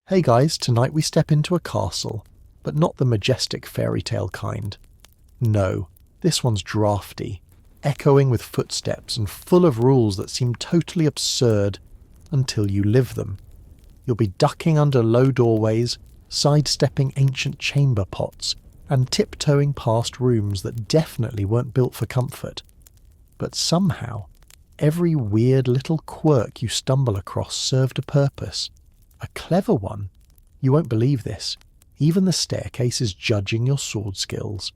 Hey guys, tonight we step into a castle, but not the majestic fairy tale kind. No, this one's drafty, echoing with footsteps and full of rules that seem totally absurd until you live them. You'll be ducking under low doorways, sidestepping ancient chamber pots, and tiptoeing past rooms that definitely weren't built for comfort. But somehow, every weird little quirk you stumble across served a purpose. A clever one. You won't believe this. Even the staircase is judging your sword skills.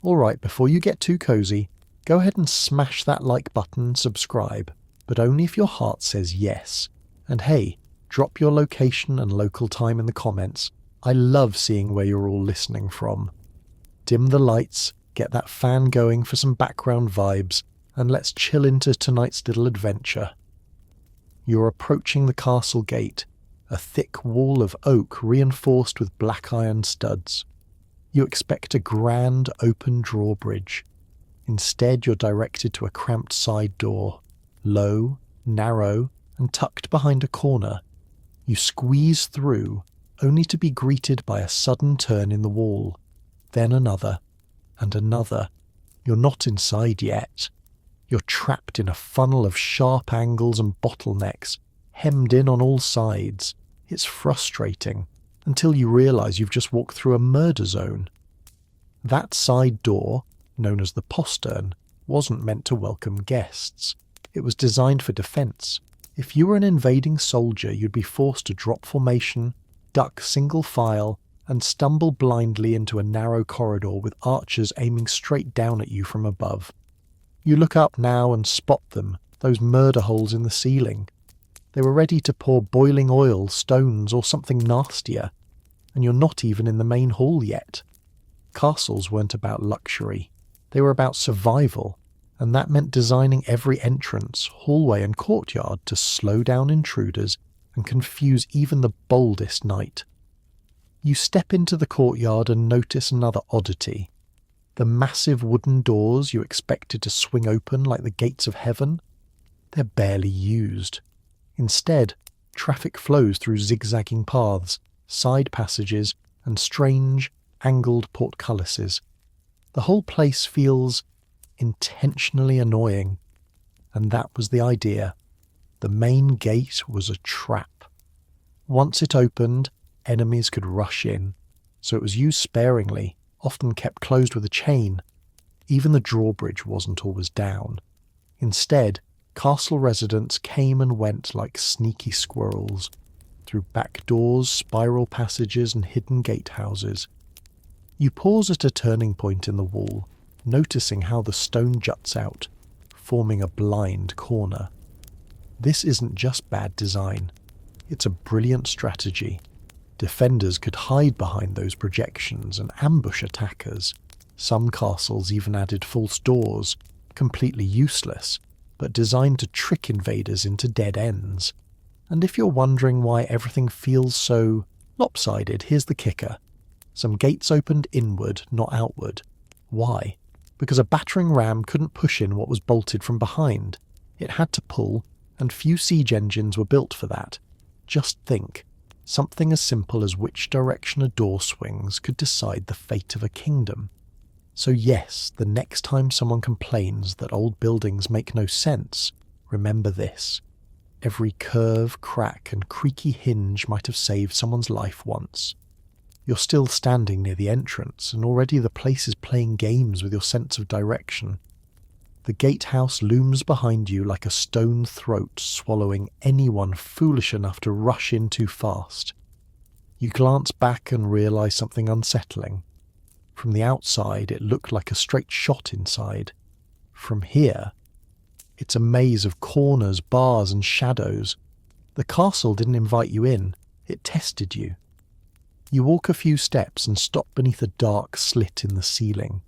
Alright, before you get too cozy, go ahead and smash that like button and subscribe, but only if your heart says yes. And hey, drop your location and local time in the comments. I love seeing where you're all listening from. Dim the lights, get that fan going for some background vibes, and let's chill into tonight's little adventure. You're approaching the castle gate, a thick wall of oak reinforced with black iron studs. You expect a grand open drawbridge. Instead, you're directed to a cramped side door, low, narrow, and tucked behind a corner. You squeeze through, only to be greeted by a sudden turn in the wall, then another, and another. You're not inside yet. You're trapped in a funnel of sharp angles and bottlenecks, hemmed in on all sides. It's frustrating, until you realise you've just walked through a murder zone. That side door, known as the postern, wasn't meant to welcome guests. It was designed for defence. If you were an invading soldier, you'd be forced to drop formation, duck single file, and stumble blindly into a narrow corridor with archers aiming straight down at you from above. You look up now and spot them, those murder holes in the ceiling. They were ready to pour boiling oil, stones, or something nastier, and you're not even in the main hall yet. Castles weren't about luxury. They were about survival, and that meant designing every entrance, hallway and courtyard to slow down intruders and confuse even the boldest knight. You step into the courtyard and notice another oddity. The massive wooden doors you expected to swing open like the gates of heaven, they're barely used. Instead, traffic flows through zigzagging paths, side passages, and strange, angled portcullises. The whole place feels intentionally annoying, and that was the idea. The main gate was a trap. Once it opened, enemies could rush in, so it was used sparingly, often kept closed with a chain. Even the drawbridge wasn't always down. Instead, castle residents came and went like sneaky squirrels, through back doors, spiral passages, and hidden gatehouses. You pause at a turning point in the wall, noticing how the stone juts out, forming a blind corner. This isn't just bad design, it's a brilliant strategy. Defenders could hide behind those projections and ambush attackers. Some castles even added false doors, completely useless, but designed to trick invaders into dead ends. And if you're wondering why everything feels so lopsided, here's the kicker. Some gates opened inward, not outward. Why? Because a battering ram couldn't push in what was bolted from behind. It had to pull, and few siege engines were built for that. Just think. Something as simple as which direction a door swings could decide the fate of a kingdom. So yes, the next time someone complains that old buildings make no sense, remember this. Every curve, crack, and creaky hinge might have saved someone's life once. You're still standing near the entrance, and already the place is playing games with your sense of direction. The gatehouse looms behind you like a stone throat swallowing anyone foolish enough to rush in too fast. You glance back and realise something unsettling. From the outside, it looked like a straight shot inside. From here, it's a maze of corners, bars, and shadows. The castle didn't invite you in, it tested you. You walk a few steps and stop beneath a dark slit in the ceiling.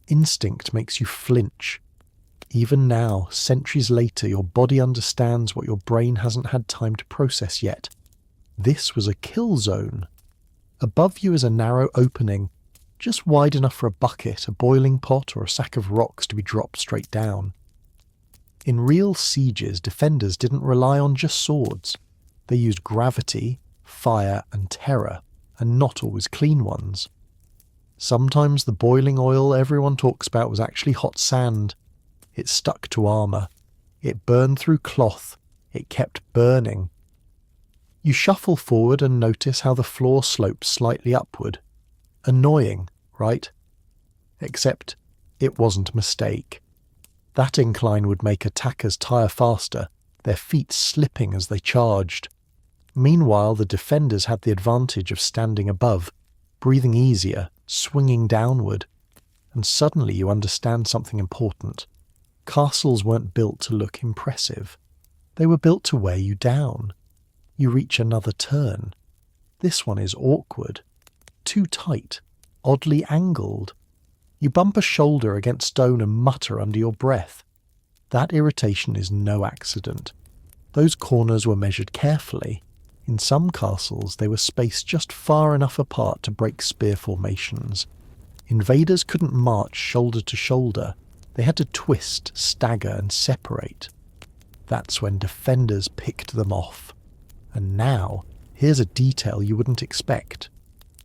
Instinct makes you flinch. Even now, centuries later, your body understands what your brain hasn't had time to process yet. This was a kill zone. Above you is a narrow opening, just wide enough for a bucket, a boiling pot, or a sack of rocks to be dropped straight down. In real sieges, defenders didn't rely on just swords. They used gravity, fire and terror, and not always clean ones. Sometimes the boiling oil everyone talks about was actually hot sand. It stuck to armour. It burned through cloth. It kept burning. You shuffle forward and notice how the floor slopes slightly upward. Annoying, right? Except it wasn't a mistake. That incline would make attackers tire faster, their feet slipping as they charged. Meanwhile, the defenders had the advantage of standing above, breathing easier, swinging downward. And suddenly you understand something important. Castles weren't built to look impressive. They were built to wear you down. You reach another turn. This one is awkward. Too tight. Oddly angled. You bump a shoulder against stone and mutter under your breath. That irritation is no accident. Those corners were measured carefully. In some castles they were spaced just far enough apart to break spear formations. Invaders couldn't march shoulder to shoulder. They had to twist, stagger and separate. That's when defenders picked them off. And now, here's a detail you wouldn't expect.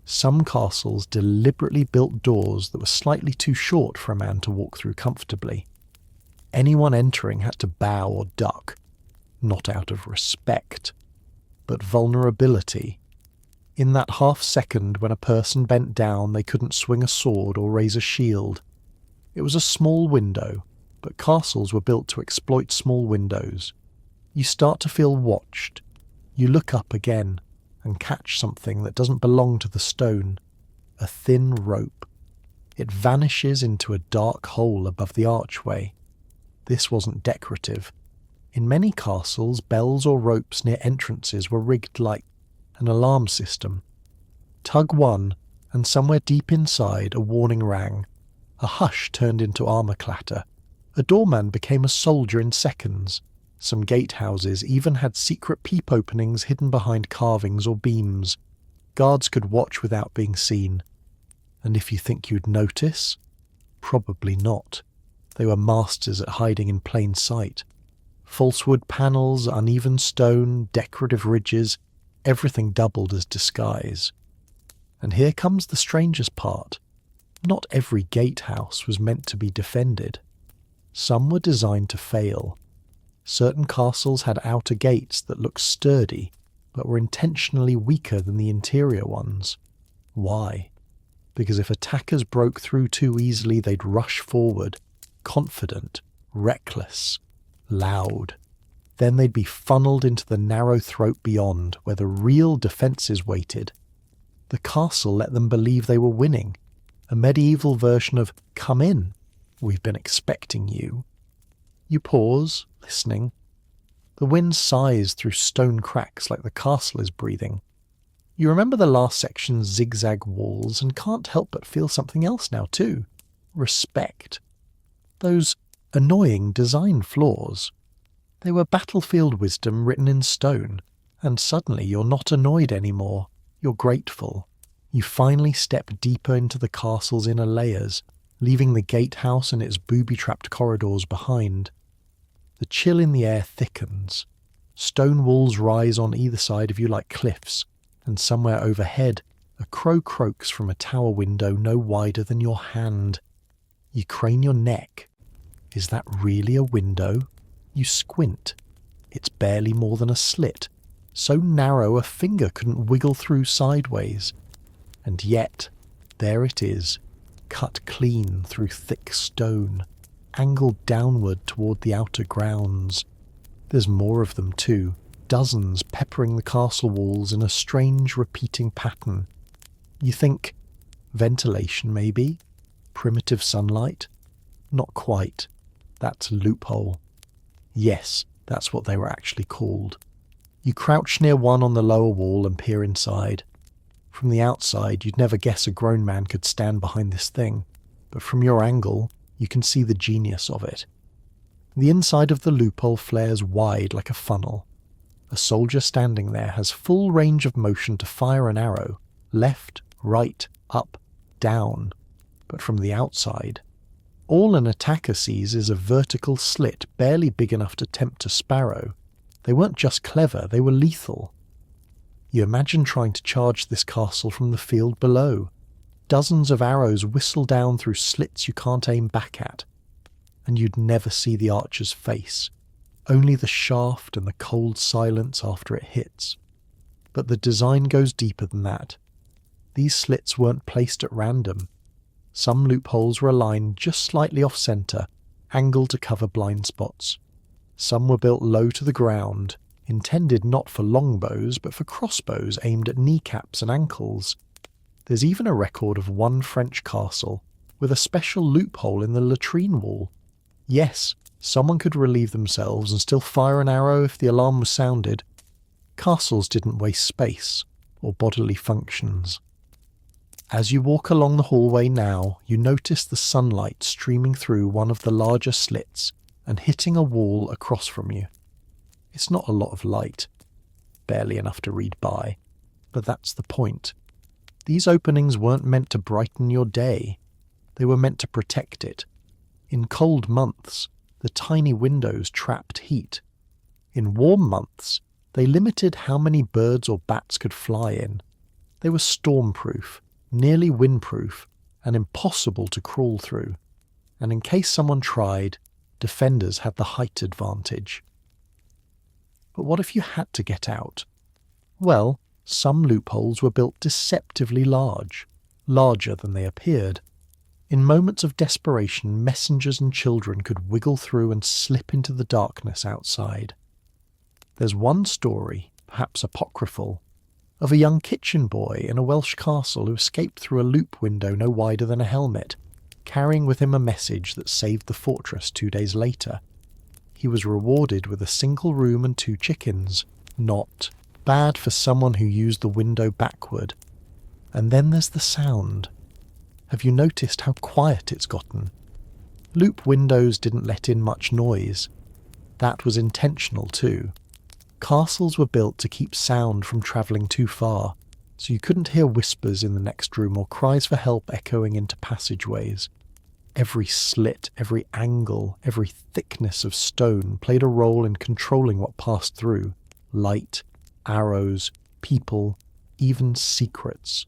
Some castles deliberately built doors that were slightly too short for a man to walk through comfortably. Anyone entering had to bow or duck, not out of respect, but vulnerability. In that half second when a person bent down, they couldn't swing a sword or raise a shield. It was a small window, but castles were built to exploit small windows. You start to feel watched. You look up again and catch something that doesn't belong to the stone. A thin rope. It vanishes into a dark hole above the archway. This wasn't decorative. In many castles, bells or ropes near entrances were rigged like an alarm system. Tug one, and somewhere deep inside a warning rang. A hush turned into armour clatter. A doorman became a soldier in seconds. Some gatehouses even had secret peep openings hidden behind carvings or beams. Guards could watch without being seen. And if you think you'd notice, probably not. They were masters at hiding in plain sight. False wood panels, uneven stone, decorative ridges, everything doubled as disguise. And here comes the strangest part. Not every gatehouse was meant to be defended. Some were designed to fail. Certain castles had outer gates that looked sturdy, but were intentionally weaker than the interior ones. Why? Because if attackers broke through too easily, they'd rush forward, confident, reckless, loud. Then they'd be funneled into the narrow throat beyond, where the real defences waited. The castle let them believe they were winning. A medieval version of, "Come in, we've been expecting you." You pause, listening. The wind sighs through stone cracks like the castle is breathing. You remember the last section's zigzag walls and can't help but feel something else now too. Respect. Those annoying design flaws. They were battlefield wisdom written in stone, and suddenly you're not annoyed anymore. You're grateful. You finally step deeper into the castle's inner layers, leaving the gatehouse and its booby-trapped corridors behind. The chill in the air thickens. Stone walls rise on either side of you like cliffs, and somewhere overhead, a crow croaks from a tower window no wider than your hand. You crane your neck. Is that really a window? You squint. It's barely more than a slit, so narrow a finger couldn't wiggle through sideways. And yet, there it is, cut clean through thick stone, angled downward toward the outer grounds. There's more of them too, dozens peppering the castle walls in a strange repeating pattern. You think, ventilation maybe? Primitive sunlight? Not quite. That's a loophole. Yes, that's what they were actually called. You crouch near one on the lower wall and peer inside. From the outside, you'd never guess a grown man could stand behind this thing, but from your angle, you can see the genius of it. The inside of the loophole flares wide like a funnel. A soldier standing there has full range of motion to fire an arrow, left, right, up, down. But from the outside, all an attacker sees is a vertical slit barely big enough to tempt a sparrow. They weren't just clever, they were lethal. You imagine trying to charge this castle from the field below. Dozens of arrows whistle down through slits you can't aim back at, and you'd never see the archer's face, only the shaft and the cold silence after it hits. But the design goes deeper than that. These slits weren't placed at random. Some loopholes were aligned just slightly off-centre, angled to cover blind spots. Some were built low to the ground, intended not for longbows but for crossbows aimed at kneecaps and ankles. There's even a record of one French castle with a special loophole in the latrine wall. Yes, someone could relieve themselves and still fire an arrow if the alarm was sounded. Castles didn't waste space or bodily functions. As you walk along the hallway now, you notice the sunlight streaming through one of the larger slits and hitting a wall across from you. It's not a lot of light, barely enough to read by, but that's the point. These openings weren't meant to brighten your day. They were meant to protect it. In cold months, the tiny windows trapped heat. In warm months, they limited how many birds or bats could fly in. They were storm-proof, nearly windproof, and impossible to crawl through. And in case someone tried, defenders had the height advantage. But what if you had to get out? Well, some loopholes were built deceptively large, larger than they appeared. In moments of desperation, messengers and children could wiggle through and slip into the darkness outside. There's one story, perhaps apocryphal, of a young kitchen boy in a Welsh castle who escaped through a loop window no wider than a helmet, carrying with him a message that saved the fortress 2 days later. He was rewarded with a single room and 2 chickens. Not bad for someone who used the window backward. And then there's the sound. Have you noticed how quiet it's gotten? Loop windows didn't let in much noise. That was intentional too. Castles were built to keep sound from travelling too far, so you couldn't hear whispers in the next room or cries for help echoing into passageways. Every slit, every angle, every thickness of stone played a role in controlling what passed through. Light, arrows, people, even secrets.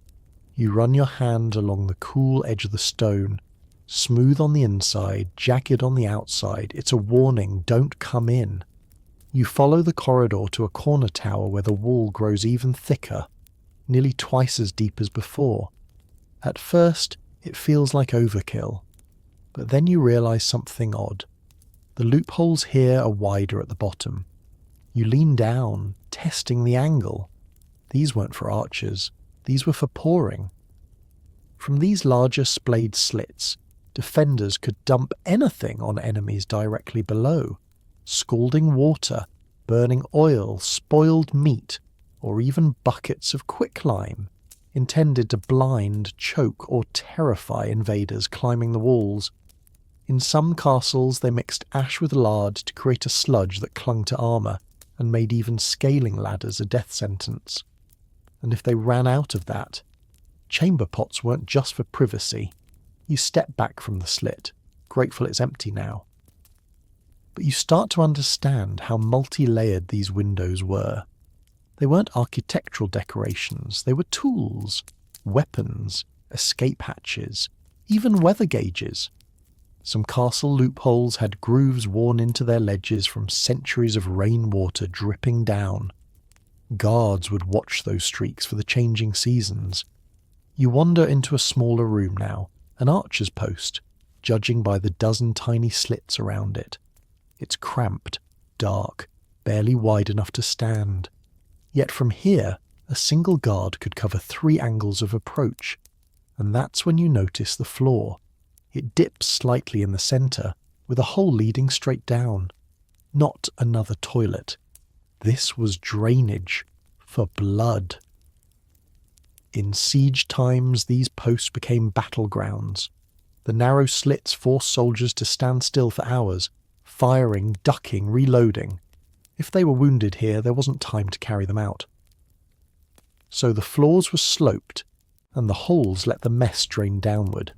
You run your hand along the cool edge of the stone, smooth on the inside, jagged on the outside. It's a warning, don't come in. You follow the corridor to a corner tower where the wall grows even thicker, nearly twice as deep as before. At first, it feels like overkill, but then you realise something odd. The loopholes here are wider at the bottom. You lean down, testing the angle. These weren't for archers, these were for pouring. From these larger splayed slits, defenders could dump anything on enemies directly below. Scalding water, burning oil, spoiled meat, or even buckets of quicklime, intended to blind, choke, or terrify invaders climbing the walls. In some castles they mixed ash with lard to create a sludge that clung to armour, and made even scaling ladders a death sentence. And if they ran out of that, chamber pots weren't just for privacy. You step back from the slit, grateful it's empty now. But you start to understand how multi-layered these windows were. They weren't architectural decorations, they were tools, weapons, escape hatches, even weather gauges. Some castle loopholes had grooves worn into their ledges from centuries of rainwater dripping down. Guards would watch those streaks for the changing seasons. You wander into a smaller room now, an archer's post, judging by the dozen tiny slits around it. It's cramped, dark, barely wide enough to stand. Yet from here, a single guard could cover 3 angles of approach, and that's when you notice the floor. It dips slightly in the centre, with a hole leading straight down. Not another toilet. This was drainage for blood. In siege times, these posts became battlegrounds. The narrow slits forced soldiers to stand still for hours, firing, ducking, reloading. If they were wounded here, there wasn't time to carry them out. So the floors were sloped, and the holes let the mess drain downward.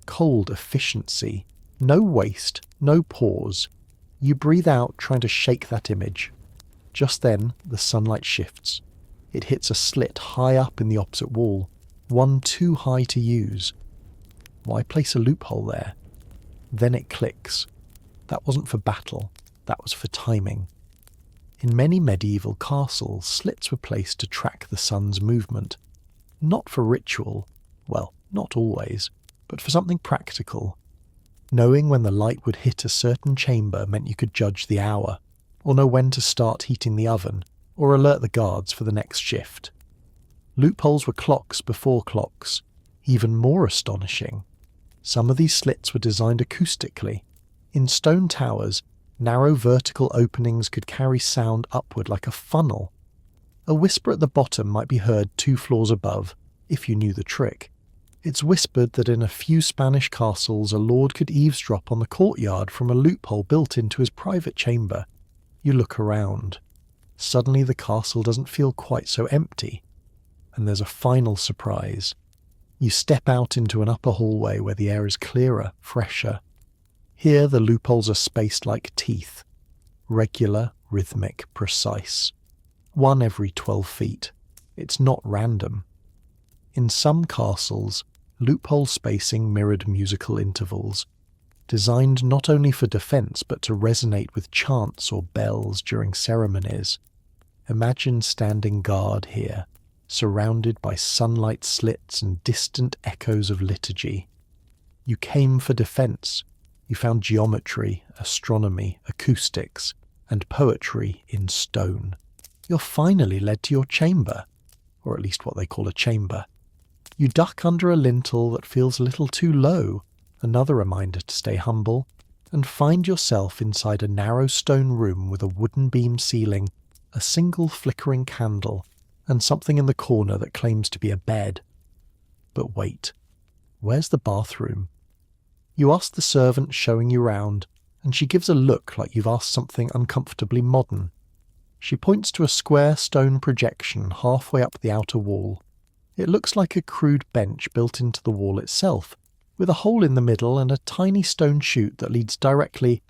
Cold efficiency. No waste, no pause. You breathe out, trying to shake that image. Just then, the sunlight shifts. It hits a slit high up in the opposite wall, one too high to use. Why place a loophole there? Then it clicks. That wasn't for battle, that was for timing. In many medieval castles, slits were placed to track the sun's movement. Not for ritual, well, not always, but for something practical. Knowing when the light would hit a certain chamber meant you could judge the hour, or know when to start heating the oven, or alert the guards for the next shift. Loopholes were clocks before clocks. Even more astonishing, some of these slits were designed acoustically. In stone towers, narrow vertical openings could carry sound upward like a funnel. A whisper at the bottom might be heard 2 floors above, if you knew the trick. It's whispered that in a few Spanish castles a lord could eavesdrop on the courtyard from a loophole built into his private chamber. You look around. Suddenly the castle doesn't feel quite so empty. And there's a final surprise. You step out into an upper hallway where the air is clearer, fresher. Here the loopholes are spaced like teeth. Regular, rhythmic, precise. 1 every 12 feet. It's not random. In some castles, loophole spacing mirrored musical intervals, designed not only for defence but to resonate with chants or bells during ceremonies. Imagine standing guard here, surrounded by sunlight slits and distant echoes of liturgy. You came for defence. You found geometry, astronomy, acoustics, and poetry in stone. You're finally led to your chamber, or at least what they call a chamber. You duck under a lintel that feels a little too low, another reminder to stay humble, and find yourself inside a narrow stone room with a wooden beam ceiling, a single flickering candle, and something in the corner that claims to be a bed. But wait, where's the bathroom? You ask the servant showing you round, and she gives a look like you've asked something uncomfortably modern. She points to a square stone projection halfway up the outer wall. It looks like a crude bench built into the wall itself, with a hole in the middle and a tiny stone chute that leads directly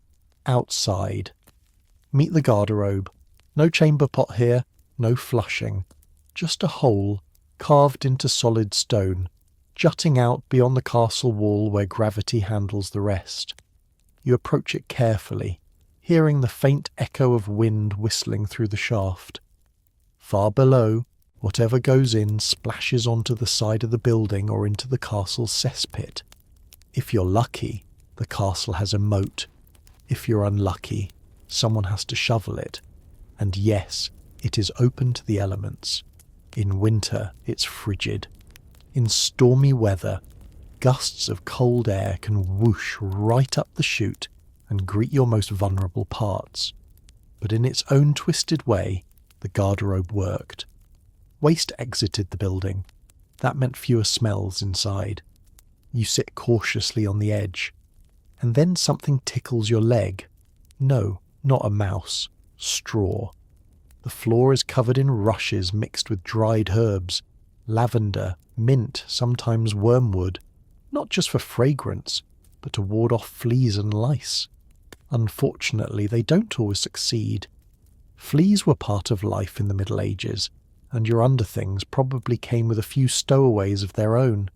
outside. Meet the garderobe. No chamber pot here, no flushing. Just a hole, carved into solid stone, jutting out beyond the castle wall where gravity handles the rest. You approach it carefully, hearing the faint echo of wind whistling through the shaft. Far below, whatever goes in splashes onto the side of the building or into the castle's cesspit. If you're lucky, the castle has a moat. If you're unlucky, someone has to shovel it. And yes, it is open to the elements. In winter, it's frigid. In stormy weather, gusts of cold air can whoosh right up the chute and greet your most vulnerable parts. But in its own twisted way, the garderobe worked. Waste exited the building. That meant fewer smells inside. You sit cautiously on the edge. And then something tickles your leg. No, not a mouse. Straw. The floor is covered in rushes mixed with dried herbs, lavender, mint, sometimes wormwood, not just for fragrance, but to ward off fleas and lice. Unfortunately, they don't always succeed. Fleas were part of life in the Middle Ages, and your underthings probably came with a few stowaways of their own.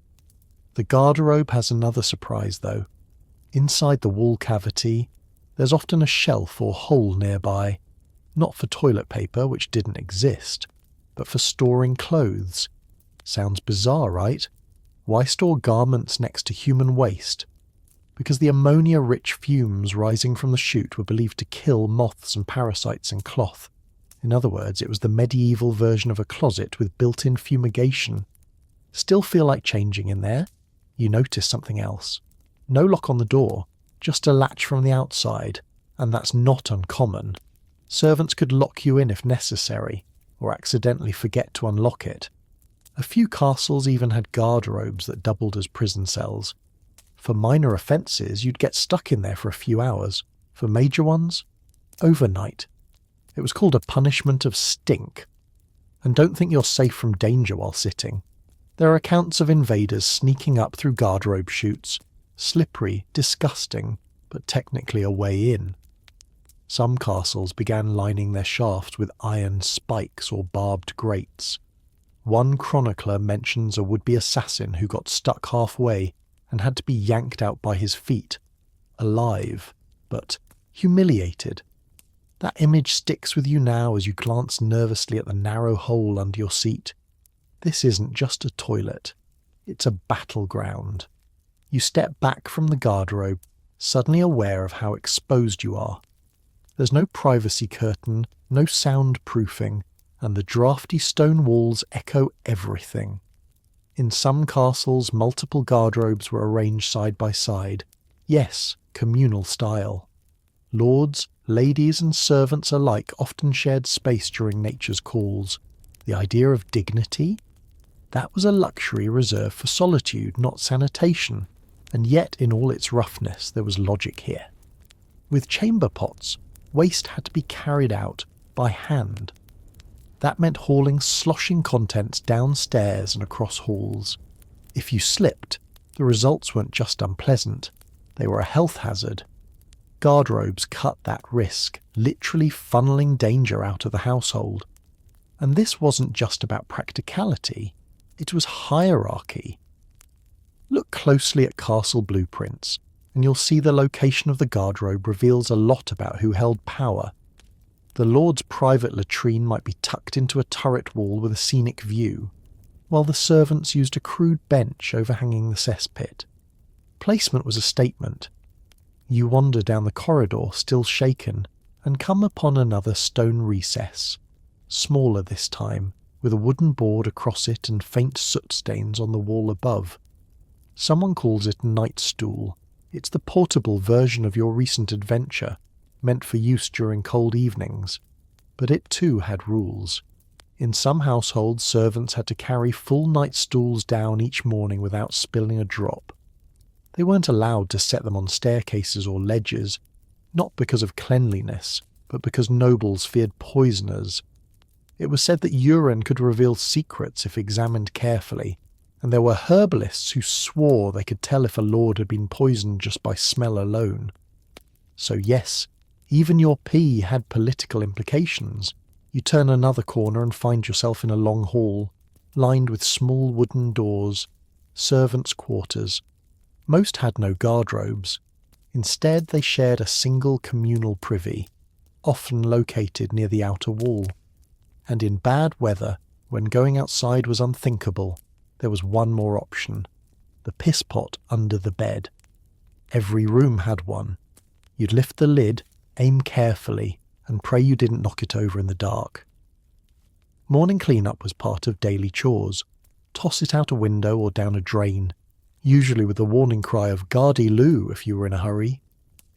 The garderobe has another surprise, though. Inside the wall cavity, there's often a shelf or hole nearby, not for toilet paper, which didn't exist, but for storing clothes. Sounds bizarre, right? Why store garments next to human waste? Because the ammonia-rich fumes rising from the chute were believed to kill moths and parasites in cloth. In other words, it was the medieval version of a closet with built-in fumigation. Still feel like changing in there? You notice something else. No lock on the door, just a latch from the outside, and that's not uncommon. Servants could lock you in if necessary, or accidentally forget to unlock it. A few castles even had garderobes that doubled as prison cells. For minor offences, you'd get stuck in there for a few hours. For major ones, overnight. It was called a punishment of stink. And don't think you're safe from danger while sitting. There are accounts of invaders sneaking up through garderobe chutes. Slippery, disgusting, but technically a way in. Some castles began lining their shafts with iron spikes or barbed grates. One chronicler mentions a would-be assassin who got stuck halfway and had to be yanked out by his feet, alive, but humiliated. That image sticks with you now as you glance nervously at the narrow hole under your seat. This isn't just a toilet, it's a battleground. You step back from the garderobe, suddenly aware of how exposed you are. There's no privacy curtain, no soundproofing, and the drafty stone walls echo everything. In some castles, multiple garderobes were arranged side by side. Yes, communal style. Lords, ladies and servants alike often shared space during nature's calls. The idea of dignity? That was a luxury reserved for solitude, not sanitation, and yet in all its roughness there was logic here. With chamber pots, waste had to be carried out by hand. That meant hauling sloshing contents downstairs and across halls. If you slipped, the results weren't just unpleasant, they were a health hazard. Garderobes cut that risk, literally funneling danger out of the household. And this wasn't just about practicality, it was hierarchy. Look closely at castle blueprints, and you'll see the location of the garderobe reveals a lot about who held power. The lord's private latrine might be tucked into a turret wall with a scenic view, while the servants used a crude bench overhanging the cesspit. Placement was a statement. You wander down the corridor, still shaken, and come upon another stone recess, smaller this time, with a wooden board across it and faint soot stains on the wall above. Someone calls it a night stool. It's the portable version of your recent adventure, meant for use during cold evenings. But it too had rules. In some households, servants had to carry full night stools down each morning without spilling a drop. They weren't allowed to set them on staircases or ledges, not because of cleanliness, but because nobles feared poisoners. It was said that urine could reveal secrets if examined carefully, and there were herbalists who swore they could tell if a lord had been poisoned just by smell alone. So yes, even your pee had political implications. You turn another corner and find yourself in a long hall, lined with small wooden doors, servants' quarters. Most had no garderobes. Instead, they shared a single communal privy, often located near the outer wall. And in bad weather, when going outside was unthinkable, there was one more option: the piss pot under the bed. Every room had one. You'd lift the lid, aim carefully, and pray you didn't knock it over in the dark. Morning clean-up was part of daily chores. Toss it out a window or down a drain, usually with the warning cry of "Gardy-loo" if you were in a hurry.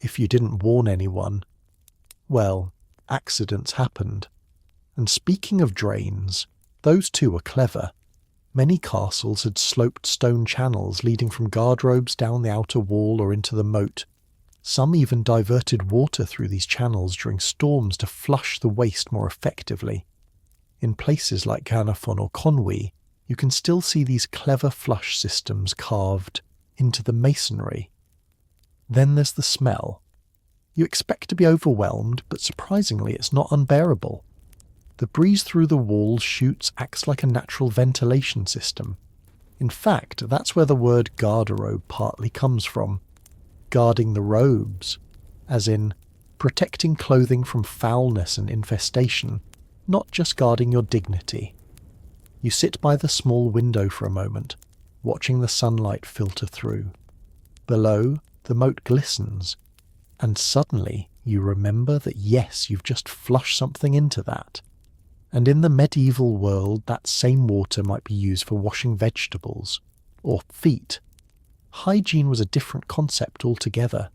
If you didn't warn anyone, well, accidents happened. And speaking of drains, those too were clever. Many castles had sloped stone channels leading from garderobes down the outer wall or into the moat. Some even diverted water through these channels during storms to flush the waste more effectively. In places like Ganafon or Conwy, you can still see these clever flush systems carved into the masonry. Then there's the smell. You expect to be overwhelmed, but surprisingly it's not unbearable. The breeze through the walls chutes acts like a natural ventilation system. In fact, that's where the word garderobe partly comes from. Guarding the robes, as in protecting clothing from foulness and infestation, not just guarding your dignity. You sit by the small window for a moment, watching the sunlight filter through. Below, the moat glistens, and suddenly you remember that yes, you've just flushed something into that. And in the medieval world, that same water might be used for washing vegetables, or feet. Hygiene was a different concept altogether.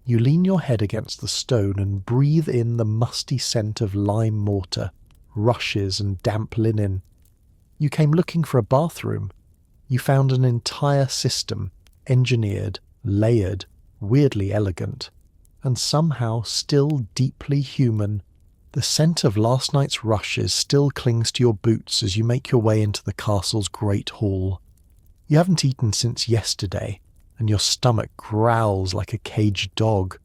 You lean your head against the stone and breathe in the musty scent of lime mortar, rushes and damp linen. You came looking for a bathroom. You found an entire system, engineered, layered, weirdly elegant, and somehow still deeply human. The scent of last night's rushes still clings to your boots as you make your way into the castle's great hall. You haven't eaten since yesterday, and your stomach growls like a caged dog.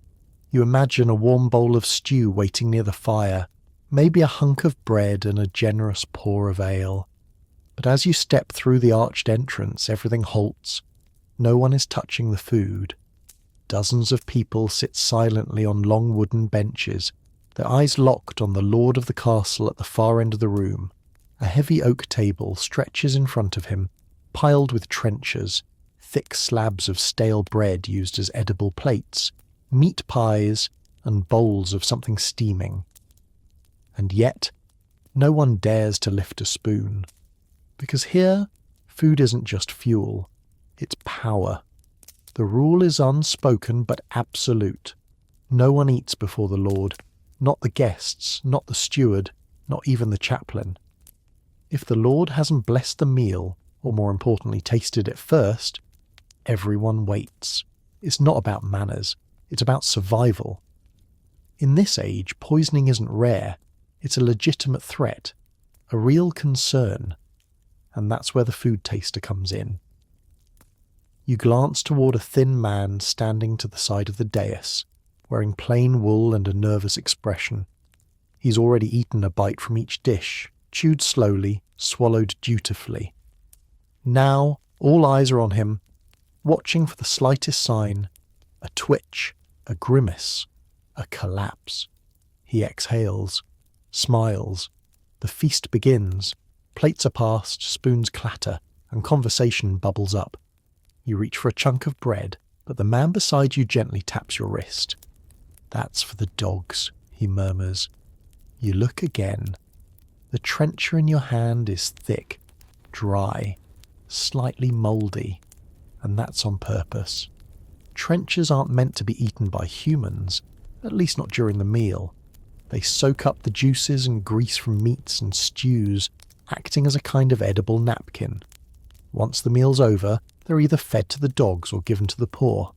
You imagine a warm bowl of stew waiting near the fire, maybe a hunk of bread and a generous pour of ale. But as you step through the arched entrance, everything halts. No one is touching the food. Dozens of people sit silently on long wooden benches, their eyes locked on the lord of the castle at the far end of the room. A heavy oak table stretches in front of him, piled with trenchers, thick slabs of stale bread used as edible plates, meat pies, and bowls of something steaming. And yet, no one dares to lift a spoon. Because here, food isn't just fuel, it's power. The rule is unspoken but absolute. No one eats before the Lord, not the guests, not the steward, not even the chaplain. If the Lord hasn't blessed the meal, or more importantly tasted it first, everyone waits. It's not about manners, it's about survival. In this age, poisoning isn't rare, it's a legitimate threat, a real concern, and that's where the food taster comes in. You glance toward a thin man standing to the side of the dais, wearing plain wool and a nervous expression. He's already eaten a bite from each dish, chewed slowly, swallowed dutifully. Now, all eyes are on him, watching for the slightest sign, a twitch, a grimace, a collapse. He exhales, smiles. The feast begins. Plates are passed, spoons clatter, and conversation bubbles up. You reach for a chunk of bread, but the man beside you gently taps your wrist. "That's for the dogs," he murmurs. You look again. The trencher in your hand is thick, dry, slightly mouldy, and that's on purpose. Trenchers aren't meant to be eaten by humans, at least not during the meal. They soak up the juices and grease from meats and stews, acting as a kind of edible napkin. Once the meal's over, they're either fed to the dogs or given to the poor,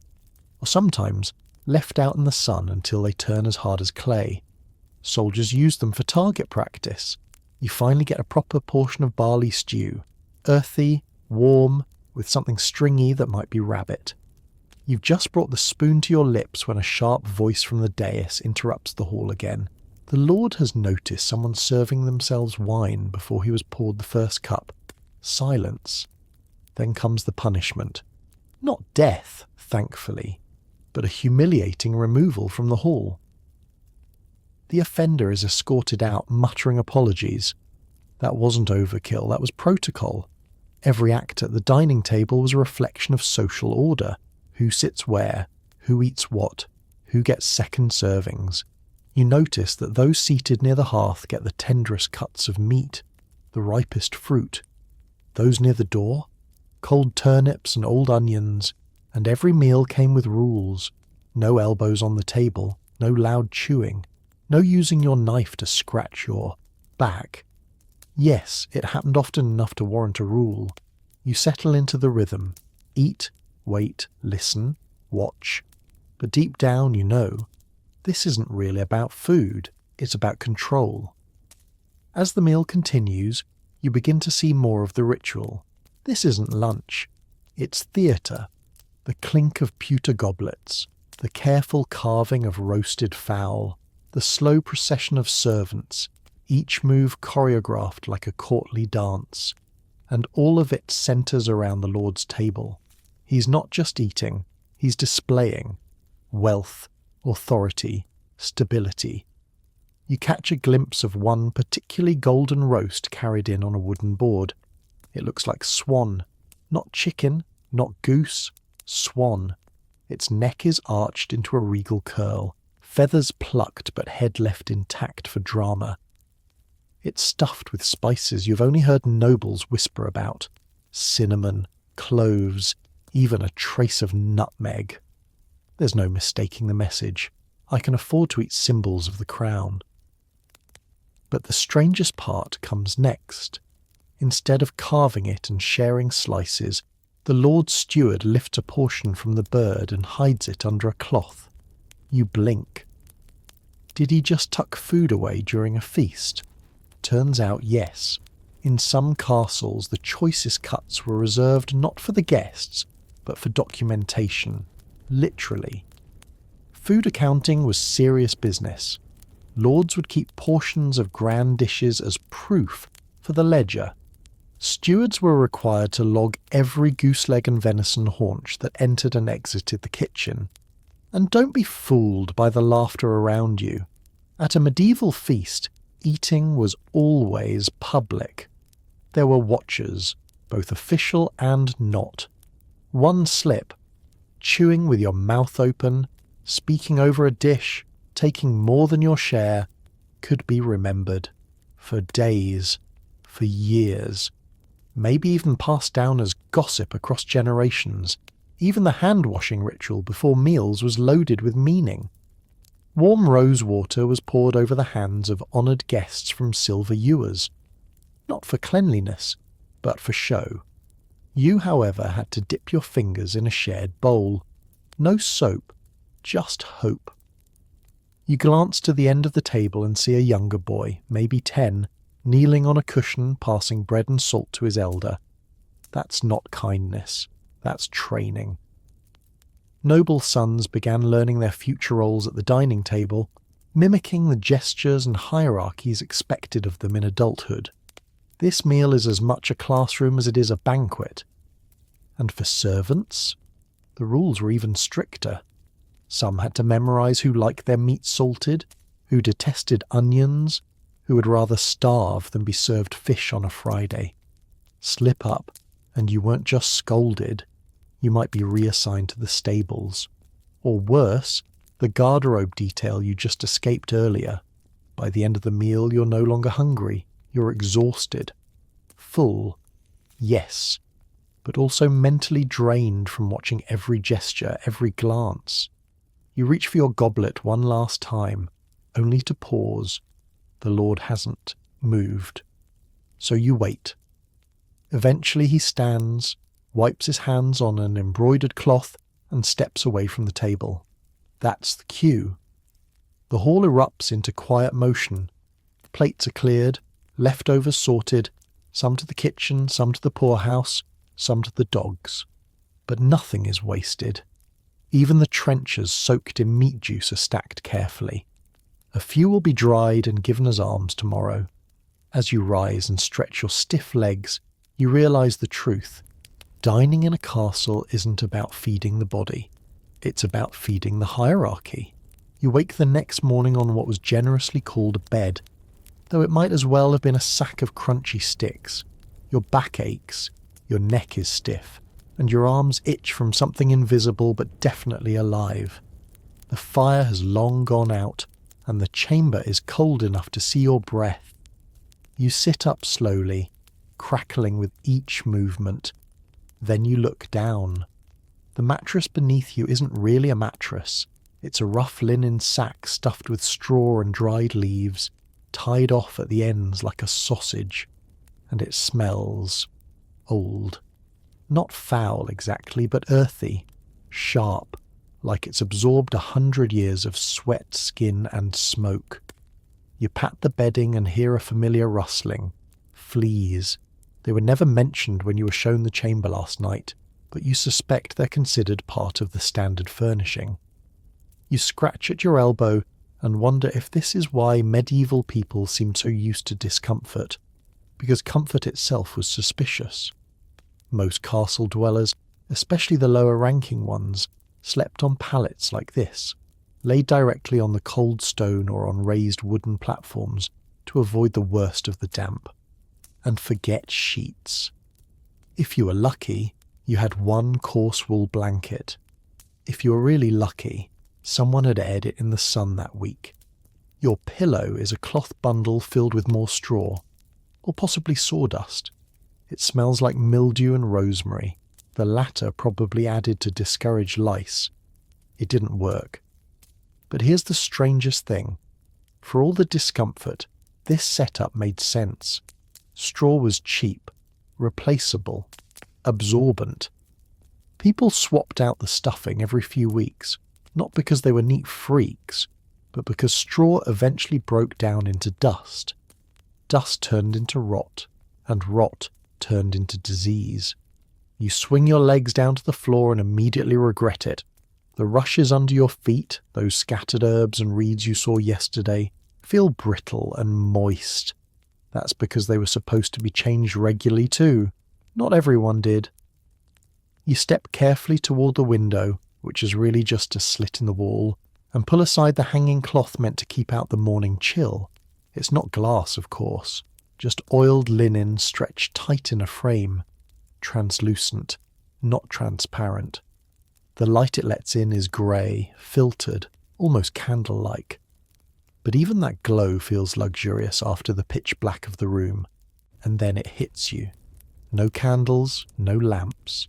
or sometimes left out in the sun until they turn as hard as clay. Soldiers use them for target practice. You finally get a proper portion of barley stew, earthy, warm, with something stringy that might be rabbit. You've just brought the spoon to your lips when a sharp voice from the dais interrupts the hall again. The Lord has noticed someone serving themselves wine before he was poured the first cup. Silence. Then comes the punishment. Not death, thankfully, but a humiliating removal from the hall. The offender is escorted out, muttering apologies. That wasn't overkill, that was protocol. Every act at the dining table was a reflection of social order. Who sits where, who eats what, who gets second servings. You notice that those seated near the hearth get the tenderest cuts of meat, the ripest fruit. Those near the door, cold turnips and old onions, and every meal came with rules. No elbows on the table, no loud chewing, no using your knife to scratch your back. Yes, it happened often enough to warrant a rule. You settle into the rhythm, eat, wait, listen, watch. But deep down you know, this isn't really about food, it's about control. As the meal continues, you begin to see more of the ritual. This isn't lunch, it's theatre. The clink of pewter goblets, the careful carving of roasted fowl, the slow procession of servants, each move choreographed like a courtly dance. And all of it centres around the Lord's table. He's not just eating, he's displaying wealth, authority, stability. You catch a glimpse of one particularly golden roast carried in on a wooden board. It looks like swan, not chicken, not goose, swan. Its neck is arched into a regal curl, feathers plucked but head left intact for drama. It's stuffed with spices you've only heard nobles whisper about. Cinnamon, cloves, even a trace of nutmeg. There's no mistaking the message. I can afford to eat symbols of the crown. But the strangest part comes next. Instead of carving it and sharing slices, the Lord's steward lifts a portion from the bird and hides it under a cloth. You blink. Did he just tuck food away during a feast? Turns out yes. In some castles, the choicest cuts were reserved not for the guests, but for documentation. Literally. Food accounting was serious business. Lords would keep portions of grand dishes as proof for the ledger. Stewards were required to log every goose leg and venison haunch that entered and exited the kitchen. And don't be fooled by the laughter around you. At a medieval feast, eating was always public. There were watchers, both official and not. One slip, chewing with your mouth open, speaking over a dish, taking more than your share, could be remembered. For days, for years. Maybe even passed down as gossip across generations. Even the hand-washing ritual before meals was loaded with meaning. Warm rose water was poured over the hands of honoured guests from silver ewers. Not for cleanliness, but for show. You, however, had to dip your fingers in a shared bowl. No soap, just hope. You glance to the end of the table and see a younger boy, maybe 10, kneeling on a cushion passing bread and salt to his elder. That's not kindness, that's training. Noble sons began learning their future roles at the dining table, mimicking the gestures and hierarchies expected of them in adulthood. This meal is as much a classroom as it is a banquet. And for servants, the rules were even stricter. Some had to memorize who liked their meat salted, who detested onions, who would rather starve than be served fish on a Friday. Slip up, and you weren't just scolded, you might be reassigned to the stables. Or worse, the garderobe detail you just escaped earlier. By the end of the meal, you're no longer hungry, you're exhausted. Full, yes, but also mentally drained from watching every gesture, every glance. You reach for your goblet one last time, only to pause. The Lord hasn't moved. So you wait. Eventually he stands, wipes his hands on an embroidered cloth, and steps away from the table. That's the cue. The hall erupts into quiet motion. Plates are cleared, leftovers sorted, some to the kitchen, some to the poorhouse, some to the dogs. But nothing is wasted. Even the trenchers soaked in meat juice are stacked carefully. A few will be dried and given as alms tomorrow. As you rise and stretch your stiff legs, you realise the truth. Dining in a castle isn't about feeding the body. It's about feeding the hierarchy. You wake the next morning on what was generously called a bed, though it might as well have been a sack of crunchy sticks. Your back aches, your neck is stiff, and your arms itch from something invisible but definitely alive. The fire has long gone out, and the chamber is cold enough to see your breath. You sit up slowly, crackling with each movement. Then you look down. The mattress beneath you isn't really a mattress. It's a rough linen sack stuffed with straw and dried leaves, tied off at the ends like a sausage. And it smells old. Not foul exactly, but earthy, sharp, like it's absorbed 100 years of sweat, skin, and smoke. You pat the bedding and hear a familiar rustling. Fleas. They were never mentioned when you were shown the chamber last night, but you suspect they're considered part of the standard furnishing. You scratch at your elbow and wonder if this is why medieval people seemed so used to discomfort, because comfort itself was suspicious. Most castle dwellers, especially the lower-ranking ones, slept on pallets like this, laid directly on the cold stone or on raised wooden platforms to avoid the worst of the damp. And forget sheets. If you were lucky, you had one coarse wool blanket. If you were really lucky, someone had aired it in the sun that week. Your pillow is a cloth bundle filled with more straw, or possibly sawdust. It smells like mildew and rosemary, the latter probably added to discourage lice. It didn't work. But here's the strangest thing. For all the discomfort, this setup made sense. Straw was cheap, replaceable, absorbent. People swapped out the stuffing every few weeks, not because they were neat freaks, but because straw eventually broke down into dust. Dust turned into rot, and rot turned into disease. You swing your legs down to the floor and immediately regret it. The rushes under your feet, those scattered herbs and reeds you saw yesterday, feel brittle and moist. That's because they were supposed to be changed regularly too. Not everyone did. You step carefully toward the window, which is really just a slit in the wall, and pull aside the hanging cloth meant to keep out the morning chill. It's not glass, of course, just oiled linen stretched tight in a frame. Translucent, not transparent. The light it lets in is grey, filtered, almost candle-like. But even that glow feels luxurious after the pitch black of the room, and then it hits you. No candles, no lamps.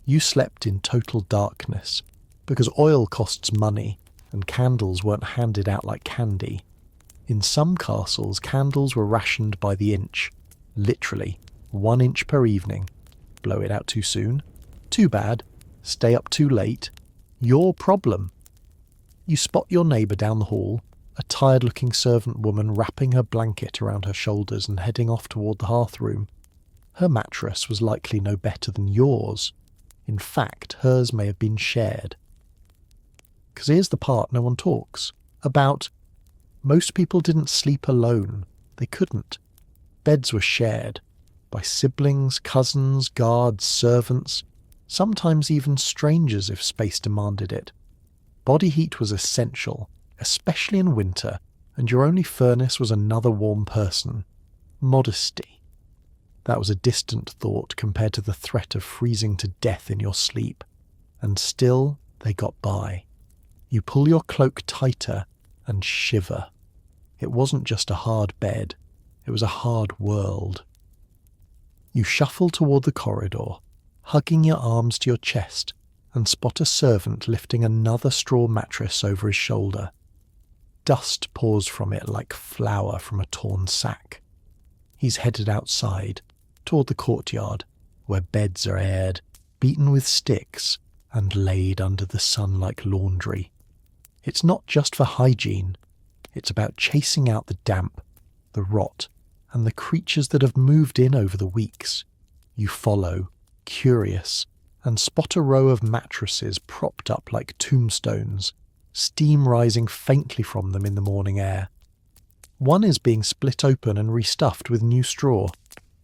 You slept in total darkness, because oil costs money, and candles weren't handed out like candy. In some castles, candles were rationed by the inch. Literally, 1 inch per evening. Blow it out too soon? Too bad. Stay up too late? Your problem. You spot your neighbour down the hall, a tired-looking servant woman wrapping her blanket around her shoulders and heading off toward the hearth room. Her mattress was likely no better than yours. In fact, hers may have been shared. Because here's the part no one talks about. Most people didn't sleep alone. They couldn't. Beds were shared. By siblings, cousins, guards, servants, sometimes even strangers if space demanded it. Body heat was essential, especially in winter, and your only furnace was another warm person. Modesty. That was a distant thought compared to the threat of freezing to death in your sleep. And still, they got by. You pull your cloak tighter and shiver. It wasn't just a hard bed, it was a hard world. You shuffle toward the corridor, hugging your arms to your chest, and spot a servant lifting another straw mattress over his shoulder. Dust pours from it like flour from a torn sack. He's headed outside, toward the courtyard, where beds are aired, beaten with sticks, and laid under the sun like laundry. It's not just for hygiene. It's about chasing out the damp, the rot, and the creatures that have moved in over the weeks. You follow, curious, and spot a row of mattresses propped up like tombstones, steam rising faintly from them in the morning air. One is being split open and restuffed with new straw.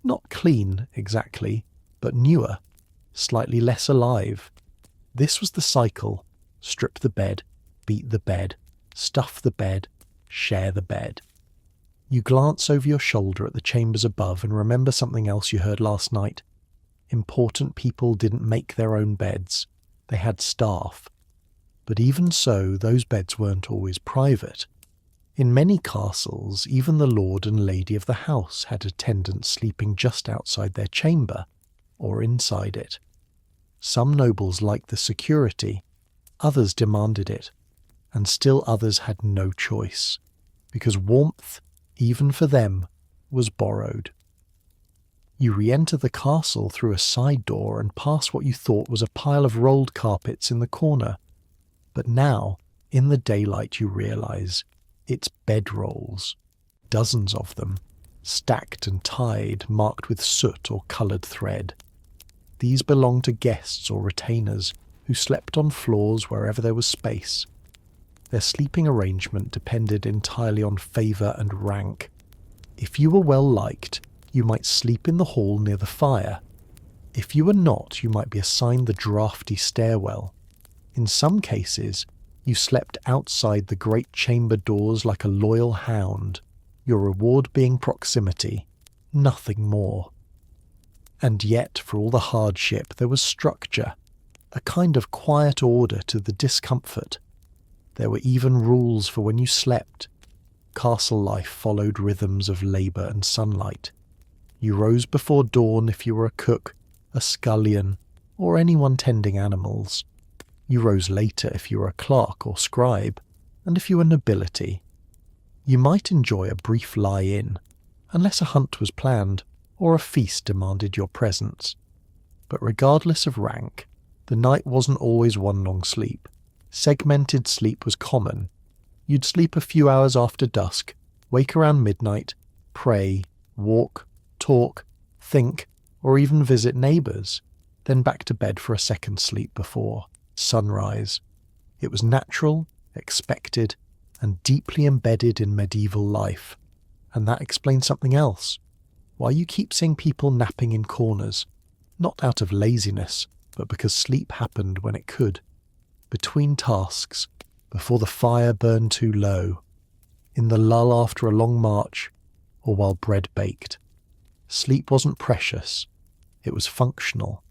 Not clean, exactly, but newer, slightly less alive. This was the cycle. Strip the bed, beat the bed, stuff the bed, share the bed. You glance over your shoulder at the chambers above and remember something else you heard last night. Important people didn't make their own beds. They had staff. But even so, those beds weren't always private. In many castles, even the lord and lady of the house had attendants sleeping just outside their chamber, or inside it. Some nobles liked the security, others demanded it, and still others had no choice, because warmth, even for them, was borrowed. You re-enter the castle through a side door and pass what you thought was a pile of rolled carpets in the corner. But now, in the daylight, you realise it's bedrolls. Dozens of them, stacked and tied, marked with soot or coloured thread. These belong to guests or retainers who slept on floors wherever there was space. Their sleeping arrangement depended entirely on favour and rank. If you were well liked, you might sleep in the hall near the fire. If you were not, you might be assigned the draughty stairwell. In some cases, you slept outside the great chamber doors like a loyal hound, your reward being proximity, nothing more. And yet, for all the hardship, there was structure, a kind of quiet order to the discomfort. There were even rules for when you slept. Castle life followed rhythms of labour and sunlight. You rose before dawn if you were a cook, a scullion, or anyone tending animals. You rose later if you were a clerk or scribe, and if you were nobility. You might enjoy a brief lie-in, unless a hunt was planned, or a feast demanded your presence. But regardless of rank, the night wasn't always one long sleep. Segmented sleep was common. You'd sleep a few hours after dusk, wake around midnight, pray, walk, talk, think, or even visit neighbours, then back to bed for a second sleep before sunrise. It was natural, expected, and deeply embedded in medieval life. And that explains something else. Why you keep seeing people napping in corners, not out of laziness, but because sleep happened when it could. Between tasks, before the fire burned too low, in the lull after a long march, or while bread baked. Sleep wasn't precious, it was functional.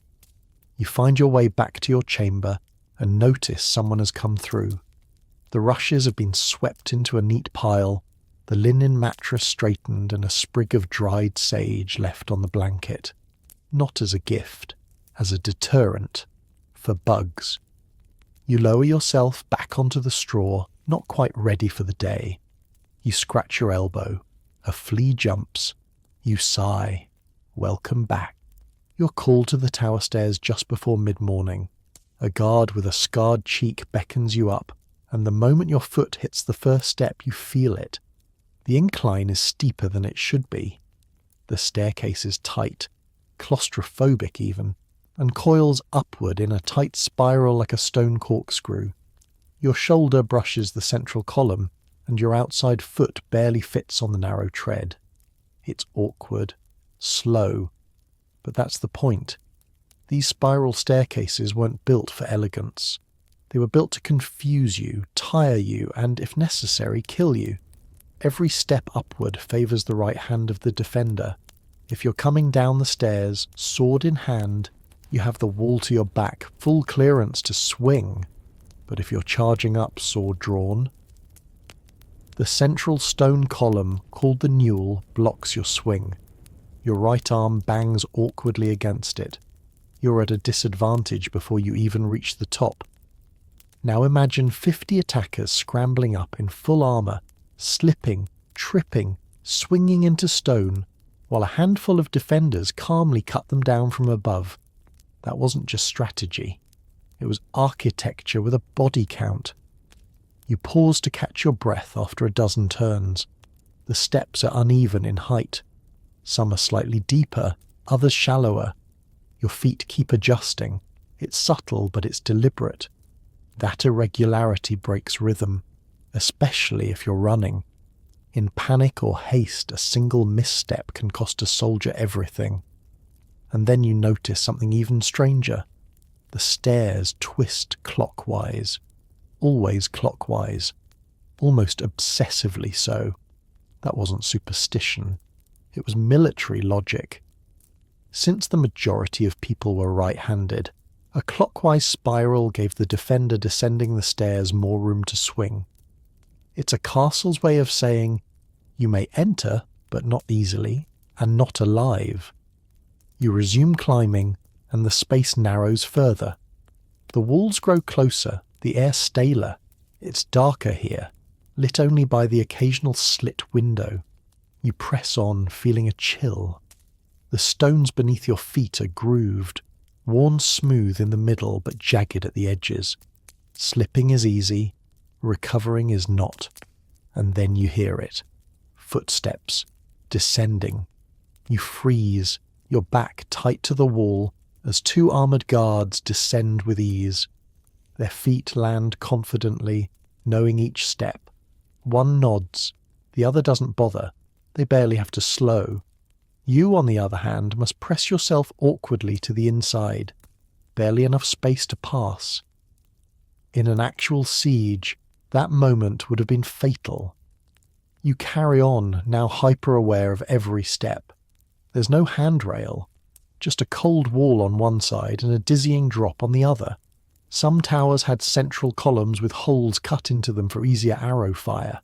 You find your way back to your chamber and notice someone has come through. The rushes have been swept into a neat pile, the linen mattress straightened and a sprig of dried sage left on the blanket. Not as a gift, as a deterrent, for bugs. You lower yourself back onto the straw, not quite ready for the day. You scratch your elbow. A flea jumps. You sigh. Welcome back. You're called to the tower stairs just before mid-morning. A guard with a scarred cheek beckons you up, and the moment your foot hits the first step, you feel it. The incline is steeper than it should be. The staircase is tight, claustrophobic even, and coils upward in a tight spiral like a stone corkscrew. Your shoulder brushes the central column, and your outside foot barely fits on the narrow tread. It's awkward, slow, but that's the point. These spiral staircases weren't built for elegance. They were built to confuse you, tire you, and, if necessary, kill you. Every step upward favours the right hand of the defender. If you're coming down the stairs, sword in hand, you have the wall to your back, full clearance to swing. But if you're charging up, sword drawn, the central stone column, called the newel, blocks your swing. Your right arm bangs awkwardly against it. You're at a disadvantage before you even reach the top. Now imagine 50 attackers scrambling up in full armour, slipping, tripping, swinging into stone, while a handful of defenders calmly cut them down from above. That wasn't just strategy. It was architecture with a body count. You pause to catch your breath after a dozen turns. The steps are uneven in height. Some are slightly deeper, others shallower. Your feet keep adjusting. It's subtle, but it's deliberate. That irregularity breaks rhythm, especially if you're running. In panic or haste, a single misstep can cost a soldier everything. And then you notice something even stranger. The stairs twist clockwise. Always clockwise. Almost obsessively so. That wasn't superstition. It was military logic. Since the majority of people were right-handed, a clockwise spiral gave the defender descending the stairs more room to swing. It's a castle's way of saying, you may enter, but not easily, and not alive. You resume climbing, and the space narrows further. The walls grow closer, the air staler. It's darker here, lit only by the occasional slit window. You press on, feeling a chill. The stones beneath your feet are grooved, worn smooth in the middle but jagged at the edges. Slipping is easy, recovering is not. And then you hear it. Footsteps, descending. You freeze, your back tight to the wall, as two armoured guards descend with ease. Their feet land confidently, knowing each step. One nods, the other doesn't bother. They barely have to slow. You, on the other hand, must press yourself awkwardly to the inside. Barely enough space to pass. In an actual siege, that moment would have been fatal. You carry on, now hyper-aware of every step. There's no handrail, just a cold wall on one side and a dizzying drop on the other. Some towers had central columns with holes cut into them for easier arrow fire.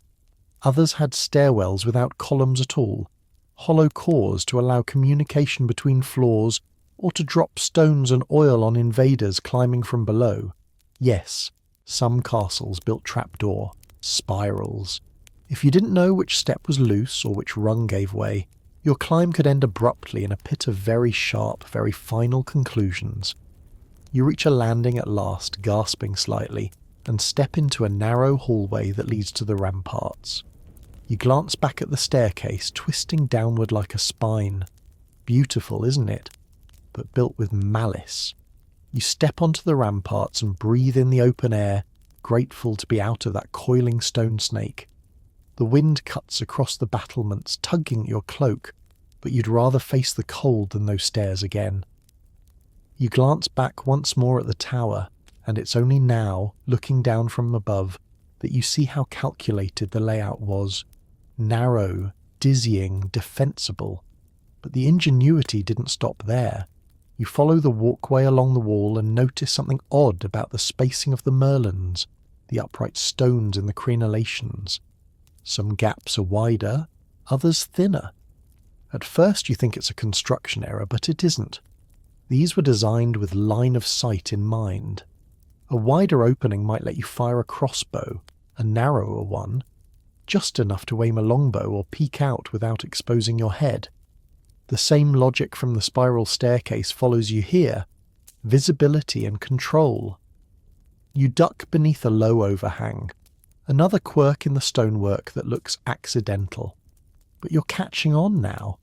Others had stairwells without columns at all, hollow cores to allow communication between floors or to drop stones and oil on invaders climbing from below. Yes, some castles built trapdoor, spirals. If you didn't know which step was loose or which rung gave way, your climb could end abruptly in a pit of very sharp, very final conclusions. You reach a landing at last, gasping slightly, and step into a narrow hallway that leads to the ramparts. You glance back at the staircase, twisting downward like a spine. Beautiful, isn't it? But built with malice. You step onto the ramparts and breathe in the open air, grateful to be out of that coiling stone snake. The wind cuts across the battlements, tugging at your cloak, but you'd rather face the cold than those stairs again. You glance back once more at the tower, and it's only now, looking down from above, that you see how calculated the layout was. Narrow, dizzying, defensible. But the ingenuity didn't stop there. You follow the walkway along the wall and notice something odd about the spacing of the merlons, the upright stones in the crenellations. Some gaps are wider, others thinner. At first you think it's a construction error, but it isn't. These were designed with line of sight in mind. A wider opening might let you fire a crossbow, a narrower one, just enough to aim a longbow or peek out without exposing your head. The same logic from the spiral staircase follows you here. Visibility and control. You duck beneath a low overhang. Another quirk in the stonework that looks accidental. But you're catching on now.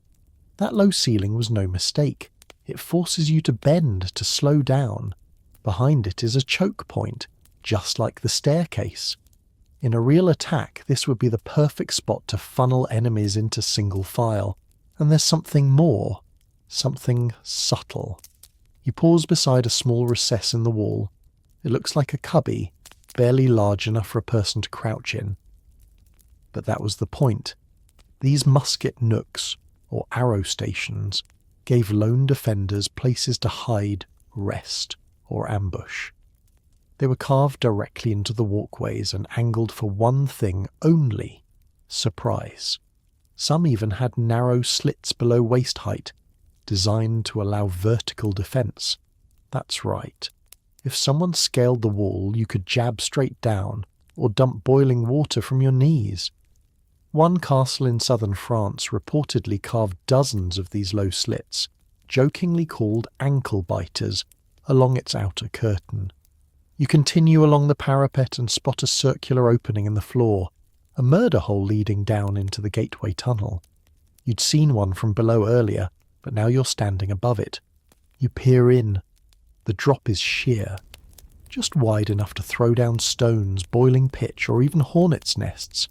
That low ceiling was no mistake. It forces you to bend, to slow down. Behind it is a choke point, just like the staircase. In a real attack, this would be the perfect spot to funnel enemies into single file. And there's something more, something subtle. You pause beside a small recess in the wall. It looks like a cubby, barely large enough for a person to crouch in. But that was the point. These musket nooks, or arrow stations, gave lone defenders places to hide, rest, or ambush. They were carved directly into the walkways and angled for one thing only: surprise. Some even had narrow slits below waist height, designed to allow vertical defense. That's right. If someone scaled the wall, you could jab straight down, or dump boiling water from your knees. One castle in southern France reportedly carved dozens of these low slits, jokingly called ankle biters, along its outer curtain. You continue along the parapet and spot a circular opening in the floor, a murder hole leading down into the gateway tunnel. You'd seen one from below earlier, but now you're standing above it. You peer in. The drop is sheer, just wide enough to throw down stones, boiling pitch, or even hornets' nests.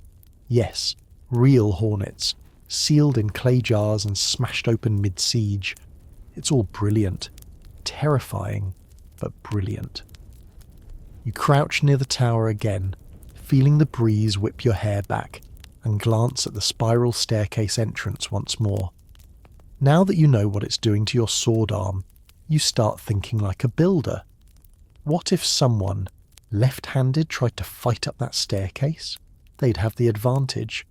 Yes, real hornets, sealed in clay jars and smashed open mid-siege. It's all brilliant. Terrifying, but brilliant. You crouch near the tower again, feeling the breeze whip your hair back, and glance at the spiral staircase entrance once more. Now that you know what it's doing to your sword arm, you start thinking like a builder. What if someone, left-handed, tried to fight up that staircase? They'd have the advantage.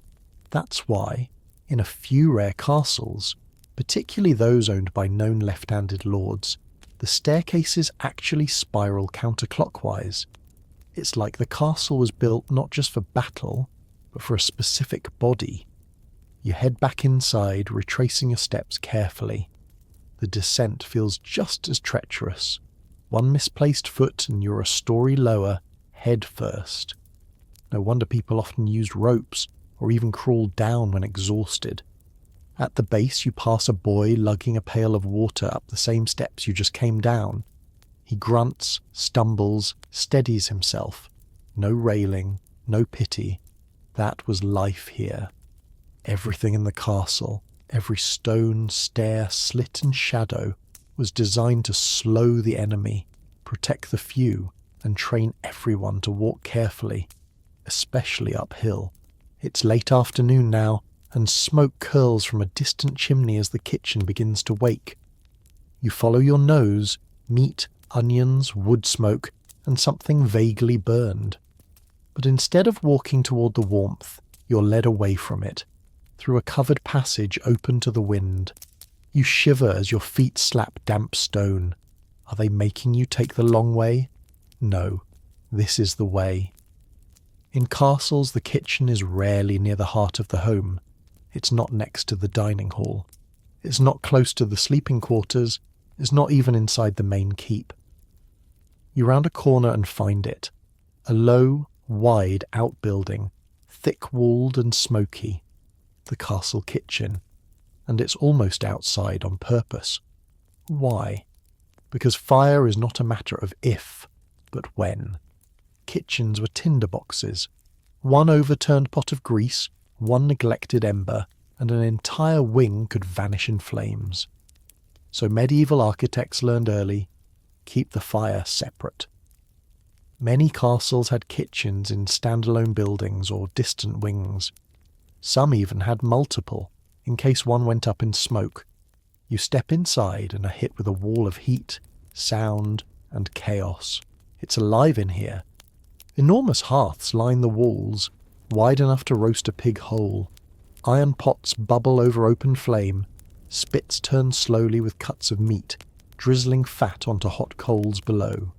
That's why, in a few rare castles, particularly those owned by known left-handed lords, the staircases actually spiral counterclockwise. It's like the castle was built not just for battle, but for a specific body. You head back inside, retracing your steps carefully. The descent feels just as treacherous. One misplaced foot and you're a story lower, head first. No wonder people often used ropes, or even crawled down when exhausted. At the base you pass a boy lugging a pail of water up the same steps you just came down. He grunts, stumbles, steadies himself. No railing, no pity. That was life here. Everything in the castle, every stone, stair, slit and shadow, was designed to slow the enemy, protect the few, and train everyone to walk carefully, especially uphill. It's late afternoon now, and smoke curls from a distant chimney as the kitchen begins to wake. You follow your nose, meat, onions, wood smoke, and something vaguely burned. But instead of walking toward the warmth, you're led away from it, through a covered passage open to the wind. You shiver as your feet slap damp stone. Are they making you take the long way? No, this is the way. In castles, the kitchen is rarely near the heart of the home. It's not next to the dining hall. It's not close to the sleeping quarters. It's not even inside the main keep. You round a corner and find it. A low, wide outbuilding, thick-walled and smoky. The castle kitchen. And it's almost outside on purpose. Why? Because fire is not a matter of if, but when. kitchens were tinderboxes. One overturned pot of grease, one neglected ember, and an entire wing could vanish in flames. So medieval architects learned early, keep the fire separate. Many castles had kitchens in standalone buildings or distant wings. Some even had multiple, in case one went up in smoke. You step inside and are hit with a wall of heat, sound, and chaos. It's alive in here. Enormous hearths line the walls, wide enough to roast a pig whole. Iron pots bubble over open flame. Spits turn slowly with cuts of meat, drizzling fat onto hot coals below.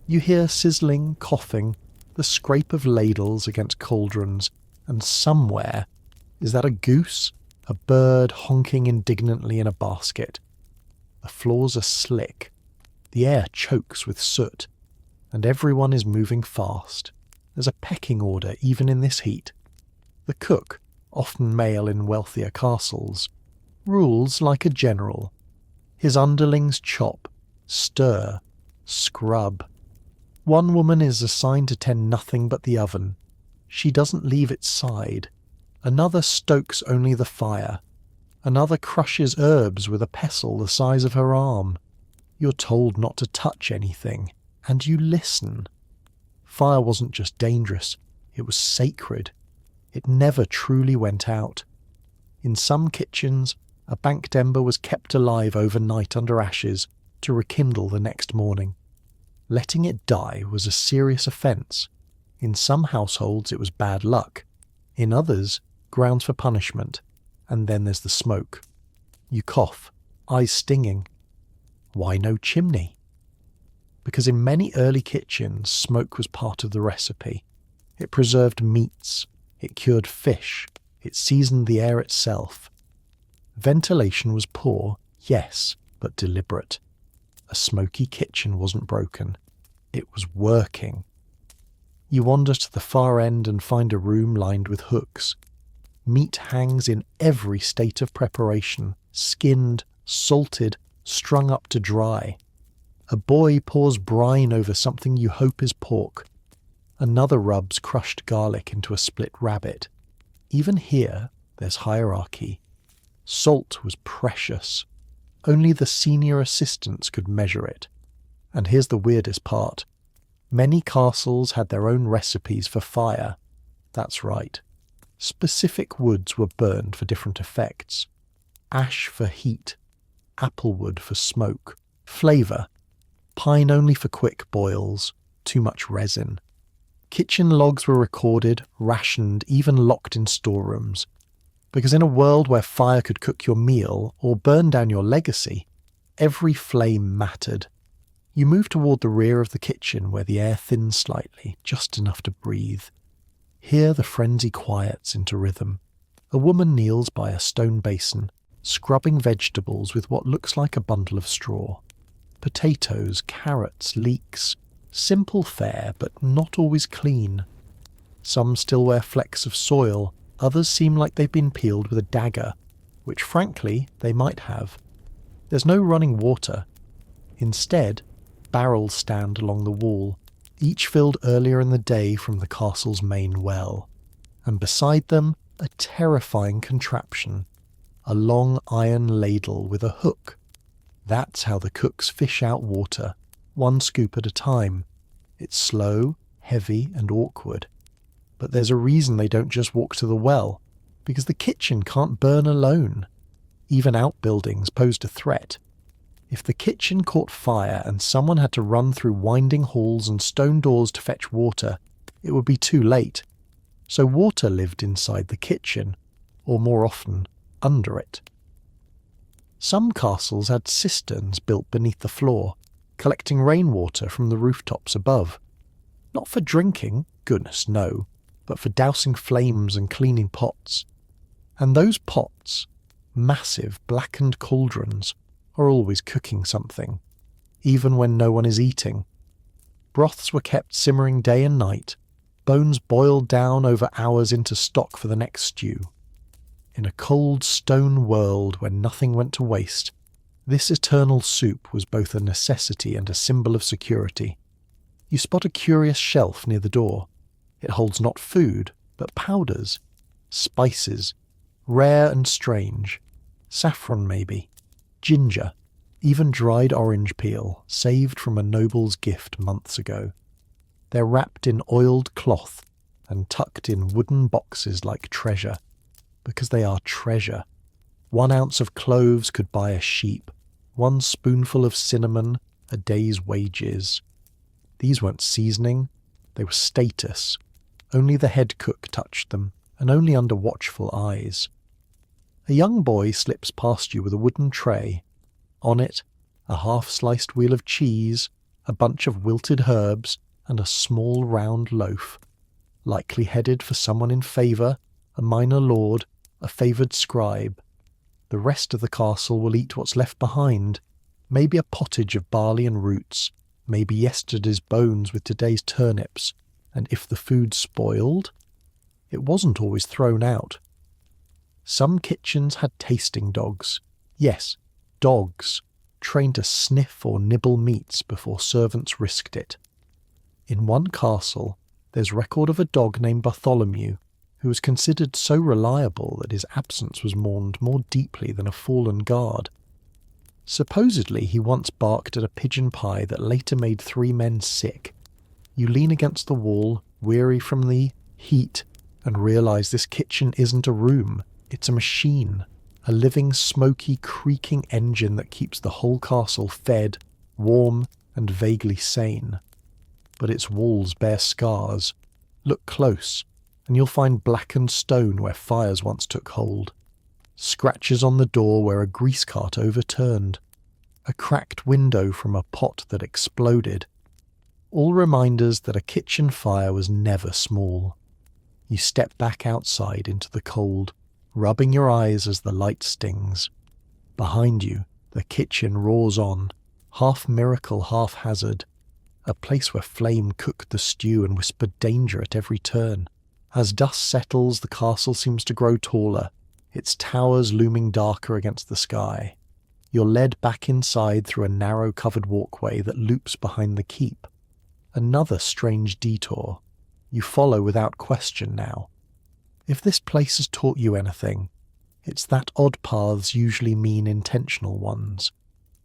You hear sizzling, coughing, the scrape of ladles against cauldrons, and somewhere, is that a goose? A bird honking indignantly in a basket. The floors are slick. The air chokes with soot, and everyone is moving fast. There's a pecking order even in this heat. The cook, often male in wealthier castles, rules like a general. His underlings chop, stir, scrub. One woman is assigned to tend nothing but the oven. She doesn't leave its side. Another stokes only the fire. Another crushes herbs with a pestle the size of her arm. You're told not to touch anything, and you listen. Fire wasn't just dangerous, it was sacred. It never truly went out. In some kitchens, a banked ember was kept alive overnight under ashes to rekindle the next morning. Letting it die was a serious offence. In some households it was bad luck. In others, grounds for punishment. And then there's the smoke. You cough, eyes stinging. Why no chimney? Because in many early kitchens, smoke was part of the recipe. It preserved meats, it cured fish, it seasoned the air itself. Ventilation was poor, yes, but deliberate. A smoky kitchen wasn't broken. It was working. You wander to the far end and find a room lined with hooks. Meat hangs in every state of preparation, skinned, salted, strung up to dry. A boy pours brine over something you hope is pork. Another rubs crushed garlic into a split rabbit. Even here, there's hierarchy. Salt was precious. Only the senior assistants could measure it. And here's the weirdest part. Many castles had their own recipes for fire. That's right. Specific woods were burned for different effects. Ash for heat, applewood for smoke, flavour, pine only for quick boils, too much resin. Kitchen logs were recorded, rationed, even locked in storerooms. Because in a world where fire could cook your meal or burn down your legacy, every flame mattered. You move toward the rear of the kitchen where the air thins slightly, just enough to breathe. Here the frenzy quiets into rhythm. A woman kneels by a stone basin, scrubbing vegetables with what looks like a bundle of straw. Potatoes, carrots, leeks. Simple fare, but not always clean. Some still wear flecks of soil, others seem like they've been peeled with a dagger, which frankly they might have. There's no running water. Instead, barrels stand along the wall, each filled earlier in the day from the castle's main well, and beside them a terrifying contraption, a long iron ladle with a hook. That's how the cooks fish out water, one scoop at a time. It's slow, heavy, and awkward. But there's a reason they don't just walk to the well, because the kitchen can't burn alone. Even outbuildings posed a threat. If the kitchen caught fire and someone had to run through winding halls and stone doors to fetch water, it would be too late. So water lived inside the kitchen, or more often, under it. Some castles had cisterns built beneath the floor, collecting rainwater from the rooftops above. Not for drinking, goodness no, but for dousing flames and cleaning pots. And those pots, massive blackened cauldrons, are always cooking something, even when no one is eating. Broths were kept simmering day and night, bones boiled down over hours into stock for the next stew. In a cold stone world where nothing went to waste, this eternal soup was both a necessity and a symbol of security. You spot a curious shelf near the door. It holds not food, but powders, spices, rare and strange, saffron maybe, ginger, even dried orange peel, saved from a noble's gift months ago. They're wrapped in oiled cloth and tucked in wooden boxes like treasure, because they are treasure. 1 ounce of cloves could buy a sheep, 1 spoonful of cinnamon, a day's wages. These weren't seasoning, they were status. Only the head cook touched them, and only under watchful eyes. A young boy slips past you with a wooden tray. On it, a half-sliced wheel of cheese, a bunch of wilted herbs, and a small round loaf. Likely headed for someone in favour, a minor lord, a favoured scribe. The rest of the castle will eat what's left behind, maybe a pottage of barley and roots, maybe yesterday's bones with today's turnips, and if the food's spoiled, it wasn't always thrown out. Some kitchens had tasting dogs. Yes, dogs, trained to sniff or nibble meats before servants risked it. In one castle, there's record of a dog named Bartholomew, who was considered so reliable that his absence was mourned more deeply than a fallen guard. Supposedly he once barked at a pigeon pie that later made 3 men sick. You lean against the wall, weary from the heat, and realise this kitchen isn't a room, it's a machine, a living, smoky, creaking engine that keeps the whole castle fed, warm, and vaguely sane. But its walls bear scars. Look close, and you'll find blackened stone where fires once took hold. Scratches on the door where a grease cart overturned. A cracked window from a pot that exploded. All reminders that a kitchen fire was never small. You step back outside into the cold, rubbing your eyes as the light stings. Behind you, the kitchen roars on, half miracle, half hazard. A place where flame cooked the stew and whispered danger at every turn. As dust settles, the castle seems to grow taller, its towers looming darker against the sky. You're led back inside through a narrow covered walkway that loops behind the keep. Another strange detour. You follow without question now. If this place has taught you anything, it's that odd paths usually mean intentional ones.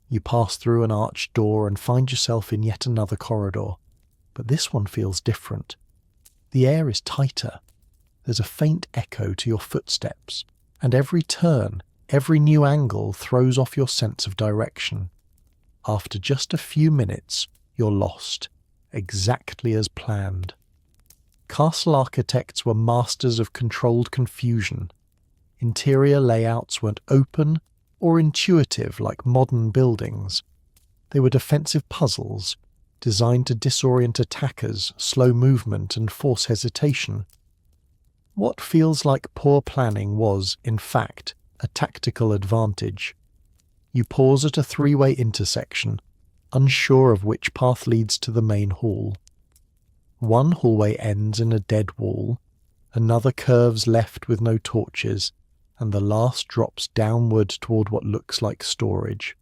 You pass through an arched door and find yourself in yet another corridor, but this one feels different. The air is tighter. There's a faint echo to your footsteps, and every turn, every new angle throws off your sense of direction. After just a few minutes, you're lost, exactly as planned. Castle architects were masters of controlled confusion. Interior layouts weren't open or intuitive like modern buildings. They were defensive puzzles, designed to disorient attackers, slow movement and force hesitation. What feels like poor planning was, in fact, a tactical advantage. You pause at a 3-way intersection, unsure of which path leads to the main hall. One hallway ends in a dead wall, another curves left with no torches, and the last drops downward toward what looks like storage.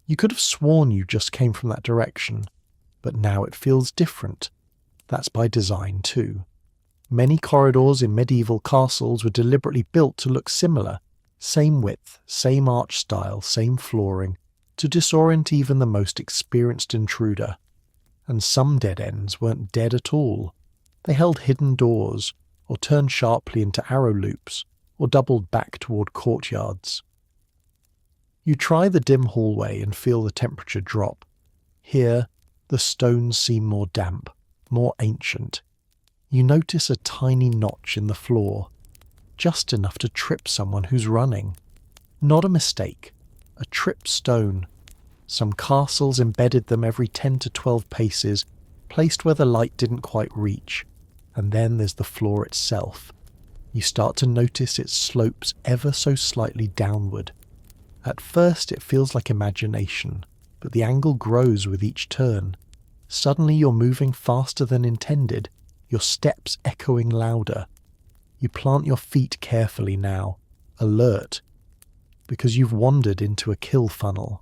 You could have sworn you just came from that direction, but now it feels different. That's by design too. Many corridors in medieval castles were deliberately built to look similar, same width, same arch style, same flooring, to disorient even the most experienced intruder. And some dead ends weren't dead at all. They held hidden doors, or turned sharply into arrow loops, or doubled back toward courtyards. You try the dim hallway and feel the temperature drop. Here, the stones seem more damp, more ancient. You notice a tiny notch in the floor, just enough to trip someone who's running. Not a mistake, a tripped stone. Some castles embedded them every 10 to 12 paces, placed where the light didn't quite reach. And then there's the floor itself. You start to notice it slopes ever so slightly downward. At first it feels like imagination, but the angle grows with each turn. Suddenly you're moving faster than intended, your steps echoing louder. You plant your feet carefully now, alert, because you've wandered into a kill funnel.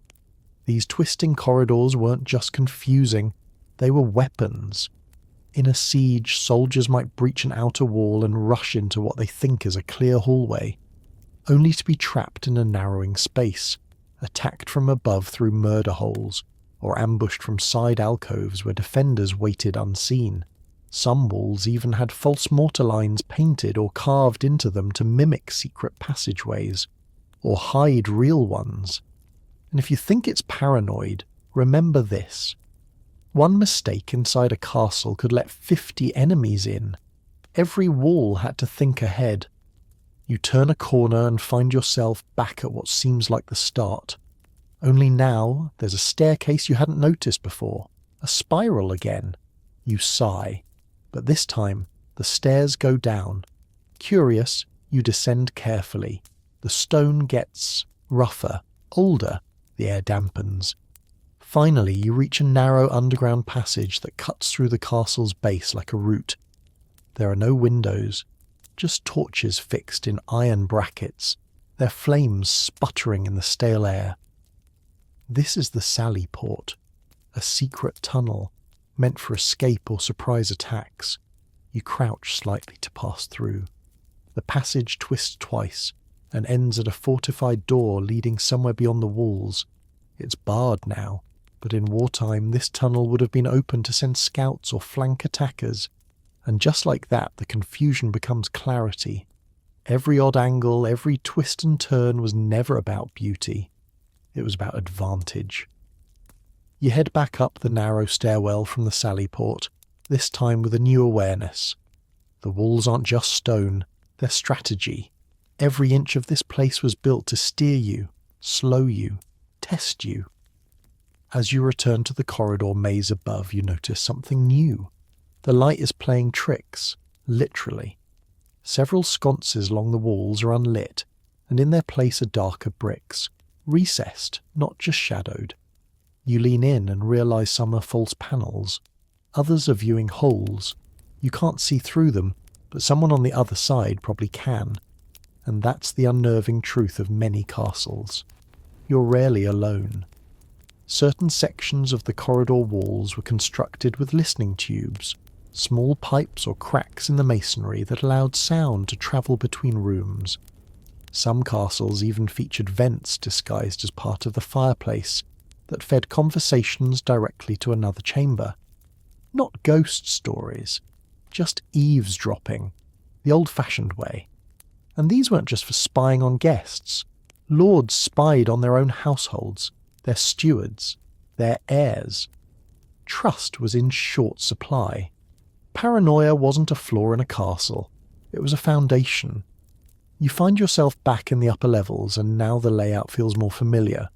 These twisting corridors weren't just confusing, They were weapons. In a siege, soldiers might breach an outer wall and rush into what they think is a clear hallway, only to be trapped in a narrowing space, attacked from above through murder holes, or ambushed from side alcoves where defenders waited unseen. Some walls even had false mortar lines painted or carved into them to mimic secret passageways, or hide real ones. And if you think it's paranoid, remember this. One mistake inside a castle could let 50 enemies in. Every wall had to think ahead. You turn a corner and find yourself back at what seems like the start. Only now there's a staircase you hadn't noticed before, a spiral again. You sigh, but this time the stairs go down. Curious, you descend carefully. The stone gets rougher, older, the air dampens. Finally, you reach a narrow underground passage that cuts through the castle's base like a root. There are no windows, just torches fixed in iron brackets, their flames sputtering in the stale air. This is the sally port, a secret tunnel meant for escape or surprise attacks. You crouch slightly to pass through. The passage twists twice and ends at a fortified door leading somewhere beyond the walls. It's barred now, but in wartime this tunnel would have been open to send scouts or flank attackers. And just like that, the confusion becomes clarity. Every odd angle, every twist and turn was never about beauty. It was about advantage. You head back up the narrow stairwell from the sally port, this time with a new awareness. The walls aren't just stone, they're strategy. Every inch of this place was built to steer you, slow you, test you. As you return to the corridor maze above, you notice something new. The light is playing tricks, literally. Several sconces along the walls are unlit, and in their place are darker bricks, recessed, not just shadowed. You lean in and realise some are false panels. Others are viewing holes. You can't see through them, but someone on the other side probably can. And that's the unnerving truth of many castles. You're rarely alone. Certain sections of the corridor walls were constructed with listening tubes, small pipes or cracks in the masonry that allowed sound to travel between rooms. Some castles even featured vents disguised as part of the fireplace that fed conversations directly to another chamber. Not ghost stories, just eavesdropping, the old-fashioned way. And these weren't just for spying on guests. Lords spied on their own households, their stewards, their heirs. Trust was in short supply. Paranoia wasn't a flaw in a castle, it was a foundation. You find yourself back in the upper levels, and now the layout feels more familiar.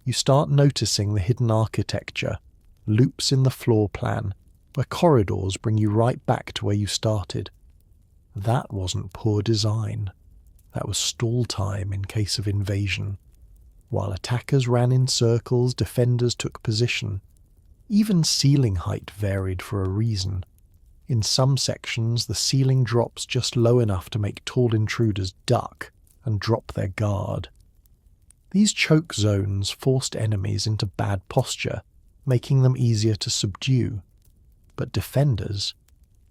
You start noticing the hidden architecture, loops in the floor plan, where corridors bring you right back to where you started. That wasn't poor design. That was stall time in case of invasion. While attackers ran in circles, defenders took position. Even ceiling height varied for a reason. In some sections, the ceiling drops just low enough to make tall intruders duck and drop their guard. These choke zones forced enemies into bad posture, making them easier to subdue. But defenders,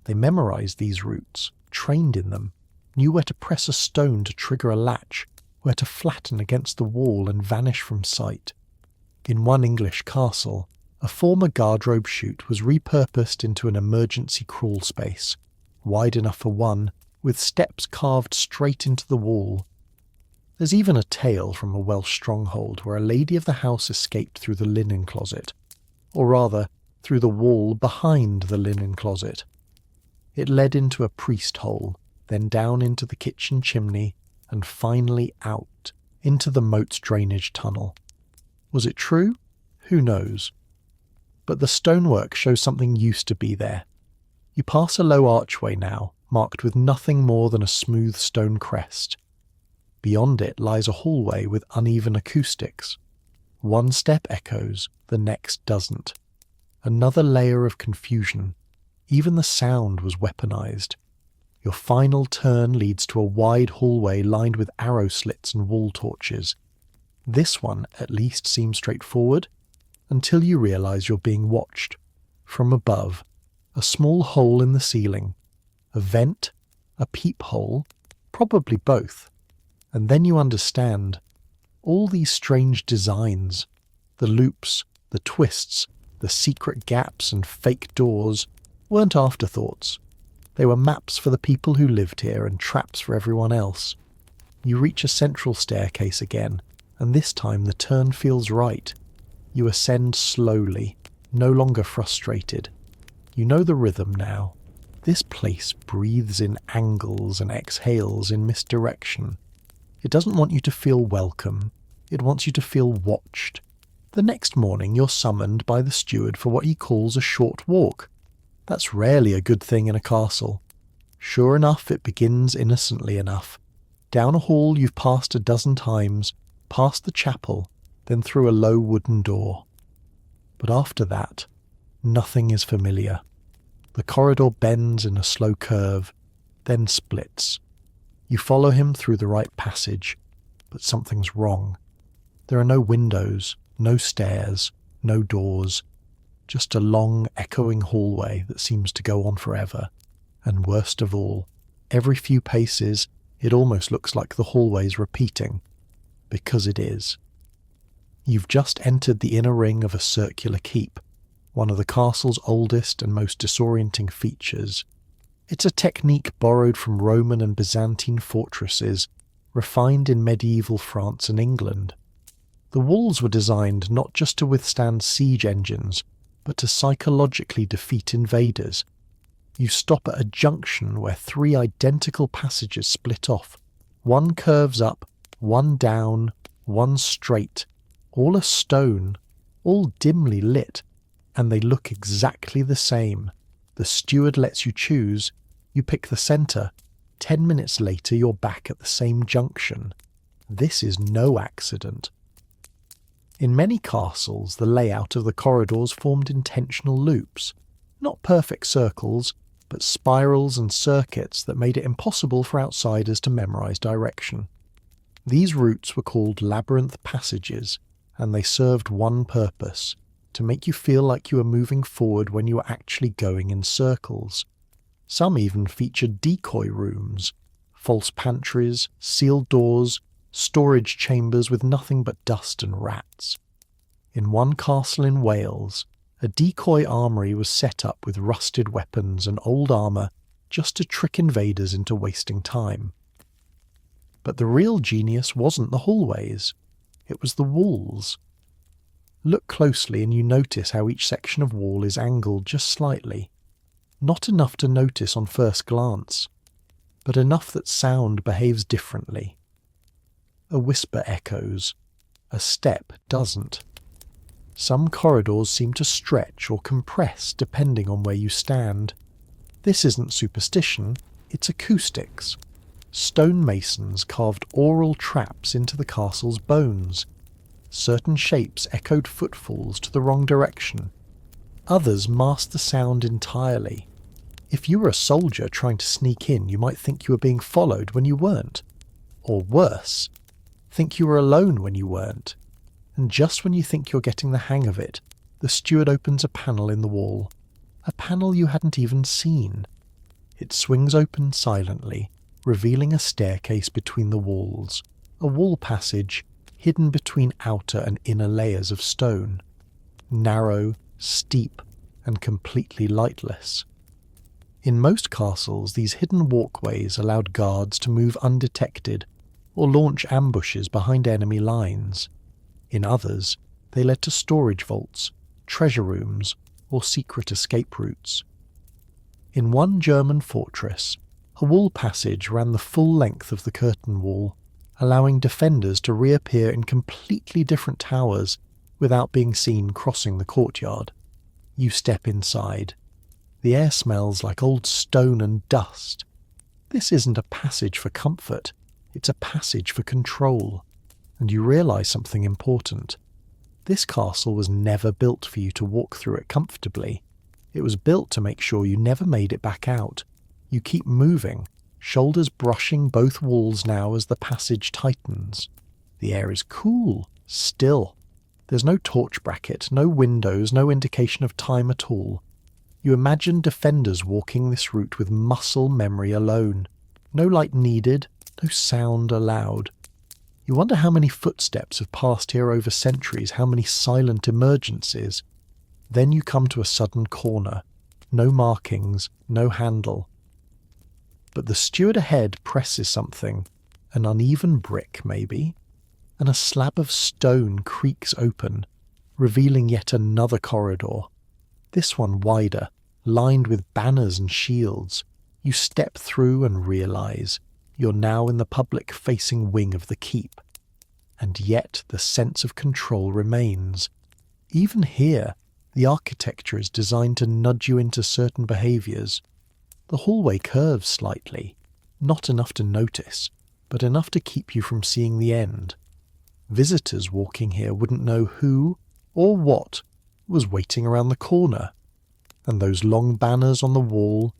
they memorized these routes, trained in them, knew where to press a stone to trigger a latch, where to flatten against the wall and vanish from sight. In one English castle, a former guardrobe chute was repurposed into an emergency crawl space, wide enough for one, with steps carved straight into the wall. There's even a tale from a Welsh stronghold where a lady of the house escaped through the linen closet, or rather, through the wall behind the linen closet. It led into a priest hole, then down into the kitchen chimney, and finally out, into the moat's drainage tunnel. Was it true? Who knows? But the stonework shows something used to be there. You pass a low archway now, marked with nothing more than a smooth stone crest. Beyond it lies a hallway with uneven acoustics. One step echoes, the next doesn't. Another layer of confusion. Even the sound was weaponized. Your final turn leads to a wide hallway lined with arrow slits and wall torches. This one at least seems straightforward, until you realize you're being watched. From above, a small hole in the ceiling, a vent, a peephole, probably both. And then you understand. All these strange designs, the loops, the twists, the secret gaps and fake doors, weren't afterthoughts. They were maps for the people who lived here and traps for everyone else. You reach a central staircase again, and this time the turn feels right. You ascend slowly, no longer frustrated. You know the rhythm now. This place breathes in angles and exhales in misdirection. It doesn't want you to feel welcome. It wants you to feel watched. The next morning you're summoned by the steward for what he calls a short walk. That's rarely a good thing in a castle. Sure enough, it begins innocently enough. Down a hall you've passed a dozen times, past the chapel, then through a low wooden door. But after that, nothing is familiar. The corridor bends in a slow curve, then splits. You follow him through the right passage, but something's wrong. There are no windows, no stairs, no doors, just a long, echoing hallway that seems to go on forever. And worst of all, every few paces, it almost looks like the hallway's repeating. Because it is. You've just entered the inner ring of a circular keep, one of the castle's oldest and most disorienting features. It's a technique borrowed from Roman and Byzantine fortresses, refined in medieval France and England. The walls were designed not just to withstand siege engines, but to psychologically defeat invaders. You stop at a junction where 3 identical passages split off. One curves up, one down, one straight, all a stone, all dimly lit, and they look exactly the same. The steward lets you choose. You pick the centre. 10 minutes later you're back at the same junction. This is no accident. In many castles, the layout of the corridors formed intentional loops. Not perfect circles, but spirals and circuits that made it impossible for outsiders to memorize direction. These routes were called labyrinth passages, and they served one purpose: to make you feel like you were moving forward when you were actually going in circles. Some even featured decoy rooms, false pantries, sealed doors, storage chambers with nothing but dust and rats. In one castle in Wales, a decoy armoury was set up with rusted weapons and old armour just to trick invaders into wasting time. But the real genius wasn't the hallways, it was the walls. Look closely and you notice how each section of wall is angled just slightly. Not enough to notice on first glance, but enough that sound behaves differently. A whisper echoes, a step doesn't. Some corridors seem to stretch or compress depending on where you stand. This isn't superstition, it's acoustics. Stonemasons carved aural traps into the castle's bones. Certain shapes echoed footfalls to the wrong direction. Others masked the sound entirely. If you were a soldier trying to sneak in, you might think you were being followed when you weren't. Or worse, think you were alone when you weren't. And just when you think you're getting the hang of it, the steward opens a panel in the wall. A panel you hadn't even seen. It swings open silently, revealing a staircase between the walls, a wall passage hidden between outer and inner layers of stone. Narrow, steep, and completely lightless. In most castles, these hidden walkways allowed guards to move undetected or launch ambushes behind enemy lines. In others, they led to storage vaults, treasure rooms, or secret escape routes. In one German fortress, a wall passage ran the full length of the curtain wall, allowing defenders to reappear in completely different towers without being seen crossing the courtyard. You step inside. The air smells like old stone and dust. This isn't a passage for comfort, it's a passage for control. And you realise something important. This castle was never built for you to walk through it comfortably. It was built to make sure you never made it back out. You keep moving, shoulders brushing both walls now as the passage tightens. The air is cool, still. There's no torch bracket, no windows, no indication of time at all. You imagine defenders walking this route with muscle memory alone. No light needed, no sound allowed. You wonder how many footsteps have passed here over centuries, how many silent emergencies. Then you come to a sudden corner. No markings, no handle. But the steward ahead presses something, an uneven brick maybe, and a slab of stone creaks open, revealing yet another corridor. This one wider, lined with banners and shields. You step through and realise you're now in the public-facing wing of the keep. And yet the sense of control remains. Even here, the architecture is designed to nudge you into certain behaviours. The hallway curves slightly, not enough to notice, but enough to keep you from seeing the end. Visitors walking here wouldn't know who or what was waiting around the corner. And those long banners on the wall,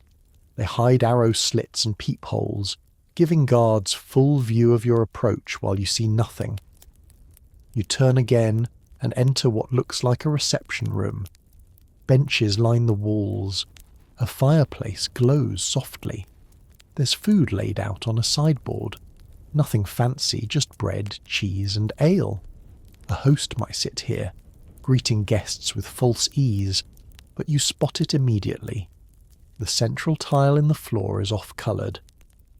they hide arrow slits and peepholes, giving guards full view of your approach while you see nothing. You turn again and enter what looks like a reception room. Benches line the walls. A fireplace glows softly. There's food laid out on a sideboard. Nothing fancy, just bread, cheese and ale. A host might sit here, greeting guests with false ease, but you spot it immediately. The central tile in the floor is off-coloured.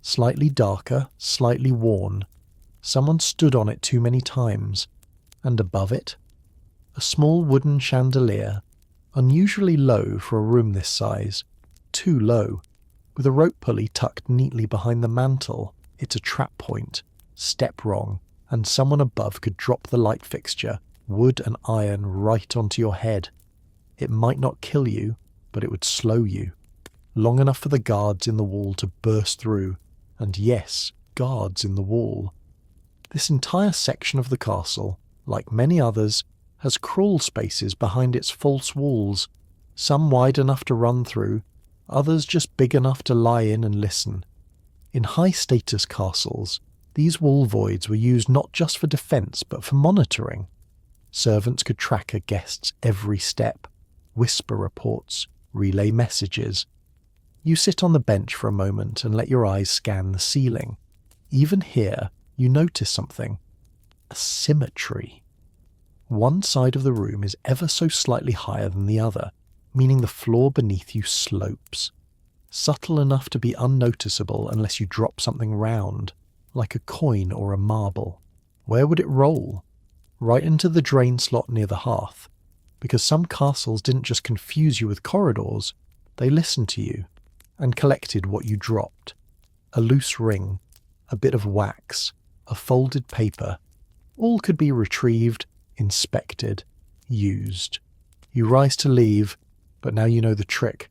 Slightly darker, slightly worn. Someone stood on it too many times. And above it, a small wooden chandelier, unusually low for a room this size. Too low. With a rope pulley tucked neatly behind the mantel, it's a trap point. Step wrong, and someone above could drop the light fixture, wood and iron, right onto your head. It might not kill you, but it would slow you. Long enough for the guards in the wall to burst through. And yes, guards in the wall. This entire section of the castle, like many others, has crawl spaces behind its false walls, some wide enough to run through, others just big enough to lie in and listen. In high-status castles, these wall voids were used not just for defence but for monitoring. Servants could track a guest's every step, whisper reports, relay messages. You sit on the bench for a moment and let your eyes scan the ceiling. Even here, you notice something. A symmetry. One side of the room is ever so slightly higher than the other, meaning the floor beneath you slopes. Subtle enough to be unnoticeable unless you drop something round, like a coin or a marble. Where would it roll? Right into the drain slot near the hearth, because some castles didn't just confuse you with corridors, they listened to you and collected what you dropped. A loose ring, a bit of wax, a folded paper. All could be retrieved, inspected, used. You rise to leave, but now you know the trick.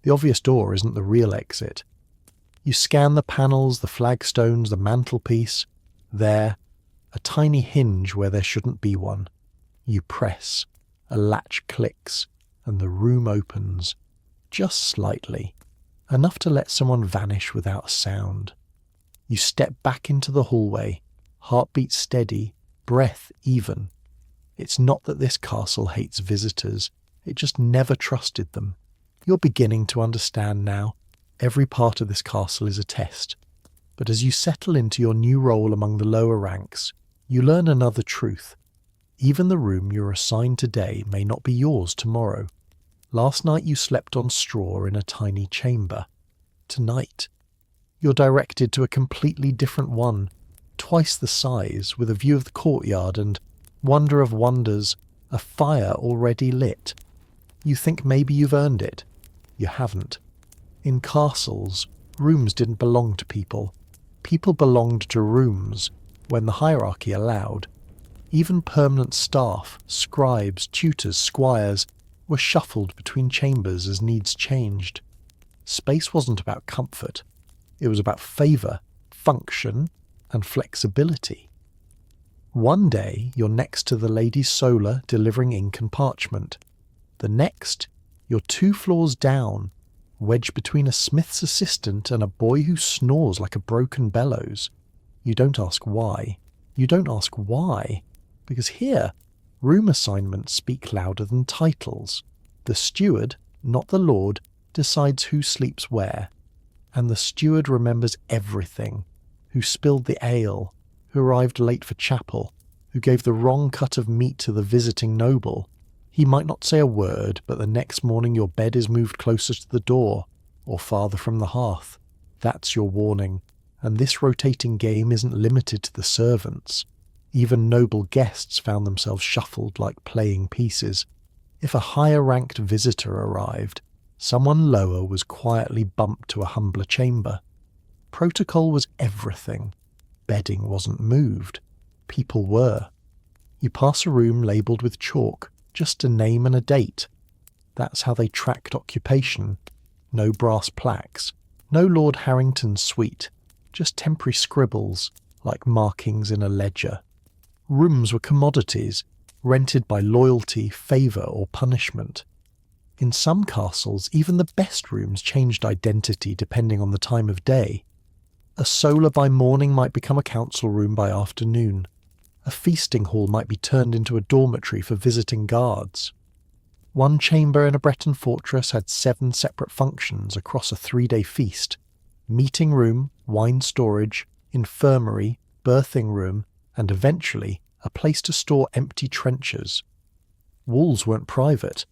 The obvious door isn't the real exit. You scan the panels, the flagstones, the mantelpiece. There, a tiny hinge where there shouldn't be one. You press, a latch clicks, and the room opens. Just slightly. Enough to let someone vanish without a sound. You step back into the hallway, heartbeat steady, breath even. It's not that this castle hates visitors, it just never trusted them. You're beginning to understand now. Every part of this castle is a test. But as you settle into your new role among the lower ranks, you learn another truth. Even the room you're assigned today may not be yours tomorrow. Last night you slept on straw in a tiny chamber. Tonight, you're directed to a completely different one, twice the size, with a view of the courtyard and, wonder of wonders, a fire already lit. You think maybe you've earned it. You haven't. In castles, rooms didn't belong to people. People belonged to rooms, when the hierarchy allowed. Even permanent staff, scribes, tutors, squires, were shuffled between chambers as needs changed. Space wasn't about comfort. It was about favour, function, and flexibility. One day, you're next to the Lady Solar delivering ink and parchment. The next, you're 2 floors down, wedged between a smith's assistant and a boy who snores like a broken bellows. You don't ask why. You don't ask why. Because here, room assignments speak louder than titles. The steward, not the lord, decides who sleeps where, and the steward remembers everything: who spilled the ale, who arrived late for chapel, who gave the wrong cut of meat to the visiting noble. He might not say a word, but the next morning your bed is moved closer to the door, or farther from the hearth. That's your warning, and this rotating game isn't limited to the servants. Even noble guests found themselves shuffled like playing pieces. If a higher-ranked visitor arrived, someone lower was quietly bumped to a humbler chamber. Protocol was everything. Bedding wasn't moved. People were. You pass a room labelled with chalk, just a name and a date. That's how they tracked occupation. No brass plaques, no Lord Harrington's suite, just temporary scribbles, like markings in a ledger. Rooms were commodities, rented by loyalty, favour or punishment. In some castles, even the best rooms changed identity depending on the time of day. A solar by morning might become a council room by afternoon. A feasting hall might be turned into a dormitory for visiting guards. One chamber in a Breton fortress had 7 separate functions across a 3-day feast: meeting room, wine storage, infirmary, birthing room, and eventually a place to store empty trenchers. Walls weren't private.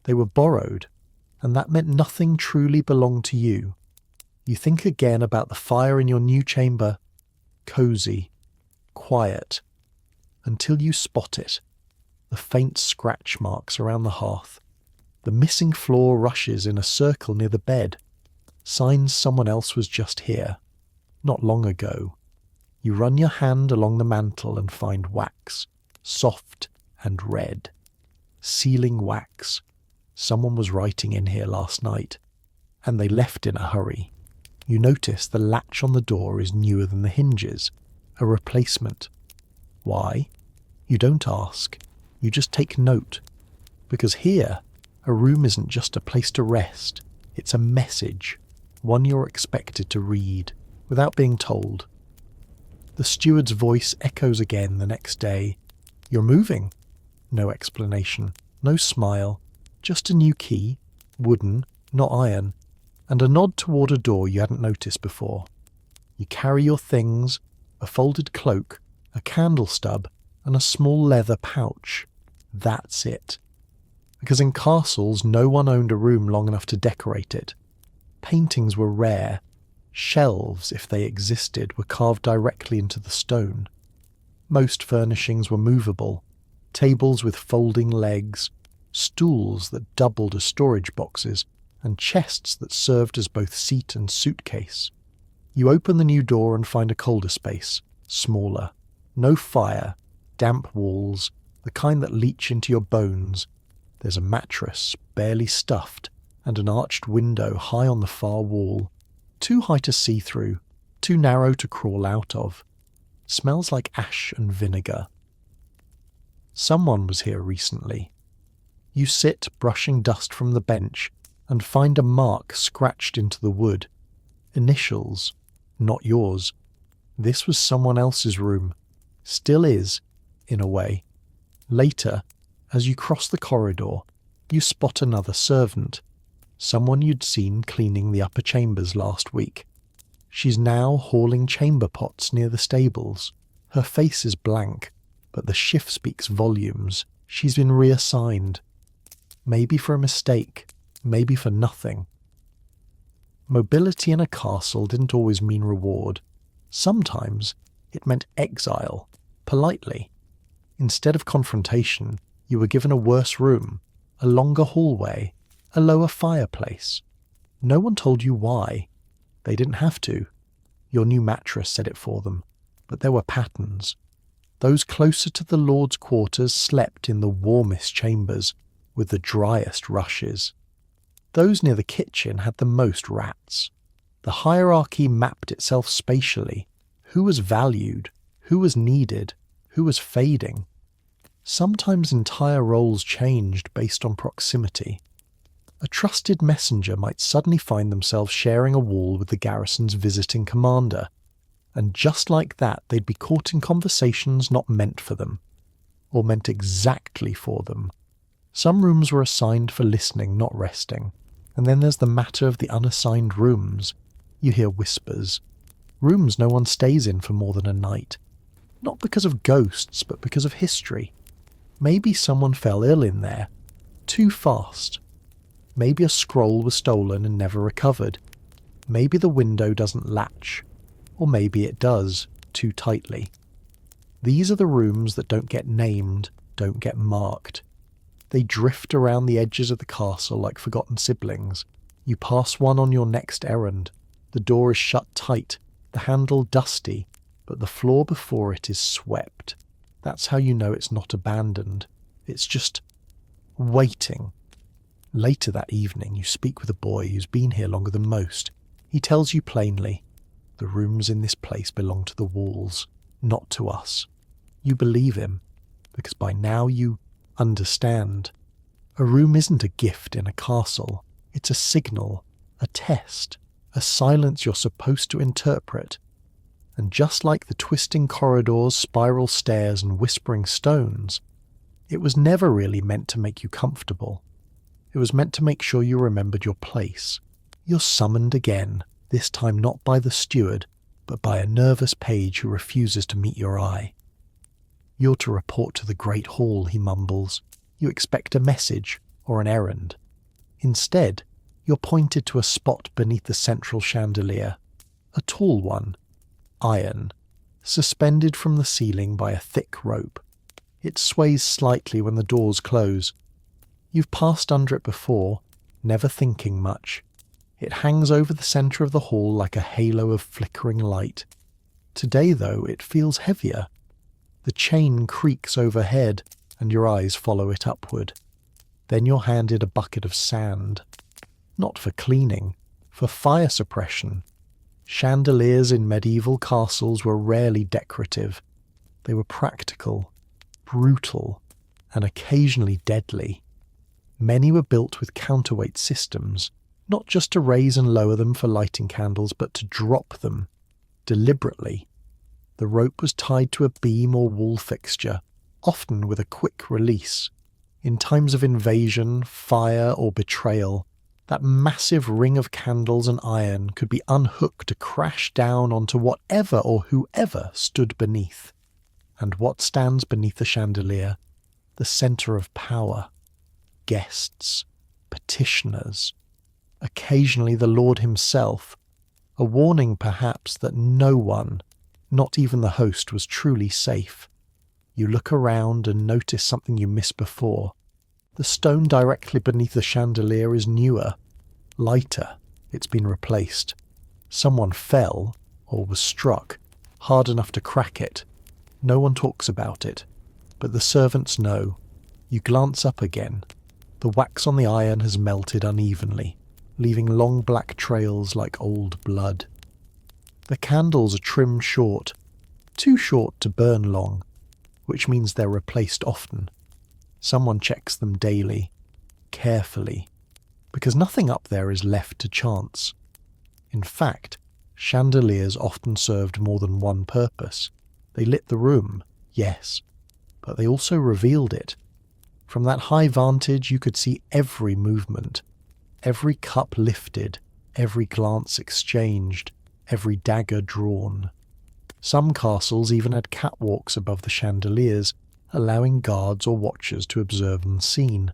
They were borrowed, and that meant nothing truly belonged to you. You think again about the fire in your new chamber. Cosy, quiet, until you spot it. The faint scratch marks around the hearth. The missing floor rushes in a circle near the bed. Signs someone else was just here, not long ago. You run your hand along the mantle and find wax, soft and red. Sealing wax. Someone was writing in here last night, and they left in a hurry. You notice the latch on the door is newer than the hinges, a replacement. Why? You don't ask. You just take note. Because here, a room isn't just a place to rest. It's a message, one you're expected to read, without being told. The steward's voice echoes again the next day. You're moving. No explanation, no smile, just a new key, wooden, not iron, and a nod toward a door you hadn't noticed before. You carry your things, a folded cloak, a candle stub, and a small leather pouch. That's it. Because in castles, no one owned a room long enough to decorate it. Paintings were rare. Shelves, if they existed, were carved directly into the stone. Most furnishings were movable. Tables with folding legs, stools that doubled as storage boxes, and chests that served as both seat and suitcase. You open the new door and find a colder space, smaller. No fire, damp walls, the kind that leach into your bones. There's a mattress, barely stuffed, and an arched window high on the far wall. Too high to see through, too narrow to crawl out of. Smells like ash and vinegar. Someone was here recently. You sit, brushing dust from the bench, and find a mark scratched into the wood. Initials, not yours. This was someone else's room. Still is, in a way. Later, as you cross the corridor, you spot another servant. Someone you'd seen cleaning the upper chambers last week. She's now hauling chamber pots near the stables. Her face is blank, but the shift speaks volumes. She's been reassigned. Maybe for a mistake, maybe for nothing. Mobility in a castle didn't always mean reward. Sometimes it meant exile, politely. Instead of confrontation, you were given a worse room, a longer hallway, a lower fireplace. No one told you why. They didn't have to. Your new mattress said it for them, but there were patterns. Those closer to the Lord's quarters slept in the warmest chambers, with the driest rushes. Those near the kitchen had the most rats. The hierarchy mapped itself spatially. Who was valued? Who was needed? Who was fading? Sometimes entire roles changed based on proximity. A trusted messenger might suddenly find themselves sharing a wall with the garrison's visiting commander, and just like that they'd be caught in conversations not meant for them, or meant exactly for them. Some rooms were assigned for listening, not resting. And then there's the matter of the unassigned rooms. You hear whispers. Rooms no one stays in for more than a night. Not because of ghosts, but because of history. Maybe someone fell ill in there. Too fast. Maybe a scroll was stolen and never recovered. Maybe the window doesn't latch. Or maybe it does, too tightly. These are the rooms that don't get named, don't get marked. They drift around the edges of the castle like forgotten siblings. You pass one on your next errand. The door is shut tight, the handle dusty, but the floor before it is swept. That's how you know it's not abandoned. It's just waiting. Later that evening, you speak with a boy who's been here longer than most. He tells you plainly, the rooms in this place belong to the walls, not to us. You believe him, because by now you understand. A room isn't a gift in a castle. It's a signal, a test, a silence you're supposed to interpret. And just like the twisting corridors, spiral stairs, and whispering stones, it was never really meant to make you comfortable. It was meant to make sure you remembered your place. You're summoned again, this time not by the steward, but by a nervous page who refuses to meet your eye. You're to report to the Great Hall, he mumbles. You expect a message or an errand. Instead, you're pointed to a spot beneath the central chandelier. A tall one, iron, suspended from the ceiling by a thick rope. It sways slightly when the doors close. You've passed under it before, never thinking much. It hangs over the centre of the hall like a halo of flickering light. Today, though, it feels heavier. The chain creaks overhead, and your eyes follow it upward. Then you're handed a bucket of sand. Not for cleaning, for fire suppression. Chandeliers in medieval castles were rarely decorative. They were practical, brutal, and occasionally deadly. Many were built with counterweight systems, not just to raise and lower them for lighting candles, but to drop them, deliberately. The rope was tied to a beam or wall fixture, often with a quick release. In times of invasion, fire, or betrayal, that massive ring of candles and iron could be unhooked to crash down onto whatever or whoever stood beneath. And what stands beneath the chandelier? The centre of power. Guests, petitioners, occasionally the Lord himself, a warning perhaps that no one, not even the host, was truly safe. You look around and notice something you missed before. The stone directly beneath the chandelier is newer, lighter. It's been replaced. Someone fell, or was struck, hard enough to crack it. No one talks about it, but the servants know. You glance up again. The wax on the iron has melted unevenly, leaving long black trails like old blood. The candles are trimmed short, too short to burn long, which means they're replaced often. Someone checks them daily, carefully, because nothing up there is left to chance. In fact, chandeliers often served more than one purpose. They lit the room, yes, but they also revealed it. From that high vantage you could see every movement, every cup lifted, every glance exchanged, every dagger drawn. Some castles even had catwalks above the chandeliers, allowing guards or watchers to observe unseen,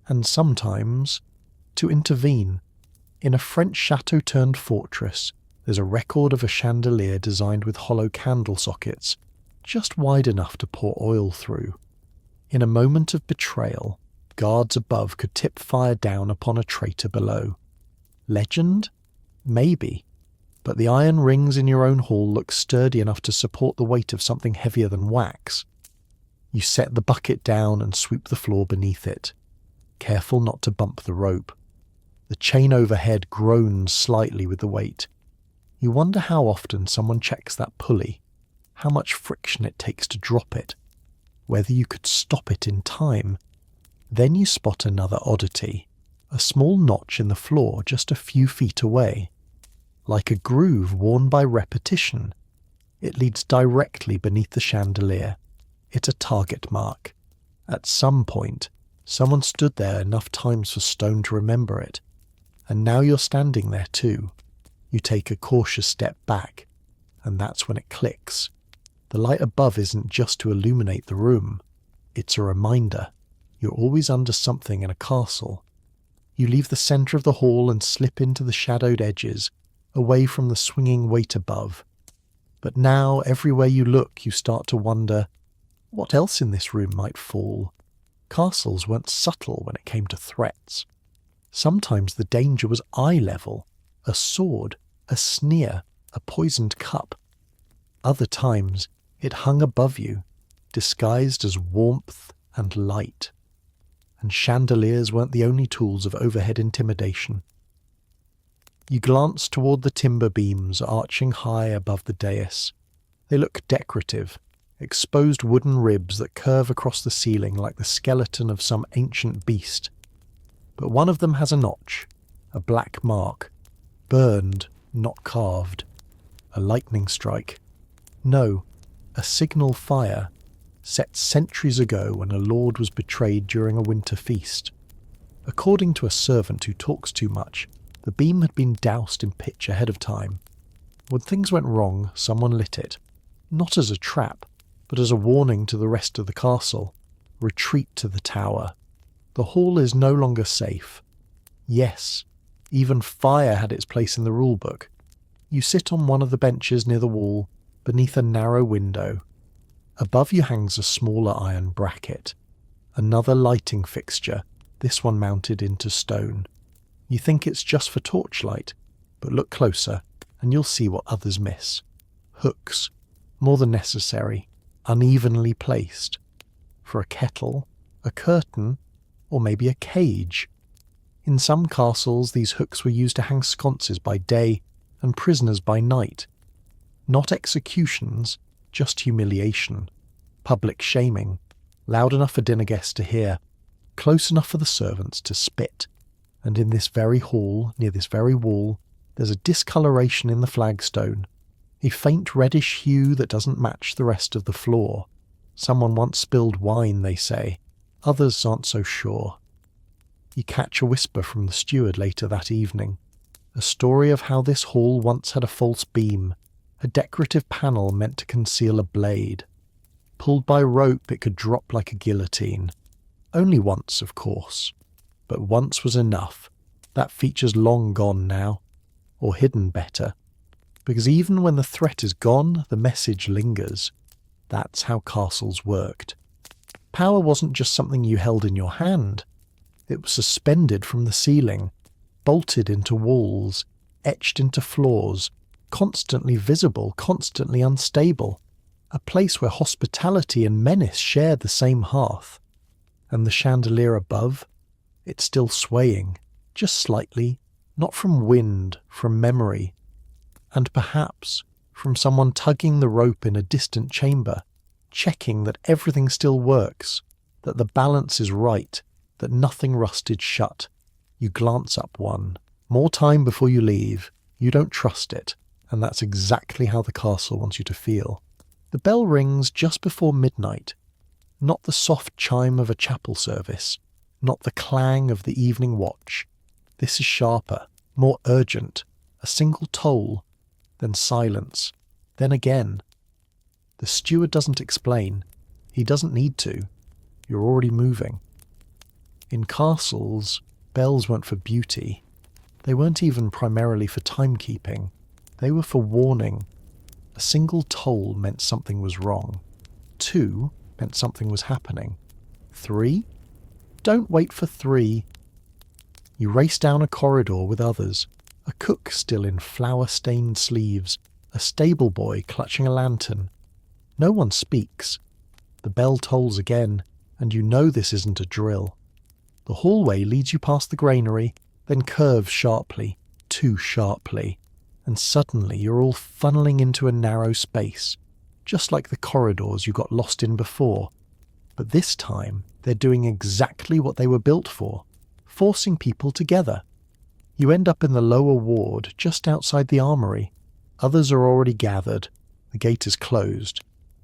and sometimes to intervene. In a French chateau-turned-fortress, there's a record of a chandelier designed with hollow candle sockets, just wide enough to pour oil through. In a moment of betrayal, guards above could tip fire down upon a traitor below. Legend? Maybe. But the iron rings in your own hall look sturdy enough to support the weight of something heavier than wax. You set the bucket down and sweep the floor beneath it, careful not to bump the rope. The chain overhead groans slightly with the weight. You wonder how often someone checks that pulley, how much friction it takes to drop it, whether you could stop it in time. Then you spot another oddity, a small notch in the floor just a few feet away. Like a groove worn by repetition, it leads directly beneath the chandelier. It's a target mark. At some point, Someone stood there enough times for Stone to remember it, and now you're standing there too. You take a cautious step back, and that's when it clicks. The light above isn't just to illuminate the room, it's a reminder. You're always under something in a castle. You leave the centre of the hall and slip into the shadowed edges, away from the swinging weight above. But now, everywhere you look, you start to wonder, what else in this room might fall? Castles weren't subtle when it came to threats. Sometimes the danger was eye level, a sword, a sneer, a poisoned cup. Other times, it hung above you, disguised as warmth and light. And chandeliers weren't the only tools of overhead intimidation. You glance toward the timber beams arching high above the dais. They look decorative, exposed wooden ribs that curve across the ceiling like the skeleton of some ancient beast. But one of them has a notch, a black mark, burned, not carved. A lightning strike. No, a signal fire, set centuries ago when a lord was betrayed during a winter feast. According to a servant who talks too much, the beam had been doused in pitch ahead of time. When things went wrong, someone lit it. Not as a trap, but as a warning to the rest of the castle. Retreat to the tower. The hall is no longer safe. Yes, even fire had its place in the rulebook. You sit on one of the benches near the wall, beneath a narrow window. Above you hangs a smaller iron bracket. Another lighting fixture, this one mounted into stone. You think it's just for torchlight, but look closer, and you'll see what others miss. Hooks, more than necessary, unevenly placed. For a kettle, a curtain, or maybe a cage. In some castles, these hooks were used to hang sconces by day and prisoners by night. Not executions, just humiliation. Public shaming, loud enough for dinner guests to hear, close enough for the servants to spit. And in this very hall, near this very wall, there's a discoloration in the flagstone, a faint reddish hue that doesn't match the rest of the floor. Someone once spilled wine, they say. Others aren't so sure. You catch a whisper from the steward later that evening, a story of how this hall once had a false beam, a decorative panel meant to conceal a blade. Pulled by rope, it could drop like a guillotine. Only once, of course. But once was enough. That feature's long gone now. Or hidden better. Because even when the threat is gone, the message lingers. That's how castles worked. Power wasn't just something you held in your hand. It was suspended from the ceiling, bolted into walls, etched into floors, constantly visible, constantly unstable. A place where hospitality and menace shared the same hearth. And the chandelier above? It's still swaying, just slightly, not from wind, from memory. And perhaps from someone tugging the rope in a distant chamber, checking that everything still works, that the balance is right, that nothing rusted shut. You glance up one. More time before you leave. You don't trust it, and that's exactly how the castle wants you to feel. The bell rings just before midnight. Not the soft chime of a chapel service, not the clang of the evening watch. This is sharper, more urgent, a single toll, then silence, then again. The steward doesn't explain. He doesn't need to. You're already moving. In castles, bells weren't for beauty. They weren't even primarily for timekeeping. They were for warning. A single toll meant something was wrong. 2 meant something was happening. 3? Don't wait for 3. You race down a corridor with others, a cook still in flour-stained sleeves, a stable boy clutching a lantern. No one speaks. The bell tolls again, and you know this isn't a drill. The hallway leads you past the granary, then curves sharply, too sharply, and suddenly you're all funneling into a narrow space, just like the corridors you got lost in before. But this time, they're doing exactly what they were built for, forcing people together. You end up in the lower ward, just outside the armory. Others are already gathered. The gate is closed.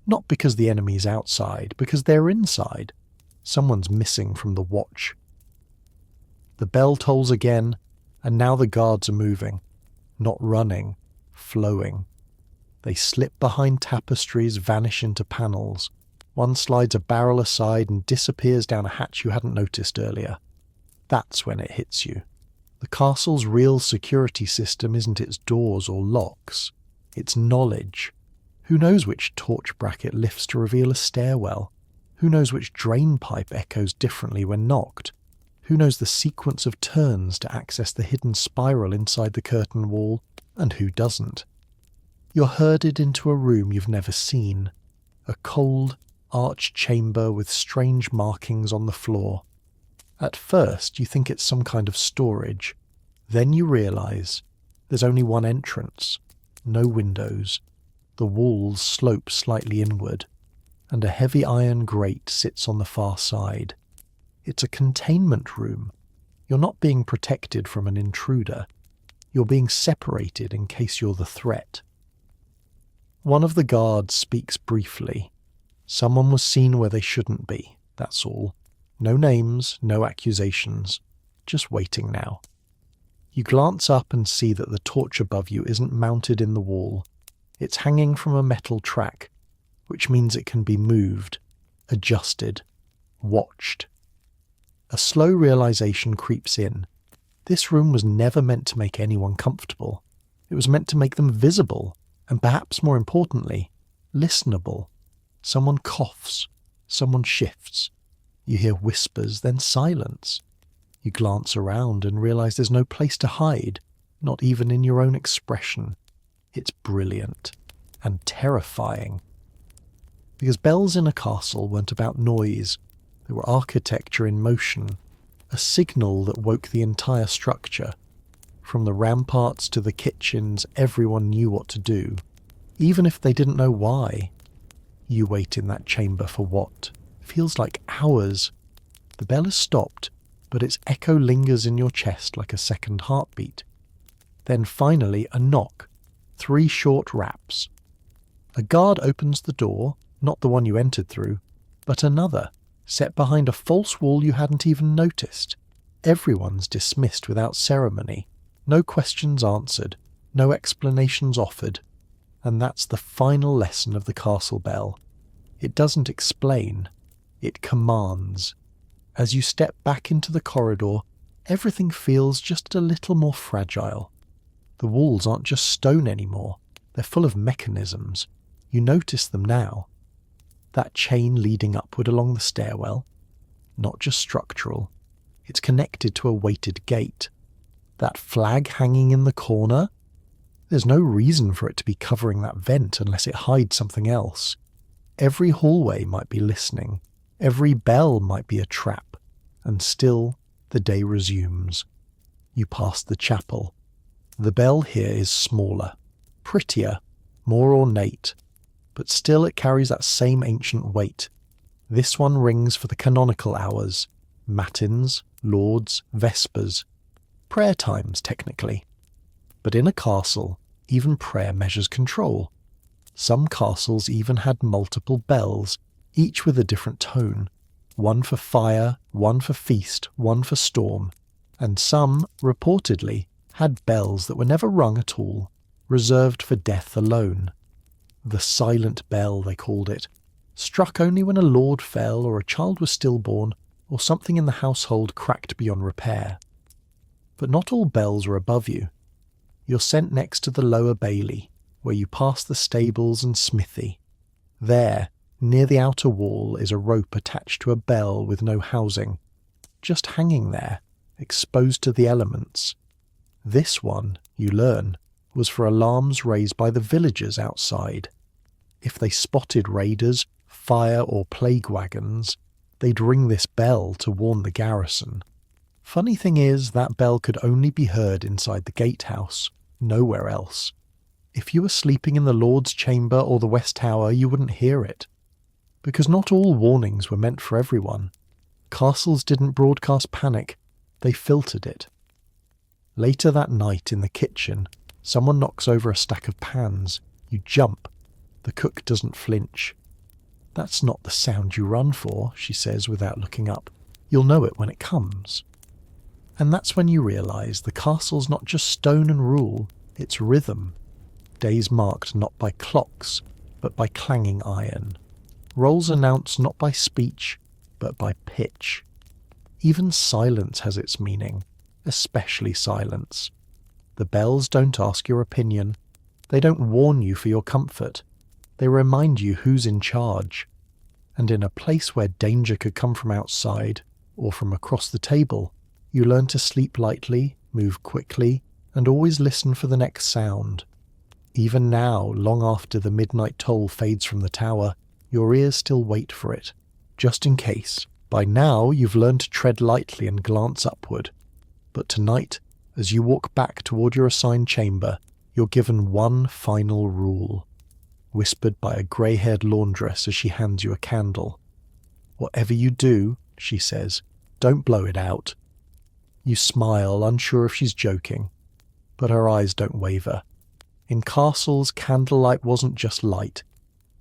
Not because the enemy's outside, because they're inside. Someone's missing from the watch. The bell tolls again, and now the guards are moving. Not running, flowing. They slip behind tapestries, vanish into panels. One slides a barrel aside and disappears down a hatch you hadn't noticed earlier. That's when it hits you. The castle's real security system isn't its doors or locks. It's knowledge. Who knows which torch bracket lifts to reveal a stairwell? Who knows which drain pipe echoes differently when knocked? Who knows the sequence of turns to access the hidden spiral inside the curtain wall? And who doesn't? You're herded into a room you've never seen. A cold, arched chamber with strange markings on the floor. At first, you think it's some kind of storage. Then you realise there's only one entrance. No windows. The walls slope slightly inward, and a heavy iron grate sits on the far side. It's a containment room. You're not being protected from an intruder. You're being separated in case you're the threat. One of the guards speaks briefly. Someone was seen where they shouldn't be, that's all. No names, no accusations. Just waiting now. You glance up and see that the torch above you isn't mounted in the wall. It's hanging from a metal track, which means it can be moved, adjusted, watched. A slow realization creeps in. This room was never meant to make anyone comfortable. It was meant to make them visible, and perhaps more importantly, listenable. Someone coughs. Someone shifts. You hear whispers, then silence. You glance around and realize there's no place to hide, not even in your own expression. It's brilliant and terrifying. Because bells in a castle weren't about noise. They were architecture in motion, a signal that woke the entire structure. From the ramparts to the kitchens, everyone knew what to do, even if they didn't know why. You wait in that chamber for what feels like hours. The bell has stopped, but its echo lingers in your chest like a second heartbeat. Then finally a knock. 3 short raps. A guard opens the door, not the one you entered through, but another, set behind a false wall you hadn't even noticed. Everyone's dismissed without ceremony. No questions answered, no explanations offered. And that's the final lesson of the castle bell. It doesn't explain. It commands. As you step back into the corridor, everything feels just a little more fragile. The walls aren't just stone anymore. They're full of mechanisms. You notice them now. That chain leading upward along the stairwell, not just structural. It's connected to a weighted gate. That flag hanging in the corner, there's no reason for it to be covering that vent unless it hides something else. Every hallway might be listening. Every bell might be a trap. And still, the day resumes. You pass the chapel. The bell here is smaller, prettier, more ornate, but still it carries that same ancient weight. This one rings for the canonical hours, matins, lauds, vespers, prayer times technically. But in a castle, even prayer measures control. Some castles even had multiple bells, each with a different tone. One for fire, one for feast, one for storm. And some, reportedly, had bells that were never rung at all, reserved for death alone. The silent bell, they called it, struck only when a lord fell or a child was stillborn or something in the household cracked beyond repair. But not all bells are above you. You're sent next to the lower bailey, where you pass the stables and smithy. There, near the outer wall, is a rope attached to a bell with no housing, just hanging there, exposed to the elements. This one, you learn, was for alarms raised by the villagers outside. If they spotted raiders, fire or plague wagons, they'd ring this bell to warn the garrison. Funny thing is, that bell could only be heard inside the gatehouse, nowhere else. If you were sleeping in the Lord's chamber or the West Tower, you wouldn't hear it. Because not all warnings were meant for everyone. Castles didn't broadcast panic, they filtered it. Later that night in the kitchen, someone knocks over a stack of pans. You jump. The cook doesn't flinch. That's not the sound you run for, she says without looking up. You'll know it when it comes. And that's when you realise the castle's not just stone and rule, it's rhythm. Days marked not by clocks, but by clanging iron. Roles announced not by speech, but by pitch. Even silence has its meaning, especially silence. The bells don't ask your opinion. They don't warn you for your comfort. They remind you who's in charge. And in a place where danger could come from outside, or from across the table, you learn to sleep lightly, move quickly, and always listen for the next sound. Even now, long after the midnight toll fades from the tower, your ears still wait for it, just in case. By now, you've learned to tread lightly and glance upward. But tonight, as you walk back toward your assigned chamber, you're given one final rule, whispered by a grey-haired laundress as she hands you a candle. Whatever you do, she says, don't blow it out. You smile, unsure if she's joking, but her eyes don't waver. In castles, candlelight wasn't just light.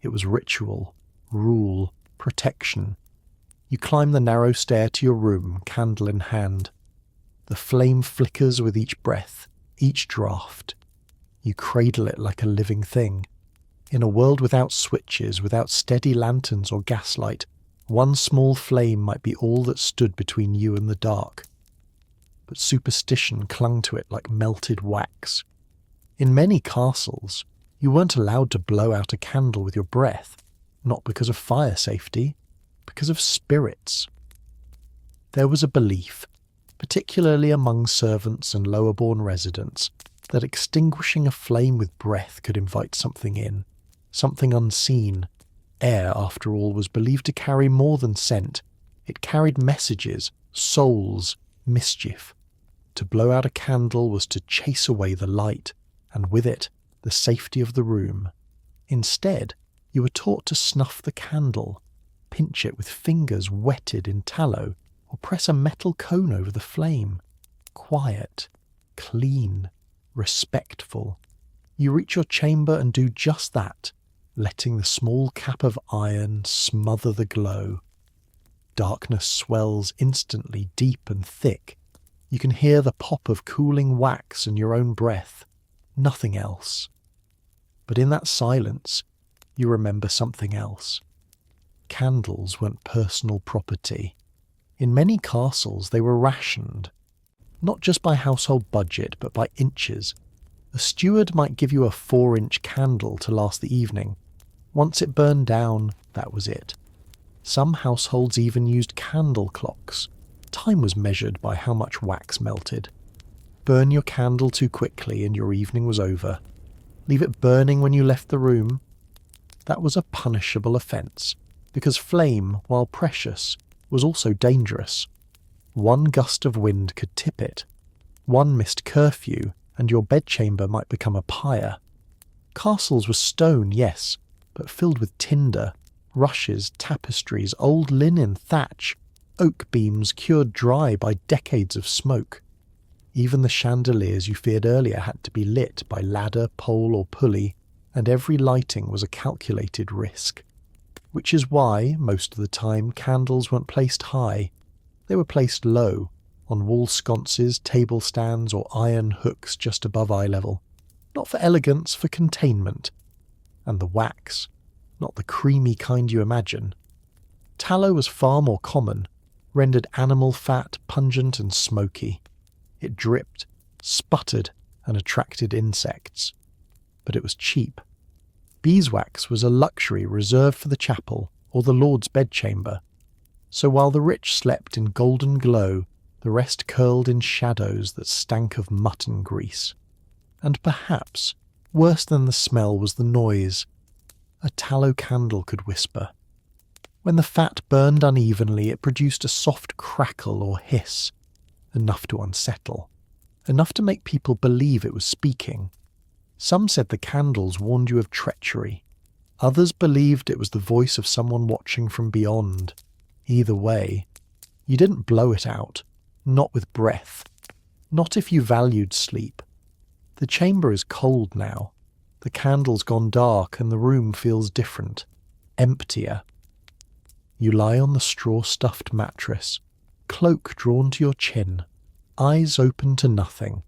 It was ritual, rule, protection. You climb the narrow stair to your room, candle in hand. The flame flickers with each breath, each draught. You cradle it like a living thing. In a world without switches, without steady lanterns or gaslight, one small flame might be all that stood between you and the dark. But superstition clung to it like melted wax. In many castles, you weren't allowed to blow out a candle with your breath, not because of fire safety, because of spirits. There was a belief, particularly among servants and lower-born residents, that extinguishing a flame with breath could invite something in, something unseen. Air, after all, was believed to carry more than scent. It carried messages, souls, mischief. To blow out a candle was to chase away the light, and with it, the safety of the room. Instead, you were taught to snuff the candle, pinch it with fingers wetted in tallow, or press a metal cone over the flame. Quiet, clean, respectful. You reach your chamber and do just that, letting the small cap of iron smother the glow. Darkness swells instantly deep and thick. You can hear the pop of cooling wax and your own breath. Nothing else. But in that silence, you remember something else. Candles weren't personal property. In many castles, they were rationed, not just by household budget, but by inches. A steward might give you a 4-inch candle to last the evening. Once it burned down, that was it. Some households even used candle clocks. Time was measured by how much wax melted. Burn your candle too quickly and your evening was over. Leave it burning when you left the room. That was a punishable offence, because flame, while precious, was also dangerous. One gust of wind could tip it. One missed curfew, and your bedchamber might become a pyre. Castles were stone, yes, but filled with tinder, rushes, tapestries, old linen, thatch, oak beams cured dry by decades of smoke. Even the chandeliers you feared earlier had to be lit by ladder, pole or pulley, and every lighting was a calculated risk. Which is why, most of the time, candles weren't placed high. They were placed low, on wall sconces, table stands or iron hooks just above eye level. Not for elegance, for containment. And the wax, not the creamy kind you imagine. Tallow was far more common, rendered animal fat pungent and smoky. It dripped, sputtered, and attracted insects. But it was cheap. Beeswax was a luxury reserved for the chapel or the Lord's bedchamber. So while the rich slept in golden glow, the rest curled in shadows that stank of mutton grease. And perhaps, worse than the smell was the noise. A tallow candle could whisper. When the fat burned unevenly, it produced a soft crackle or hiss, enough to unsettle, enough to make people believe it was speaking. Some said the candles warned you of treachery. Others believed it was the voice of someone watching from beyond. Either way, you didn't blow it out, not with breath, not if you valued sleep. The chamber is cold now. The candle's gone dark and the room feels different, emptier, You lie on the straw-stuffed mattress, cloak drawn to your chin, eyes open to nothing.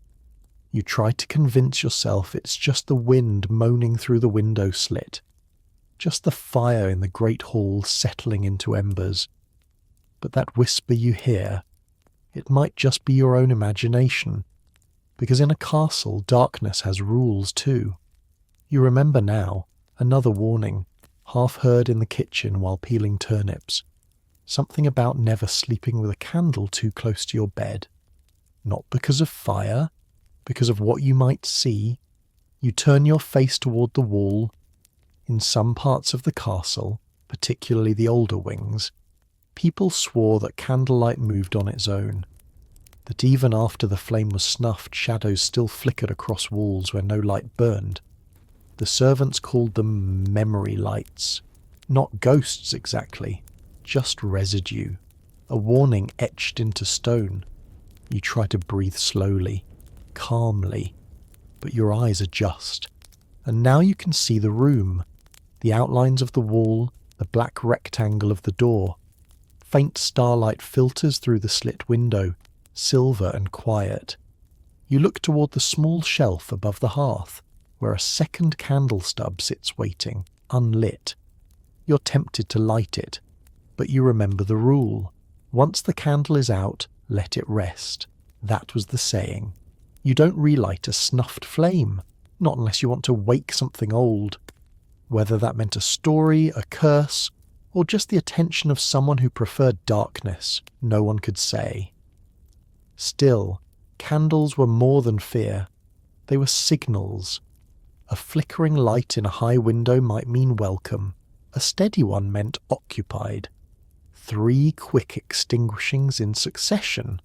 You try to convince yourself it's just the wind moaning through the window slit, just the fire in the great hall settling into embers. But that whisper you hear, it might just be your own imagination, because in a castle darkness has rules too. You remember now, another warning, half heard in the kitchen while peeling turnips. Something about never sleeping with a candle too close to your bed. Not because of fire, because of what you might see. You turn your face toward the wall. In some parts of the castle, particularly the older wings, people swore that candlelight moved on its own, that even after the flame was snuffed, shadows still flickered across walls where no light burned. The servants called them memory lights. Not ghosts exactly, just residue, a warning etched into stone. You try to breathe slowly, calmly, but your eyes adjust, and now you can see the room, the outlines of the wall, the black rectangle of the door. Faint starlight filters through the slit window, silver and quiet. You look toward the small shelf above the hearth, where a second candle stub sits waiting, unlit. You're tempted to light it, but you remember the rule. Once the candle is out, let it rest. That was the saying. You don't relight a snuffed flame, not unless you want to wake something old. Whether that meant a story, a curse, or just the attention of someone who preferred darkness, no one could say. Still, candles were more than fear. They were signals. A flickering light in a high window might mean welcome. A steady one meant occupied. 3 quick extinguishings in succession.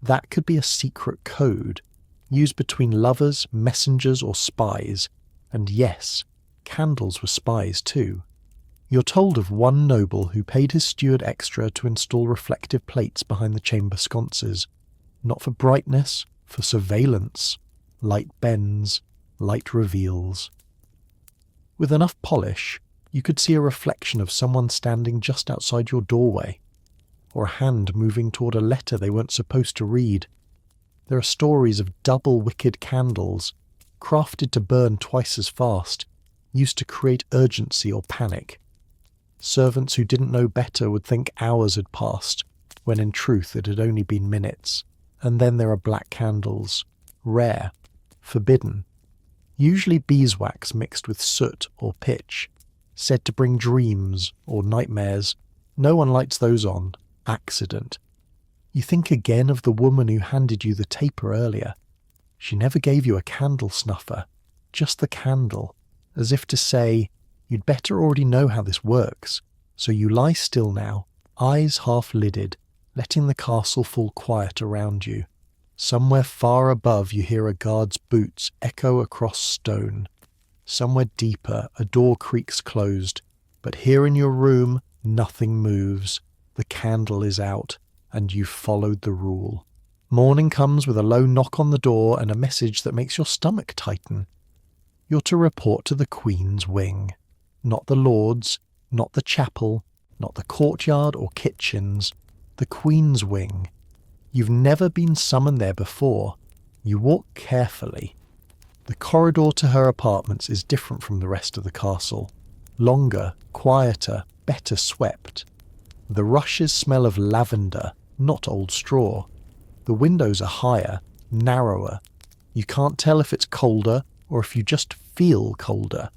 That could be a secret code, used between lovers, messengers, or spies. And yes, candles were spies too. You're told of one noble who paid his steward extra to install reflective plates behind the chamber sconces. Not for brightness, for surveillance. Light bends, light reveals. With enough polish, you could see a reflection of someone standing just outside your doorway, or a hand moving toward a letter they weren't supposed to read. There are stories of double-wicked candles, crafted to burn twice as fast, used to create urgency or panic. Servants who didn't know better would think hours had passed, when in truth it had only been minutes. And then there are black candles, rare, forbidden, usually beeswax mixed with soot or pitch, said to bring dreams or nightmares. No one lights those on. Accident. You think again of the woman who handed you the taper earlier. She never gave you a candle snuffer, just the candle, as if to say, you'd better already know how this works. So you lie still now, eyes half-lidded, letting the castle fall quiet around you. Somewhere far above you hear a guard's boots echo across stone. Somewhere deeper a door creaks closed, but here in your room nothing moves. The candle is out, and you've followed the rule. Morning comes with a low knock on the door and a message that makes your stomach tighten. You're to report to the Queen's wing. Not the Lord's, not the chapel, not the courtyard or kitchens. The Queen's wing. You've never been summoned there before. You walk carefully. The corridor to her apartments is different from the rest of the castle. Longer, quieter, better swept. The rushes smell of lavender, not old straw. The windows are higher, narrower. You can't tell if it's colder or if you just feel colder.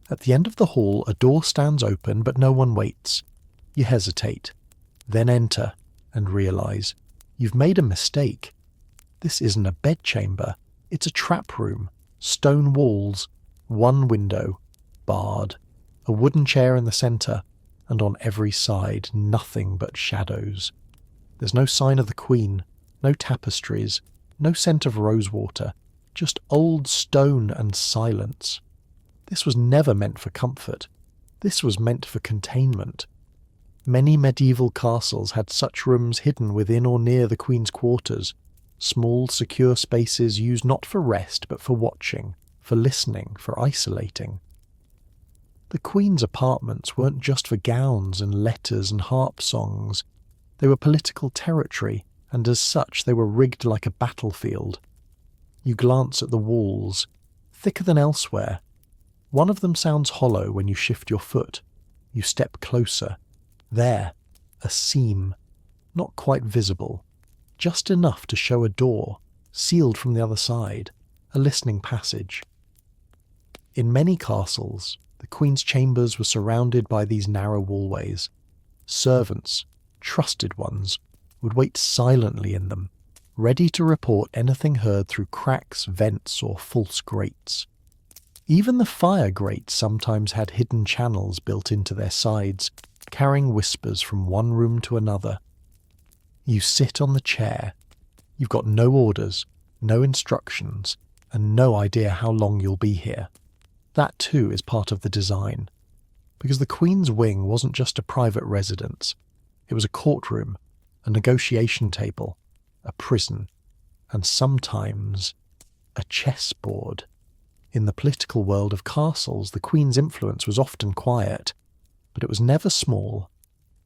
At the end of the hall, a door stands open, but no one waits. You hesitate. Then enter, and realise you've made a mistake. This isn't a bedchamber, it's a trap room, stone walls, one window, barred, a wooden chair in the centre, and on every side nothing but shadows. There's no sign of the Queen, no tapestries, no scent of rosewater, just old stone and silence. This was never meant for comfort. This was meant for containment. Many medieval castles had such rooms hidden within or near the Queen's quarters, small, secure spaces used not for rest but for watching, for listening, for isolating. The Queen's apartments weren't just for gowns and letters and harp songs. They were political territory, and as such they were rigged like a battlefield. You glance at the walls, thicker than elsewhere. One of them sounds hollow when you shift your foot. You step closer. There, a seam, not quite visible, just enough to show a door, sealed from the other side, a listening passage. In many castles, the Queen's chambers were surrounded by these narrow wallways. Servants, trusted ones, would wait silently in them, ready to report anything heard through cracks, vents, or false grates. Even the fire grates sometimes had hidden channels built into their sides, carrying whispers from one room to another. You sit on the chair. You've got no orders, no instructions, and no idea how long you'll be here. That too is part of the design. Because the Queen's wing wasn't just a private residence. It was a courtroom, a negotiation table, a prison, and sometimes a chessboard. In the political world of castles, the Queen's influence was often quiet, but it was never small,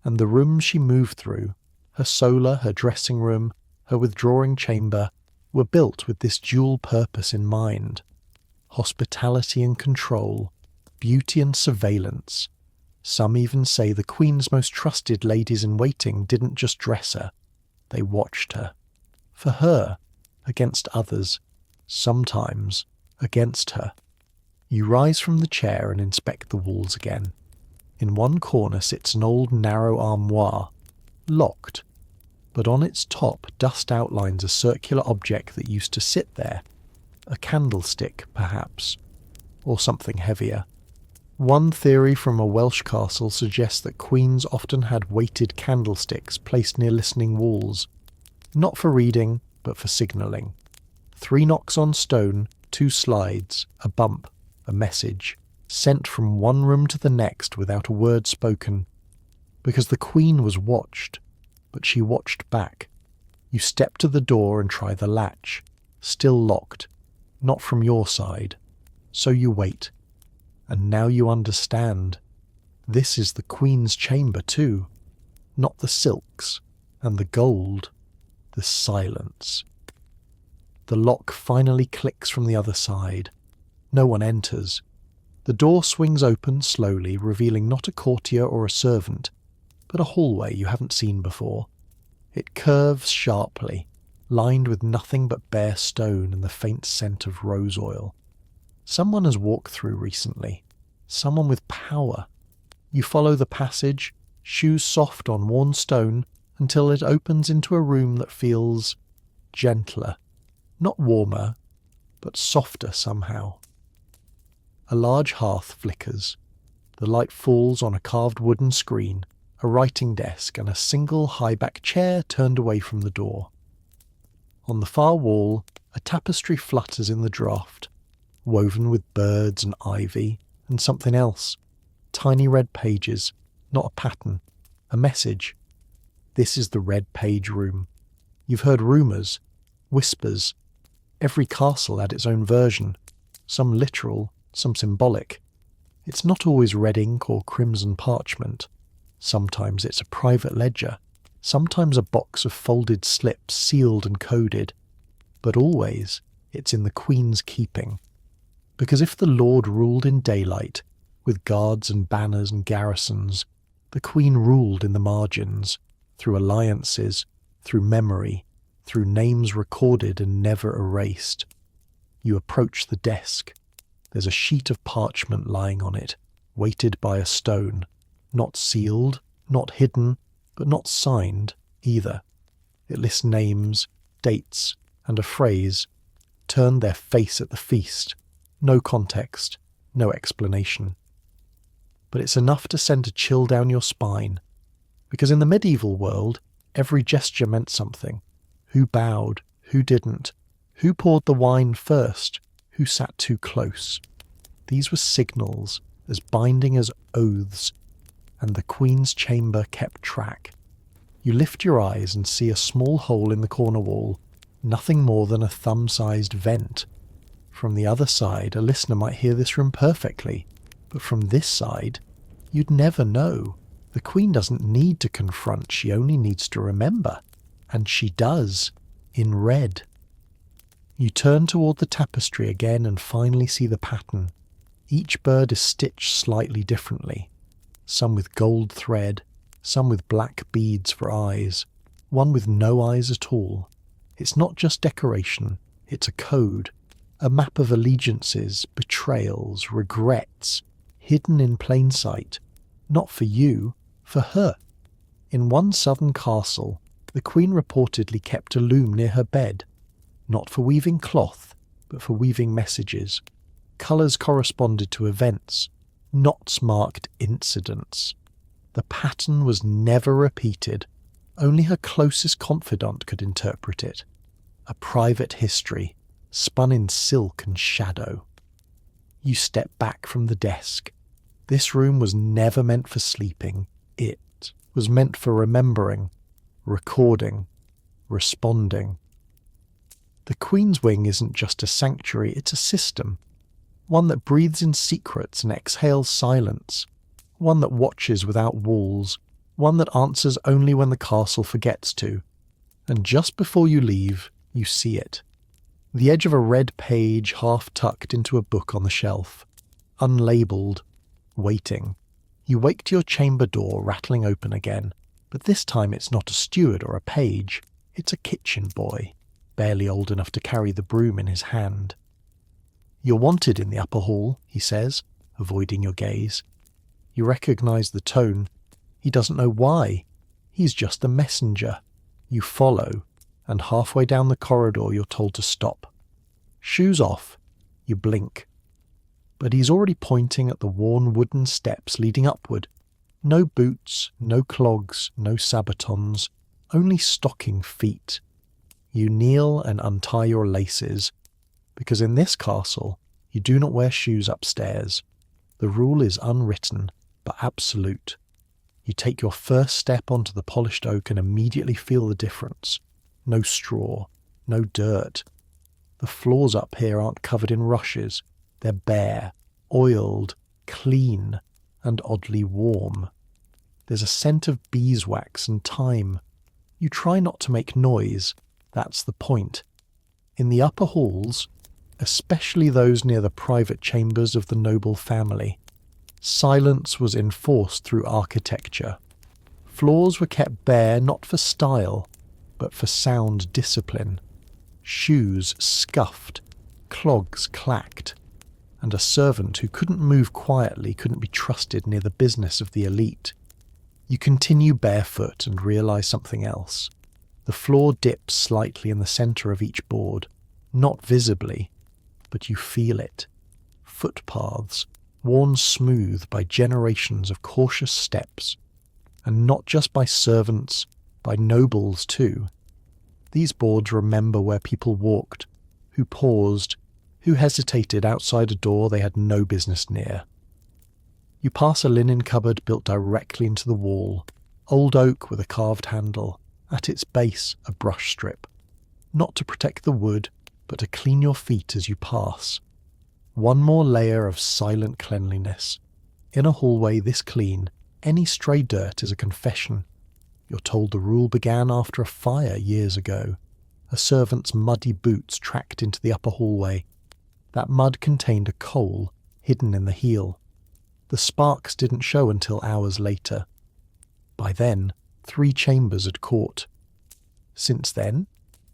and the rooms she moved through, her solar, her dressing room, her withdrawing chamber, were built with this dual purpose in mind: hospitality and control, beauty and surveillance. Some even say the Queen's most trusted ladies-in-waiting didn't just dress her, they watched her. For her, against others, sometimes against her. You rise from the chair and inspect the walls again. In one corner sits an old narrow armoire, locked, but on its top dust outlines a circular object that used to sit there. A candlestick, perhaps, or something heavier. One theory from a Welsh castle suggests that queens often had weighted candlesticks placed near listening walls, not for reading, but for signalling. 3 knocks on stone, 2 slides, a bump, a message, sent from one room to the next without a word spoken. Because the Queen was watched, but she watched back. You step to the door and try the latch, still locked, not from your side. So you wait. And now you understand. This is the Queen's chamber too. Not the silks and the gold, the silence. The lock finally clicks from the other side. No one enters. The door swings open slowly, revealing not a courtier or a servant, but a hallway you haven't seen before. It curves sharply, lined with nothing but bare stone and the faint scent of rose oil. Someone has walked through recently. Someone with power. You follow the passage, shoes soft on worn stone, until it opens into a room that feels gentler. Not warmer, but softer somehow. A large hearth flickers. The light falls on a carved wooden screen, a writing desk, and a single high-back chair turned away from the door. On the far wall, a tapestry flutters in the draught, woven with birds and ivy and something else. Tiny red pages, not a pattern, a message. This is the Red Page Room. You've heard rumours, whispers. Every castle had its own version, some literal, some symbolic. It's not always red ink or crimson parchment. Sometimes it's a private ledger, sometimes a box of folded slips sealed and coded. But always it's in the Queen's keeping. Because if the Lord ruled in daylight, with guards and banners and garrisons, the Queen ruled in the margins, through alliances, through memory, through names recorded and never erased. You approach the desk. There's a sheet of parchment lying on it, weighted by a stone, not sealed, not hidden, but not signed either. It lists names, dates, and a phrase, "Turned their face at the feast." No context, no explanation. But it's enough to send a chill down your spine, because in the medieval world, every gesture meant something. Who bowed, who didn't, who poured the wine first, who sat too close. These were signals, as binding as oaths, and the Queen's chamber kept track. You lift your eyes and see a small hole in the corner wall, nothing more than a thumb-sized vent. From the other side, a listener might hear this room perfectly, But from this side, you'd never know. The Queen doesn't need to confront, she only needs to remember. And she does, in red. You turn toward the tapestry again and finally see the pattern. Each bird is stitched slightly differently. Some with gold thread, some with black beads for eyes, one with no eyes at all. It's not just decoration, it's a code, a map of allegiances, betrayals, regrets, hidden in plain sight, not for you, for her. In one southern castle, the Queen reportedly kept a loom near her bed, not for weaving cloth, but for weaving messages. Colours corresponded to events, knots marked incidents. The pattern was never repeated. Only her closest confidant could interpret it. A private history, spun in silk and shadow. You step back from the desk. This room was never meant for sleeping. It was meant for remembering, recording, responding. The Queen's Wing isn't just a sanctuary, it's a system. One that breathes in secrets and exhales silence. One that watches without walls. One that answers only when the castle forgets to. And just before you leave, you see it. The edge of a red page half tucked into a book on the shelf. Unlabelled. Waiting. You wake to your chamber door rattling open again. But this time it's not a steward or a page. It's a kitchen boy, barely old enough to carry the broom in his hand. "You're wanted in the upper hall," he says, avoiding your gaze. You recognise the tone. He doesn't know why. He's just the messenger. You follow, and halfway down the corridor you're told to stop. Shoes off. You blink. But he's already pointing at the worn wooden steps leading upward. No boots, no clogs, no sabatons, only stocking feet. You kneel and untie your laces, because in this castle you do not wear shoes upstairs. The rule is unwritten, but absolute. You take your first step onto the polished oak and immediately feel the difference. No straw, no dirt. The floors up here aren't covered in rushes. They're bare, oiled, clean, and oddly warm. There's a scent of beeswax and thyme. You try not to make noise. That's the point. In the upper halls, especially those near the private chambers of the noble family, silence was enforced through architecture. Floors were kept bare not for style, but for sound discipline. Shoes scuffed, clogs clacked, and a servant who couldn't move quietly couldn't be trusted near the business of the elite. You continue barefoot and realise something else. The floor dips slightly in the centre of each board, not visibly, but you feel it. Footpaths, worn smooth by generations of cautious steps, and not just by servants, by nobles too. These boards remember where people walked, who paused, who hesitated outside a door they had no business near. You pass a linen cupboard built directly into the wall, old oak with a carved handle, at its base a brush strip, not to protect the wood, but to clean your feet as you pass. One more layer of silent cleanliness. In a hallway this clean, any stray dirt is a confession. You're told the rule began after a fire years ago. A servant's muddy boots tracked into the upper hallway. That mud contained a coal, hidden in the heel. The sparks didn't show until hours later. By then, 3 chambers had caught. Since then,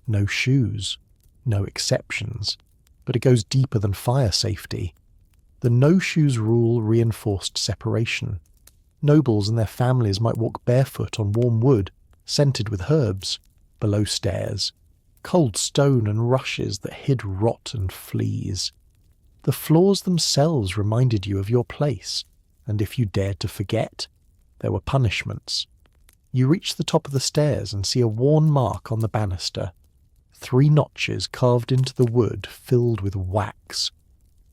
no shoes, no exceptions, but it goes deeper than fire safety. The no-shoes rule reinforced separation. Nobles and their families might walk barefoot on warm wood, scented with herbs, below stairs, cold stone and rushes that hid rot and fleas. The floors themselves reminded you of your place, and if you dared to forget, there were punishments. You reach the top of the stairs and see a worn mark on the banister. 3 notches carved into the wood filled with wax.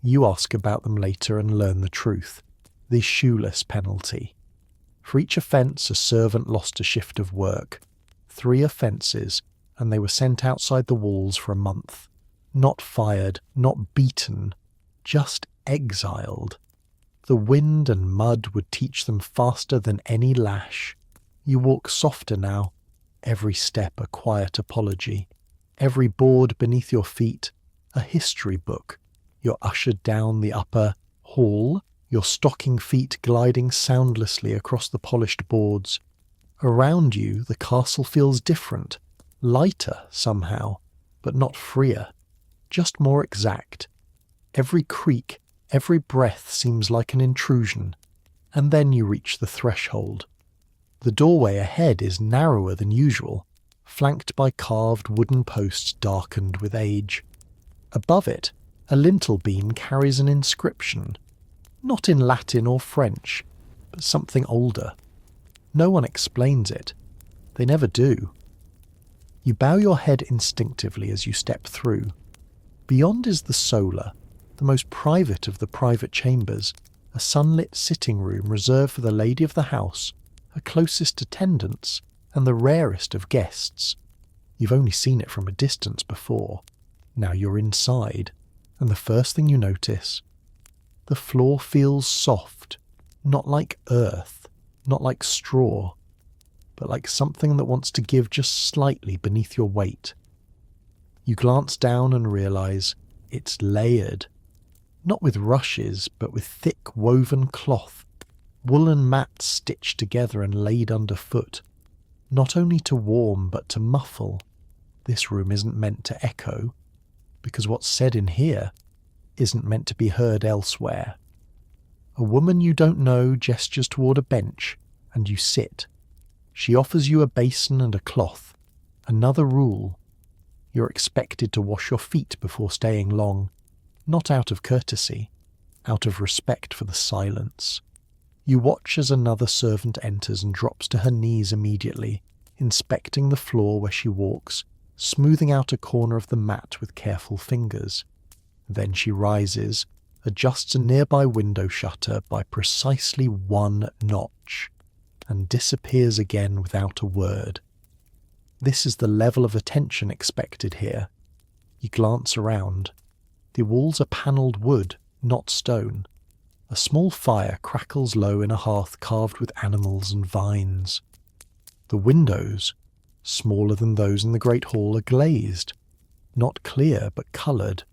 You ask about them later and learn the truth. The shoeless penalty. For each offence a servant lost a shift of work. 3 offences, and they were sent outside the walls for a month. Not fired, not beaten, just exiled. The wind and mud would teach them faster than any lash. You walk softer now, every step a quiet apology, every board beneath your feet a history book. You're ushered down the upper hall, your stocking feet gliding soundlessly across the polished boards. Around you, the castle feels different, lighter somehow, but not freer, just more exact. Every creak, every breath seems like an intrusion, and then you reach the threshold. The doorway ahead is narrower than usual, flanked by carved wooden posts darkened with age. Above it, a lintel beam carries an inscription, not in Latin or French, but something older. No one explains it. They never do. You bow your head instinctively as you step through. Beyond is the solar, the most private of the private chambers, a sunlit sitting room reserved for the lady of the house, her closest attendants, and the rarest of guests. You've only seen it from a distance before. Now you're inside, and the first thing you notice, the floor feels soft, not like earth, not like straw, but like something that wants to give just slightly beneath your weight. You glance down and realize it's layered, not with rushes, but with thick woven cloth, woolen mats stitched together and laid underfoot, not only to warm but to muffle. This room isn't meant to echo, because what's said in here isn't meant to be heard elsewhere. A woman you don't know gestures toward a bench, and you sit. She offers you a basin and a cloth. Another rule. You're expected to wash your feet before staying long, not out of courtesy, out of respect for the silence. You watch as another servant enters and drops to her knees immediately, inspecting the floor where she walks, smoothing out a corner of the mat with careful fingers. Then she rises, adjusts a nearby window shutter by precisely one notch, and disappears again without a word. This is the level of attention expected here. You glance around. The walls are panelled wood, not stone. A small fire crackles low in a hearth carved with animals and vines. The windows, smaller than those in the great hall, are glazed, not clear but coloured.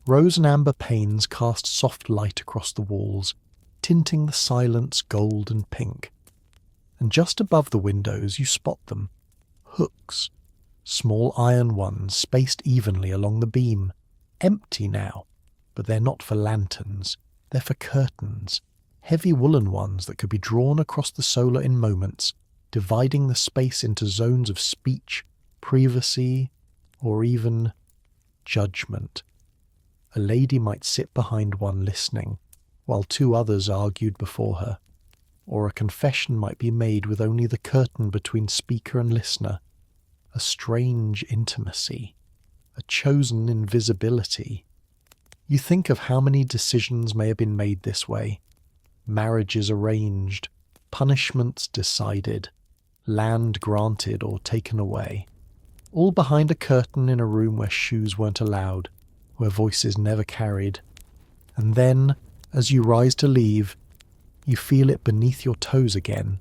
Rose and amber panes cast soft light across the walls, tinting the silence gold and pink. And just above the windows you spot them. Hooks, small iron ones spaced evenly along the beam. Empty now, but they're not for lanterns. They're for curtains, heavy woolen ones that could be drawn across the solar in moments, dividing the space into zones of speech, privacy, or even judgment. A lady might sit behind one listening, while two others argued before her. Or a confession might be made with only the curtain between speaker and listener. A strange intimacy, a chosen invisibility. You think of how many decisions may have been made this way. Marriages arranged, punishments decided, land granted or taken away. All behind a curtain in a room where shoes weren't allowed, where voices never carried. And then, as you rise to leave, you feel it beneath your toes again,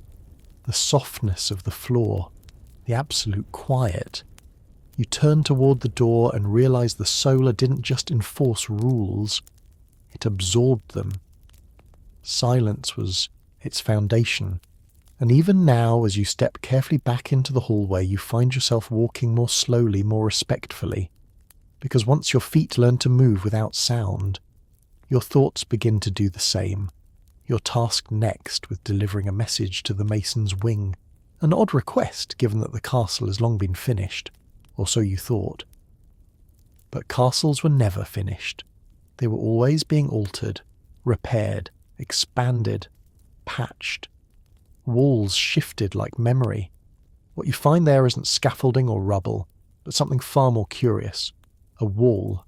the softness of the floor, the absolute quiet. You turn toward the door and realize the solar didn't just enforce rules, it absorbed them. Silence was its foundation, and even now, as you step carefully back into the hallway, you find yourself walking more slowly, more respectfully, because once your feet learn to move without sound, your thoughts begin to do the same. You're tasked next with delivering a message to the mason's wing, an odd request given that the castle has long been finished, or so you thought. But castles were never finished. They were always being altered, repaired, expanded, patched. Walls shifted like memory. What you find there isn't scaffolding or rubble, but something far more curious. A wall,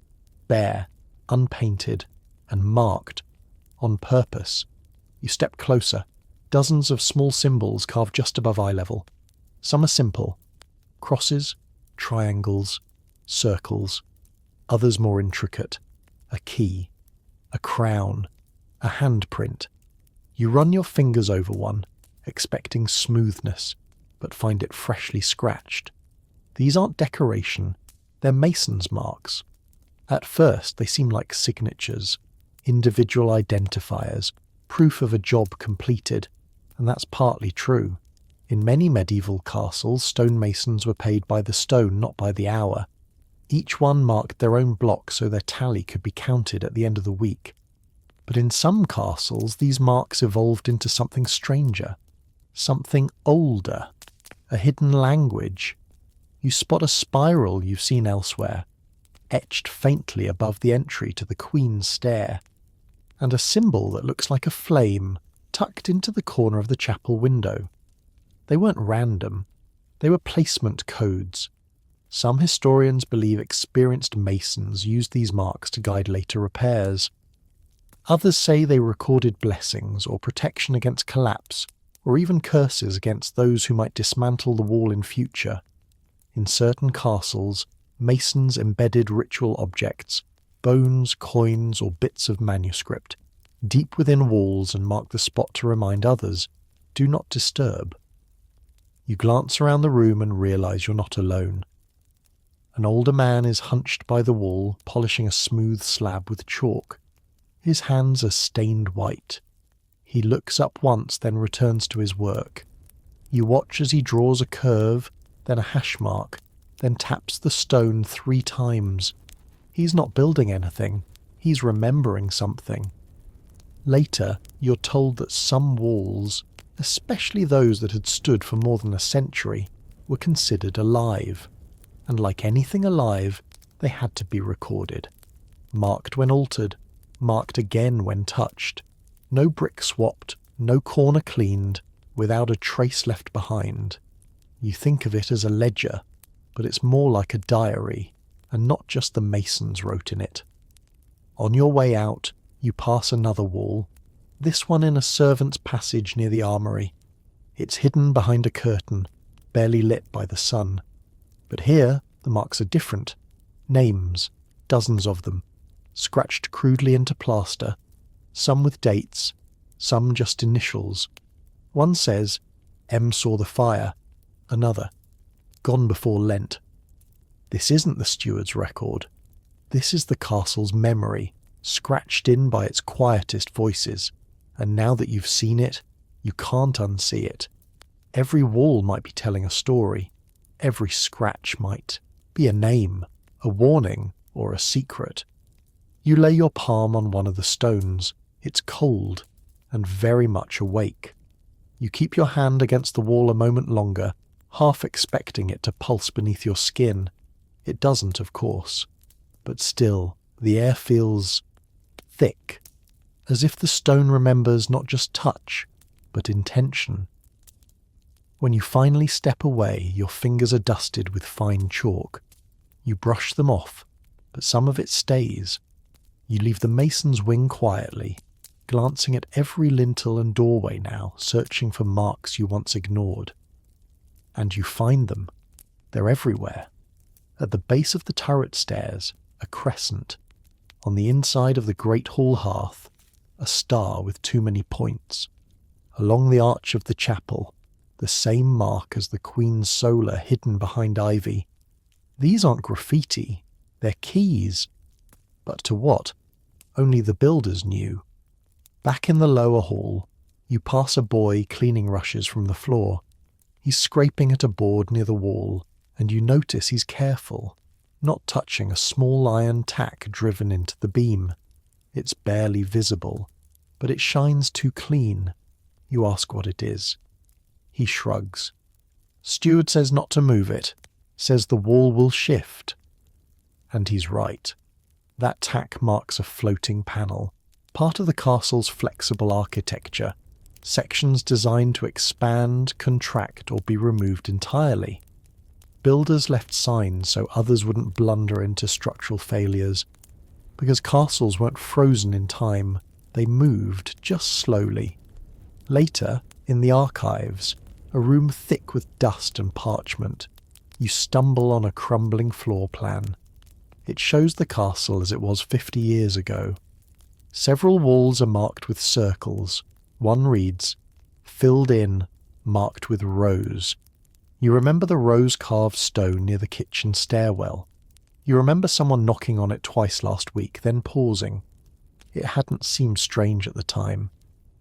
bare, unpainted, and marked, on purpose. You step closer. Dozens of small symbols carved just above eye level. Some are simple. Crosses, triangles, circles. Others more intricate. A key, a crown, a handprint. You run your fingers over one, expecting smoothness, but find it freshly scratched. These aren't decoration, they're mason's marks. At first, they seem like signatures, individual identifiers, proof of a job completed, and that's partly true. In many medieval castles, stonemasons were paid by the stone, not by the hour. Each one marked their own block so their tally could be counted at the end of the week. But in some castles, these marks evolved into something stranger, something older, a hidden language. You spot a spiral you've seen elsewhere, etched faintly above the entry to the Queen's Stair, and a symbol that looks like a flame tucked into the corner of the chapel window. They weren't random, they were placement codes. Some historians believe experienced masons used these marks to guide later repairs. Others say they recorded blessings or protection against collapse, or even curses against those who might dismantle the wall in future. In certain castles, masons embedded ritual objects, bones, coins, or bits of manuscript, deep within walls and marked the spot to remind others, do not disturb. You glance around the room and realize you're not alone. An older man is hunched by the wall, polishing a smooth slab with chalk. His hands are stained white. He looks up once, then returns to his work. You watch as he draws a curve, then a hash mark, then taps the stone 3 times. He's not building anything. He's remembering something. Later, you're told that some walls, especially those that had stood for more than a century, were considered alive. And like anything alive, they had to be recorded. Marked when altered, marked again when touched. No brick swapped, no corner cleaned, without a trace left behind. You think of it as a ledger, but it's more like a diary, and not just the masons wrote in it. On your way out, you pass another wall, this one in a servant's passage near the armoury. It's hidden behind a curtain, barely lit by the sun. But here, the marks are different. Names, dozens of them, scratched crudely into plaster, some with dates, some just initials. One says, M saw the fire, another, gone before Lent. This isn't the steward's record. This is the castle's memory, scratched in by its quietest voices, and now that you've seen it, you can't unsee it. Every wall might be telling a story. Every scratch might be a name, a warning, or a secret. You lay your palm on one of the stones. It's cold and very much awake. You keep your hand against the wall a moment longer, half expecting it to pulse beneath your skin. It doesn't, of course, but still, the air feels thick, as if the stone remembers not just touch, but intention. When you finally step away, your fingers are dusted with fine chalk. You brush them off, but some of it stays. You leave the mason's wing quietly, glancing at every lintel and doorway now, searching for marks you once ignored. And you find them. They're everywhere. At the base of the turret stairs, a crescent. On the inside of the great hall hearth, a star with too many points. Along the arch of the chapel, the same mark as the Queen's solar hidden behind ivy. These aren't graffiti, they're keys. But to what? Only the builders knew. Back in the lower hall, you pass a boy cleaning rushes from the floor. He's scraping at a board near the wall, and you notice he's careful, not touching a small iron tack driven into the beam. It's barely visible, but it shines too clean. You ask what it is. He shrugs. Steward says not to move it, says the wall will shift. And he's right. That tack marks a floating panel, part of the castle's flexible architecture, sections designed to expand, contract, or be removed entirely. Builders left signs so others wouldn't blunder into structural failures. Because castles weren't frozen in time, they moved just slowly. Later, in the archives, a room thick with dust and parchment, you stumble on a crumbling floor plan. It shows the castle as it was 50 years ago. Several walls are marked with circles. One reads, "Filled in, marked with rose." You remember the rose-carved stone near the kitchen stairwell. You remember someone knocking on it twice last week, then pausing. It hadn't seemed strange at the time.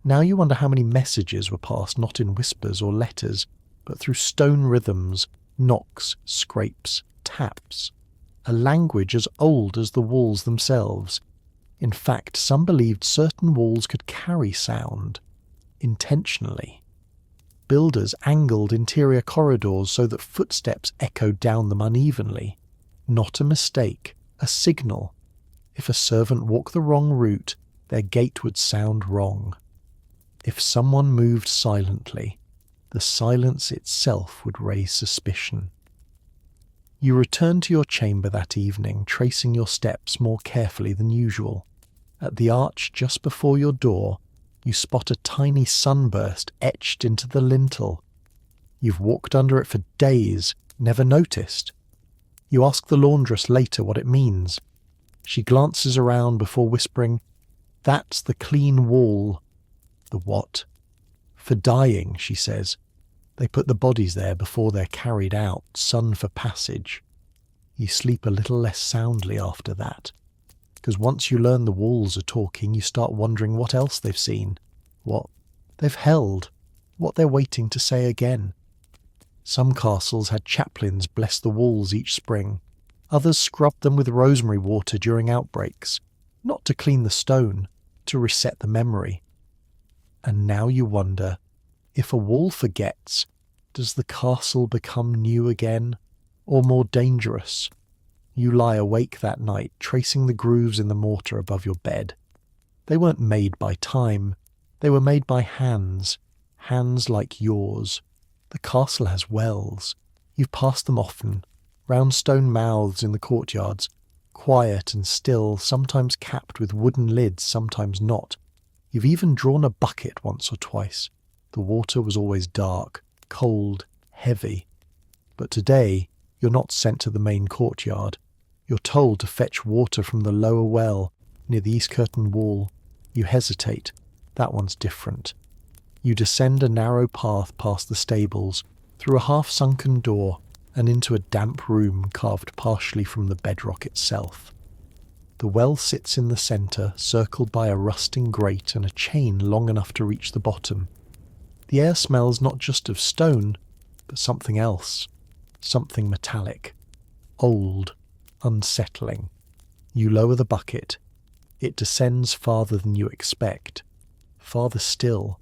Now you wonder how many messages were passed not in whispers or letters, but through stone rhythms, knocks, scrapes, taps. A language as old as the walls themselves. In fact, some believed certain walls could carry sound, intentionally. Builders angled interior corridors so that footsteps echoed down them unevenly. Not a mistake, a signal. If a servant walked the wrong route, their gait would sound wrong. If someone moved silently, the silence itself would raise suspicion. You returned to your chamber that evening, tracing your steps more carefully than usual. At the arch just before your door, you spot a tiny sunburst etched into the lintel. You've walked under it for days, never noticed. You ask the laundress later what it means. She glances around before whispering, "That's the clean wall." "The what?" "For dyeing," she says. "They put the bodies there before they're carried out, sun for passage." You sleep a little less soundly after that. Because once you learn the walls are talking, you start wondering what else they've seen, what they've held, what they're waiting to say again. Some castles had chaplains bless the walls each spring. Others scrubbed them with rosemary water during outbreaks, not to clean the stone, to reset the memory. And now you wonder, if a wall forgets, does the castle become new again, or more dangerous? You lie awake that night, tracing the grooves in the mortar above your bed. They weren't made by time. They were made by hands. Hands like yours. The castle has wells. You've passed them often. Round stone mouths in the courtyards. Quiet and still, sometimes capped with wooden lids, sometimes not. You've even drawn a bucket once or twice. The water was always dark, cold, heavy. But today, you're not sent to the main courtyard. You're told to fetch water from the lower well, near the east curtain wall. You hesitate. That one's different. You descend a narrow path past the stables, through a half-sunken door, and into a damp room carved partially from the bedrock itself. The well sits in the centre, circled by a rusting grate and a chain long enough to reach the bottom. The air smells not just of stone, but something else. Something metallic. Old. Unsettling. You lower the bucket. It descends farther than you expect. Farther still,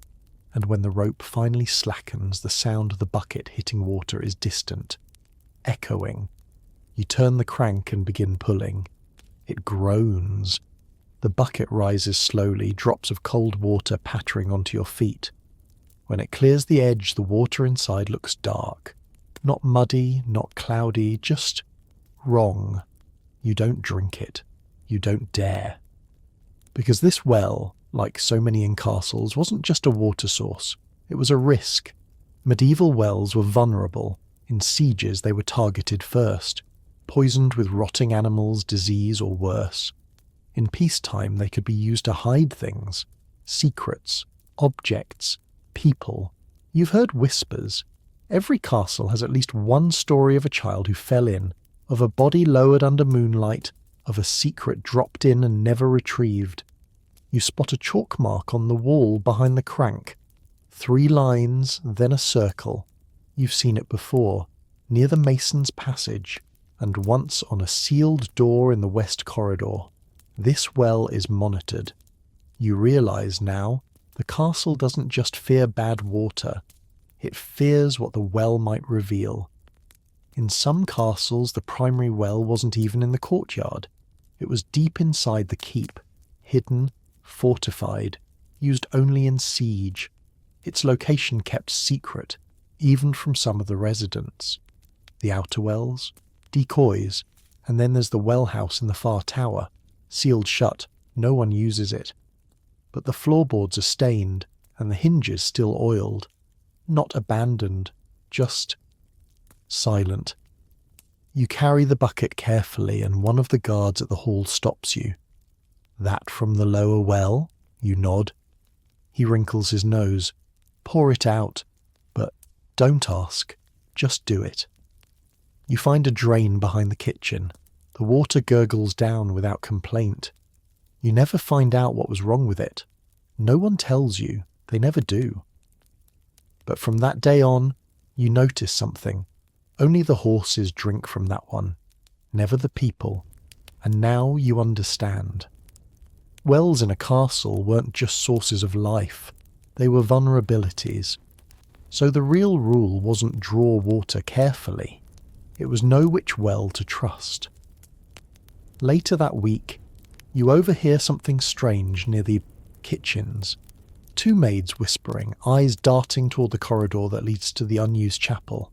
and when the rope finally slackens, the sound of the bucket hitting water is distant. Echoing. You turn the crank and begin pulling. It groans. The bucket rises slowly, drops of cold water pattering onto your feet. When it clears the edge, the water inside looks dark. Not muddy, not cloudy, just wrong. You don't drink it. You don't dare. Because this well, like so many in castles, wasn't just a water source. It was a risk. Medieval wells were vulnerable. In sieges they were targeted first, poisoned with rotting animals, disease, or worse. In peacetime they could be used to hide things. Secrets, objects, people. You've heard whispers. Every castle has at least one story of a child who fell in, of a body lowered under moonlight, of a secret dropped in and never retrieved. You spot a chalk mark on the wall behind the crank. 3 lines, then a circle. You've seen it before, near the mason's passage, and once on a sealed door in the west corridor. This well is monitored. You realise now, the castle doesn't just fear bad water. It fears what the well might reveal. In some castles, the primary well wasn't even in the courtyard. It was deep inside the keep, hidden, fortified, used only in siege. Its location kept secret, even from some of the residents. The outer wells, decoys, and then there's the well house in the far tower, sealed shut, no one uses it. But the floorboards are stained, and the hinges still oiled. Not abandoned, just silent. You carry the bucket carefully, and one of the guards at the hall stops you. "That from the lower well?" You nod. He wrinkles his nose. "Pour it out. But don't ask. Just do it." You find a drain behind the kitchen. The water gurgles down without complaint. You never find out what was wrong with it. No one tells you. They never do. But from that day on, you notice something. Only the horses drink from that one, never the people. And now you understand. Wells in a castle weren't just sources of life. They were vulnerabilities. So the real rule wasn't draw water carefully. It was know which well to trust. Later that week, you overhear something strange near the kitchens. Two maids whispering, eyes darting toward the corridor that leads to the unused chapel.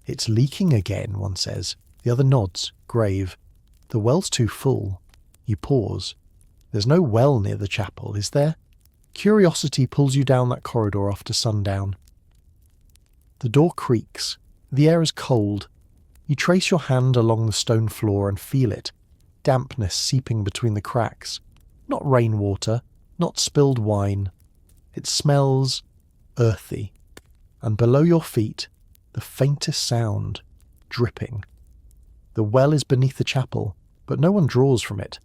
"It's leaking again," one says. The other nods, grave. "The well's too full." You pause. There's no well near the chapel, is there? Curiosity pulls you down that corridor after sundown. The door creaks. The air is cold. You trace your hand along the stone floor and feel it. Dampness seeping between the cracks. Not rainwater, not spilled wine. It smells earthy. And below your feet, the faintest sound, dripping. The well is beneath the chapel, but no one draws from it.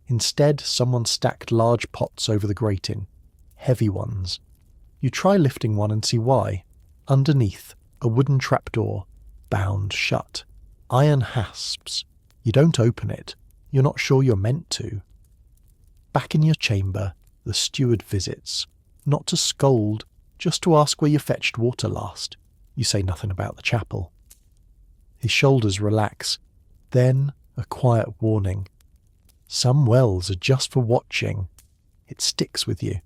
Instead, someone stacked large pots over the grating. Heavy ones. You try lifting one and see why. Underneath, a wooden trapdoor, bound shut. Iron hasps. You don't open it. You're not sure you're meant to. Back in your chamber, the steward visits. Not to scold, just to ask where you fetched water last. You say nothing about the chapel. His shoulders relax. Then, a quiet warning. Some wells are just for watching. It sticks with you.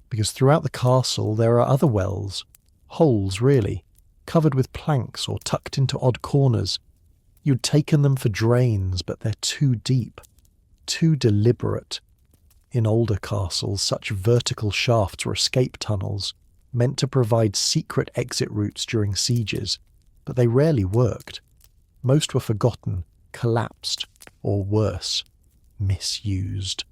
Because throughout the castle there are other wells. Holes, really. Covered with planks or tucked into odd corners. You'd taken them for drains, but they're too deep. Too deliberate. In older castles, such vertical shafts were escape tunnels, meant to provide secret exit routes during sieges, but they rarely worked. Most were forgotten, collapsed, or worse, misused.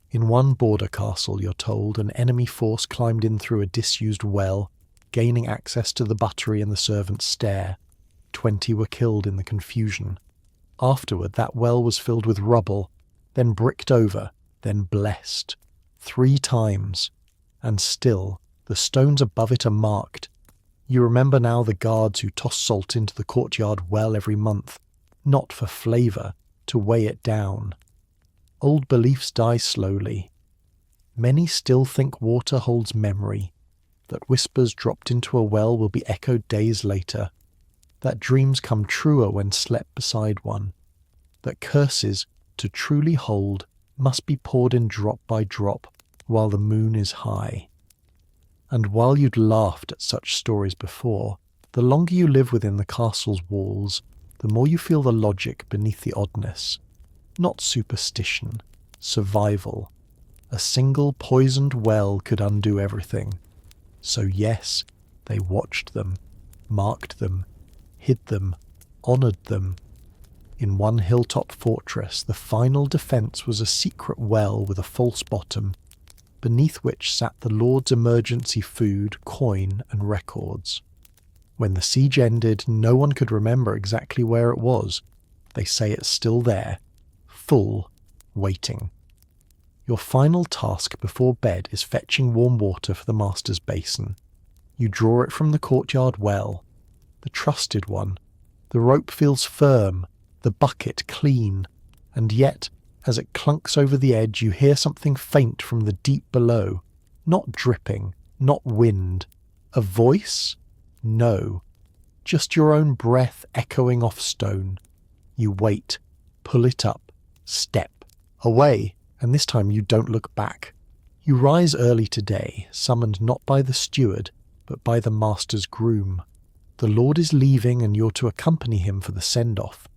In one border castle, you're told, an enemy force climbed in through a disused well, gaining access to the buttery and the servants' stair. 20 were killed in the confusion. Afterward, that well was filled with rubble, then bricked over, then blessed. 3 times. And still, the stones above it are marked. You remember now the guards who toss salt into the courtyard well every month, not for flavour, to weigh it down. Old beliefs die slowly. Many still think water holds memory, that whispers dropped into a well will be echoed days later, that dreams come truer when slept beside one, that curses, to truly hold, must be poured in drop by drop while the moon is high. And while you'd laughed at such stories before, the longer you live within the castle's walls, the more you feel the logic beneath the oddness. Not superstition, survival. A single poisoned well could undo everything. So yes, they watched them, marked them, hid them, honoured them. In one hilltop fortress, the final defence was a secret well with a false bottom, beneath which sat the Lord's emergency food, coin, and records. When the siege ended, no one could remember exactly where it was. They say it's still there, full, waiting. Your final task before bed is fetching warm water for the master's basin. You draw it from the courtyard well, the trusted one. The rope feels firm, the bucket clean, and yet, as it clunks over the edge, you hear something faint from the deep below. Not dripping, not wind. A voice? No. Just your own breath echoing off stone. You wait, pull it up, step, away, and this time you don't look back. You rise early today, summoned not by the steward, but by the master's groom. The Lord is leaving and you're to accompany him for the send-off.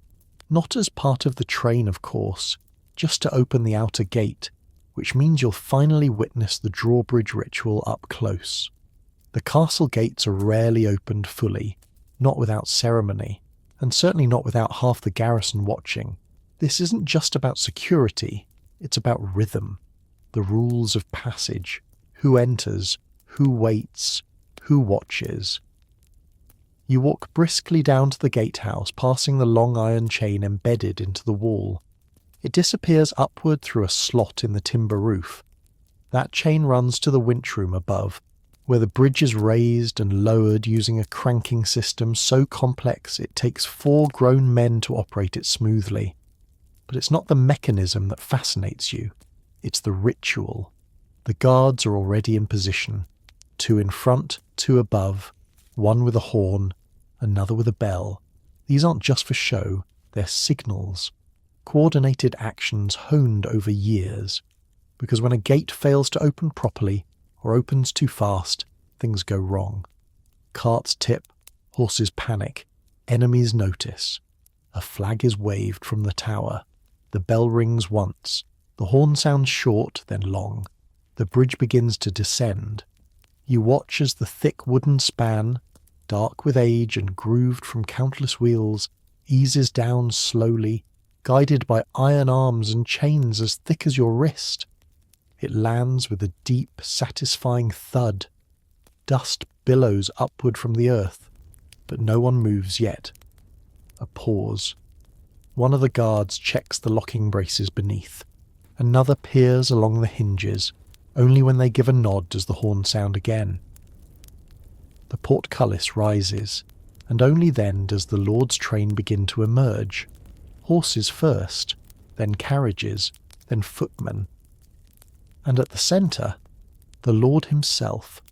Not as part of the train, of course, just to open the outer gate, which means you'll finally witness the drawbridge ritual up close. The castle gates are rarely opened fully, not without ceremony, and certainly not without half the garrison watching. This isn't just about security, It's about rhythm, the rules of passage, who enters, who waits, who watches. You walk briskly down to the gatehouse, passing the long iron chain embedded into the wall. It disappears upward through a slot in the timber roof. That chain runs to the winch room above, where the bridge is raised and lowered using a cranking system so complex it takes 4 grown men to operate it smoothly. But it's not the mechanism that fascinates you, it's the ritual. The guards are already in position, 2 in front, 2 above, one with a horn, another with a bell. These aren't just for show, they're signals. Coordinated actions honed over years. Because when a gate fails to open properly, or opens too fast, things go wrong. Carts tip, horses panic, enemies notice. A flag is waved from the tower. The bell rings once. The horn sounds short, then long. The bridge begins to descend. You watch as the thick wooden span, dark with age and grooved from countless wheels, eases down slowly, guided by iron arms and chains as thick as your wrist. It lands with a deep, satisfying thud. Dust billows upward from the earth, but no one moves yet. A pause. One of the guards checks the locking braces beneath. Another peers along the hinges. Only when they give a nod does the horn sound again. The portcullis rises, and only then does the Lord's train begin to emerge. Horses first, then carriages, then footmen. And at the centre, the Lord himself,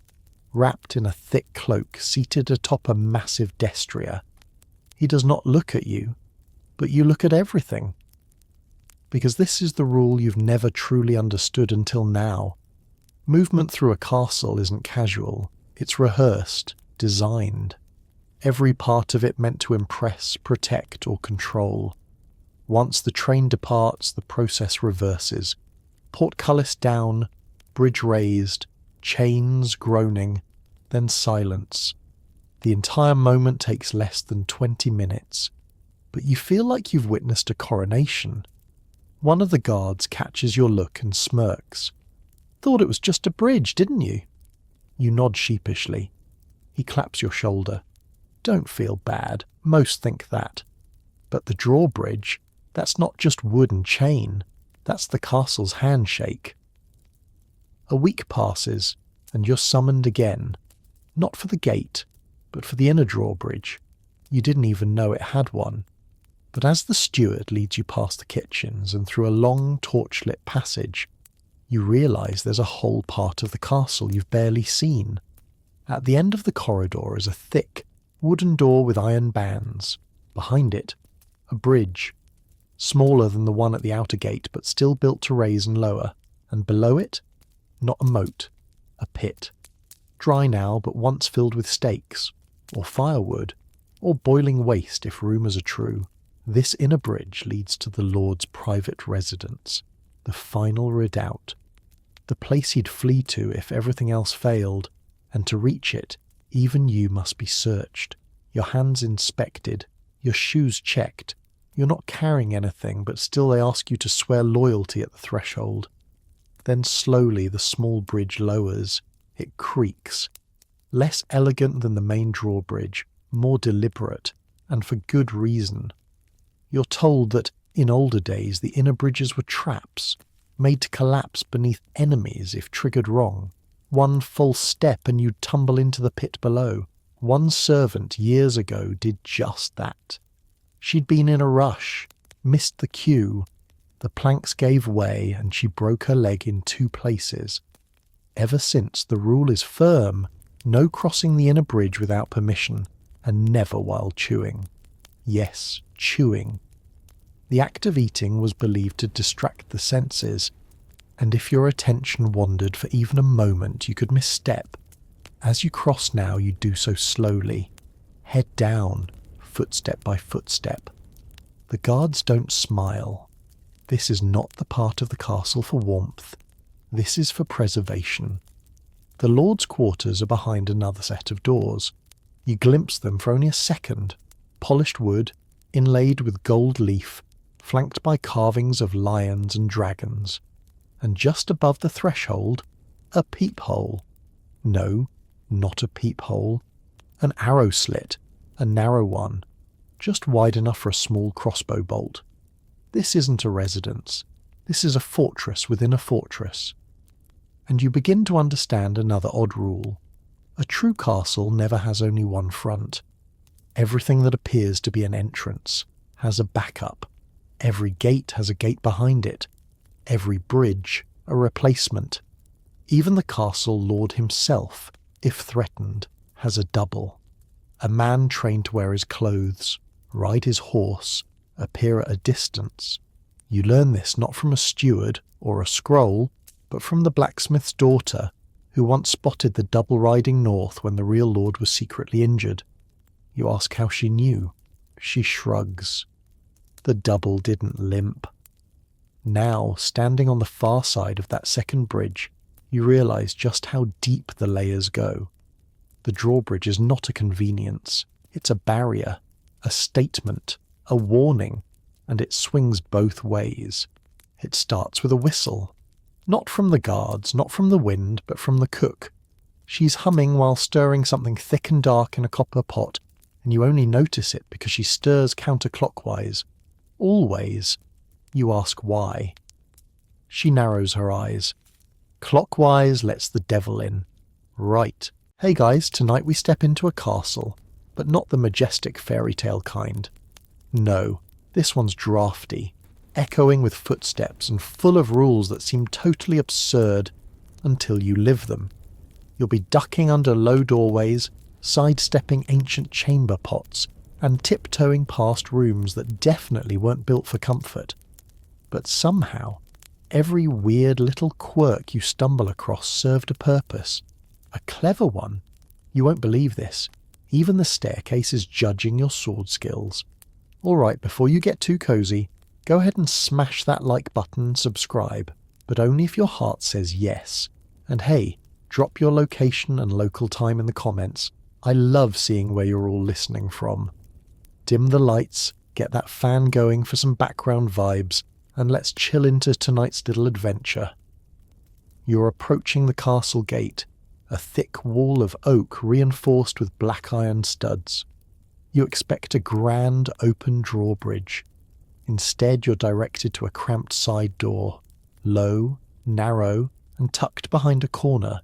wrapped in a thick cloak, seated atop a massive destrier. He does not look at you, but you look at everything. Because this is the rule you've never truly understood until now. Movement through a castle isn't casual, it's rehearsed, designed. Every part of it meant to impress, protect, or control. Once the train departs, the process reverses. Portcullis down, bridge raised, chains groaning, then silence. The entire moment takes less than 20 minutes, but you feel like you've witnessed a coronation. One of the guards catches your look and smirks. "Thought it was just a bridge, didn't you?" You nod sheepishly. He claps your shoulder. "Don't feel bad, most think that. But the drawbridge, that's not just wood and chain. That's the castle's handshake." A week passes, and you're summoned again. Not for the gate, but for the inner drawbridge. You didn't even know it had one. But as the steward leads you past the kitchens and through a long torchlit passage, you realise there's a whole part of the castle you've barely seen. At the end of the corridor is a thick, wooden door with iron bands. Behind it, a bridge. Smaller than the one at the outer gate, but still built to raise and lower. And below it, not a moat, a pit. Dry now, but once filled with stakes, or firewood, or boiling waste if rumours are true. This inner bridge leads to the Lord's private residence, the final redoubt. The place he'd flee to if everything else failed, and to reach it, even you must be searched, your hands inspected, your shoes checked. You're not carrying anything, but still they ask you to swear loyalty at the threshold. Then slowly the small bridge lowers. It creaks. Less elegant than the main drawbridge, more deliberate, and for good reason. You're told that, in older days, the inner bridges were traps, made to collapse beneath enemies if triggered wrong. One false step and you'd tumble into the pit below. One servant years ago did just that. She'd been in a rush, missed the cue. The planks gave way and she broke her leg in 2 places. Ever since, the rule is firm, no crossing the inner bridge without permission, and never while chewing. Yes, chewing. The act of eating was believed to distract the senses, and if your attention wandered for even a moment, you could misstep. As you cross now, you do so slowly, head down, footstep by footstep. The guards don't smile. This is not the part of the castle for warmth. This is for preservation. The Lord's quarters are behind another set of doors. You glimpse them for only a second. Polished wood, inlaid with gold leaf, flanked by carvings of lions and dragons. And just above the threshold, a peephole. No, not a peephole. An arrow slit, a narrow one, just wide enough for a small crossbow bolt. This isn't a residence. This is a fortress within a fortress. And you begin to understand another odd rule. A true castle never has only one front. Everything that appears to be an entrance has a backup. Every gate has a gate behind it. Every bridge a replacement. Even the castle lord himself, if threatened, has a double. A man trained to wear his clothes, ride his horse, appear at a distance. You learn this not from a steward or a scroll, but from the blacksmith's daughter, who once spotted the double riding north when the real lord was secretly injured. You ask how she knew. She shrugs. The double didn't limp. Now, standing on the far side of that second bridge, you realise just how deep the layers go. The drawbridge is not a convenience. It's a barrier, a statement, a warning, and it swings both ways. It starts with a whistle. Not from the guards, not from the wind, but from the cook. She's humming while stirring something thick and dark in a copper pot, and you only notice it because she stirs counterclockwise. Always. You ask why. She narrows her eyes. Clockwise lets the devil in. Right. Hey guys, tonight we step into a castle, but not the majestic fairy tale kind. No, this one's drafty, echoing with footsteps and full of rules that seem totally absurd until you live them. You'll be ducking under low doorways, sidestepping ancient chamber pots, and tiptoeing past rooms that definitely weren't built for comfort. But somehow, every weird little quirk you stumble across served a purpose. A clever one. You won't believe this. Even the staircase is judging your sword skills. Alright, before you get too cozy, go ahead and smash that like button and subscribe, but only if your heart says yes. And hey, drop your location and local time in the comments. I love seeing where you're all listening from. Dim the lights, get that fan going for some background vibes, and let's chill into tonight's little adventure. You're approaching the castle gate, a thick wall of oak reinforced with black iron studs. You expect a grand open drawbridge. Instead, you're directed to a cramped side door, low, narrow, and tucked behind a corner.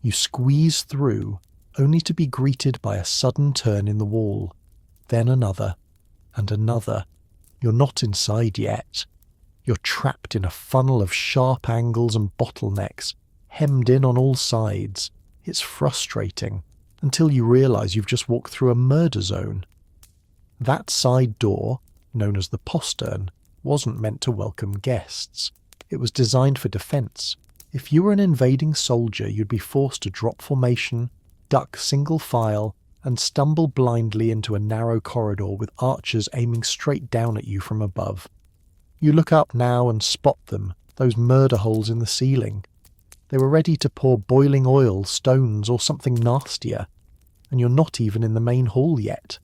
You squeeze through, only to be greeted by a sudden turn in the wall, then another, and another. You're not inside yet. You're trapped in a funnel of sharp angles and bottlenecks, hemmed in on all sides. It's frustrating, until you realise you've just walked through a murder zone. That side door, known as the postern, wasn't meant to welcome guests. It was designed for defence. If you were an invading soldier, you'd be forced to drop formation, duck single file, and stumble blindly into a narrow corridor with archers aiming straight down at you from above. You look up now and spot them, those murder holes in the ceiling. They were ready to pour boiling oil, stones, or something nastier, and you're not even in the main hall yet.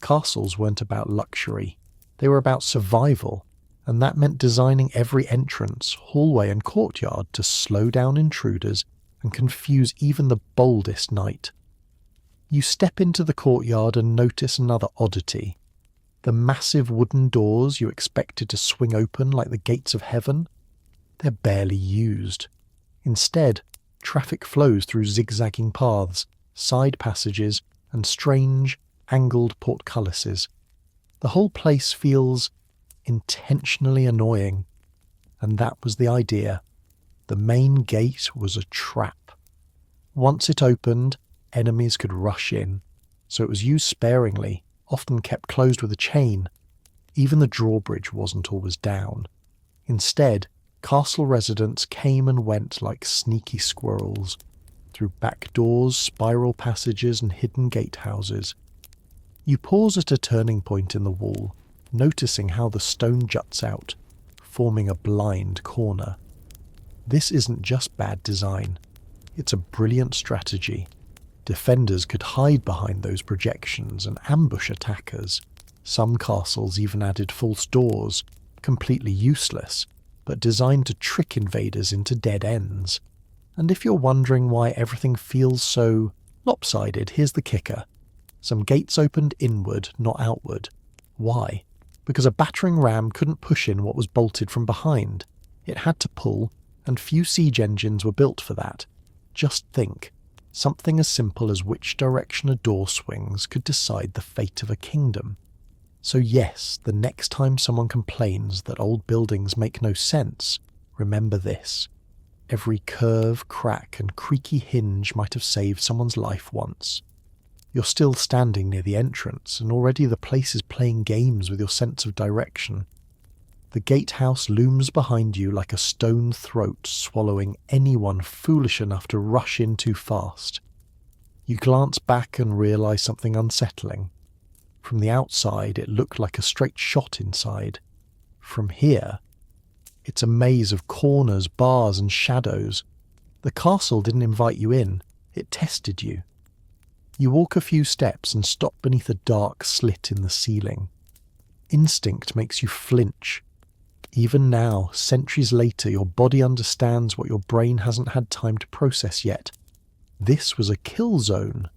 Castles weren't about luxury. They were about survival, and that meant designing every entrance, hallway and courtyard to slow down intruders and confuse even the boldest knight. You step into the courtyard and notice another oddity. The massive wooden doors you expected to swing open like the gates of heaven, they're barely used. Instead, traffic flows through zigzagging paths, side passages, and strange, angled portcullises. The whole place feels intentionally annoying, and that was the idea. The main gate was a trap. Once it opened, enemies could rush in, so it was used sparingly, often kept closed with a chain. Even the drawbridge wasn't always down. Instead, castle residents came and went like sneaky squirrels, through back doors, spiral passages, and hidden gatehouses. You pause at a turning point in the wall, noticing how the stone juts out, forming a blind corner. This isn't just bad design. It's a brilliant strategy. Defenders could hide behind those projections and ambush attackers, Some castles even added false doors, completely useless, but designed to trick invaders into dead ends. And if you're wondering why everything feels so lopsided, here's the kicker. Some gates opened inward, not outward. Why? Because a battering ram couldn't push in what was bolted from behind. It had to pull, and few siege engines were built for that. Just think, something as simple as which direction a door swings could decide the fate of a kingdom. So yes, the next time someone complains that old buildings make no sense, remember this. Every curve, crack, and creaky hinge might have saved someone's life once. You're still standing near the entrance, and already the place is playing games with your sense of direction. The gatehouse looms behind you like a stone throat swallowing anyone foolish enough to rush in too fast. You glance back and realise something unsettling. From the outside, it looked like a straight shot inside. From here, it's a maze of corners, bars, and shadows. The castle didn't invite you in, it tested you. You walk a few steps and stop beneath a dark slit in the ceiling. Instinct makes you flinch. Even now, centuries later, your body understands what your brain hasn't had time to process yet. This was a kill zone.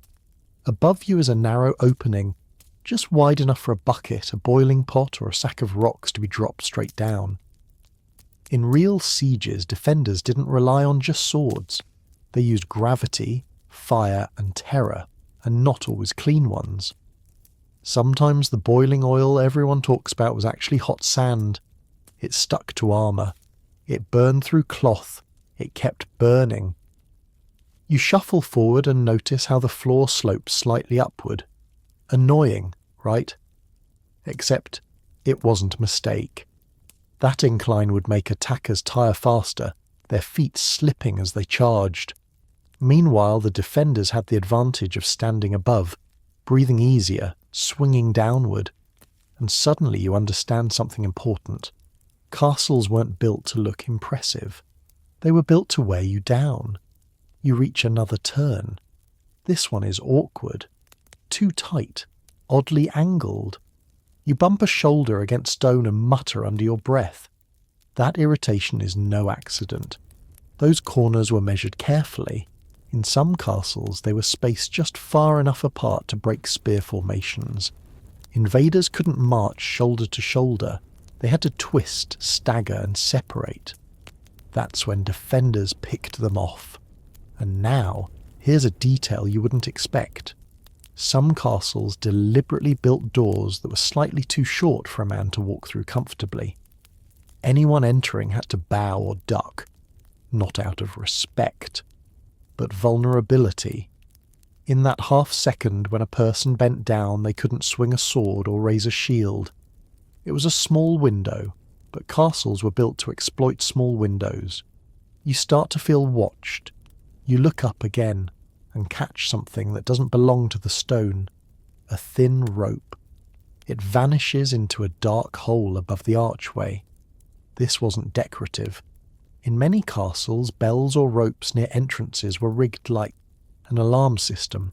Above you is a narrow opening, just wide enough for a bucket, a boiling pot, or a sack of rocks to be dropped straight down. In real sieges, defenders didn't rely on just swords. They used gravity, fire, and terror, and not always clean ones. Sometimes the boiling oil everyone talks about was actually hot sand. It stuck to armour. It burned through cloth. It kept burning. You shuffle forward and notice how the floor slopes slightly upward. Annoying, right? Except it wasn't a mistake. That incline would make attackers tire faster, their feet slipping as they charged. Meanwhile, the defenders had the advantage of standing above, breathing easier, swinging downward. And suddenly you understand something important. Castles weren't built to look impressive. They were built to wear you down. You reach another turn. This one is awkward. Too tight. Oddly angled. You bump a shoulder against stone and mutter under your breath. That irritation is no accident. Those corners were measured carefully. In some castles, they were spaced just far enough apart to break spear formations. Invaders couldn't march shoulder to shoulder. They had to twist, stagger, and separate. That's when defenders picked them off. And now, here's a detail you wouldn't expect. Some castles deliberately built doors that were slightly too short for a man to walk through comfortably. Anyone entering had to bow or duck, not out of respect, but vulnerability. In that half second when a person bent down, they couldn't swing a sword or raise a shield. It was a small window, but castles were built to exploit small windows. You start to feel watched. You look up again and catch something that doesn't belong to the stone. A thin rope. It vanishes into a dark hole above the archway. This wasn't decorative. In many castles, bells or ropes near entrances were rigged like an alarm system.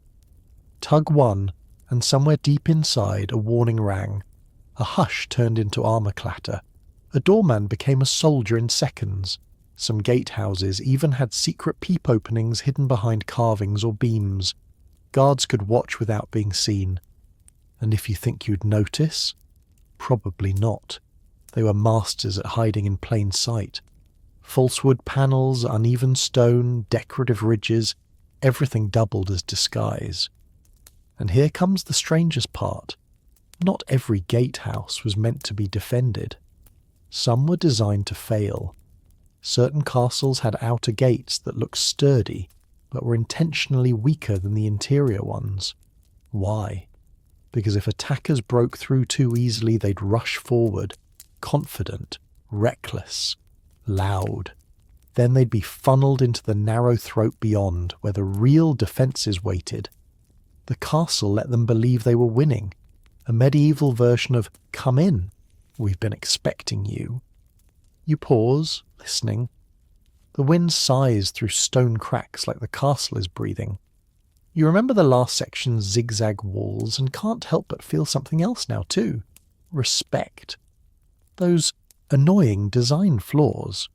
Tug one, and somewhere deep inside a warning rang. A hush turned into armour clatter. A doorman became a soldier in seconds. Some gatehouses even had secret peep openings hidden behind carvings or beams. Guards could watch without being seen. And if you think you'd notice, probably not. They were masters at hiding in plain sight. False wood panels, uneven stone, decorative ridges, everything doubled as disguise. And here comes the strangest part. Not every gatehouse was meant to be defended. Some were designed to fail. Certain castles had outer gates that looked sturdy, but were intentionally weaker than the interior ones. Why? Because if attackers broke through too easily, they'd rush forward, confident, reckless, loud. Then they'd be funneled into the narrow throat beyond, where the real defences waited. The castle let them believe they were winning, a medieval version of "come in, we've been expecting you." You pause, listening. The wind sighs through stone cracks like the castle is breathing. You remember the last section's zigzag walls and can't help but feel something else now too. Respect. Those annoying design flaws.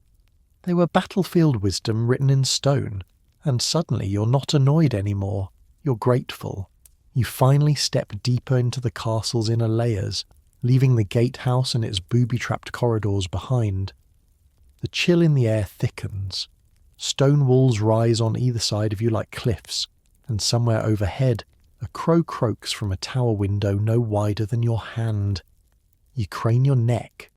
They were battlefield wisdom written in stone, and suddenly you're not annoyed anymore. You're grateful. You finally step deeper into the castle's inner layers, leaving the gatehouse and its booby-trapped corridors behind. The chill in the air thickens. Stone walls rise on either side of you like cliffs, and somewhere overhead, a crow croaks from a tower window no wider than your hand. You crane your neck.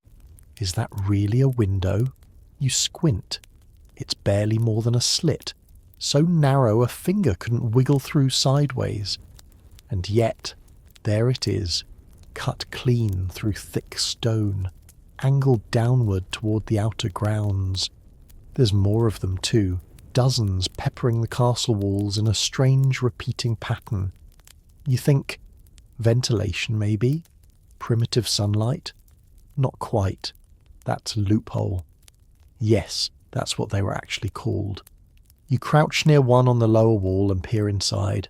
Is that really a window? You squint. It's barely more than a slit, so narrow a finger couldn't wiggle through sideways. And yet, there it is, cut clean through thick stone, angled downward toward the outer grounds. There's more of them too, dozens peppering the castle walls in a strange repeating pattern. You think, ventilation maybe? Primitive sunlight? Not quite. That's a loophole. Yes, that's what they were actually called. You crouch near one on the lower wall and peer inside.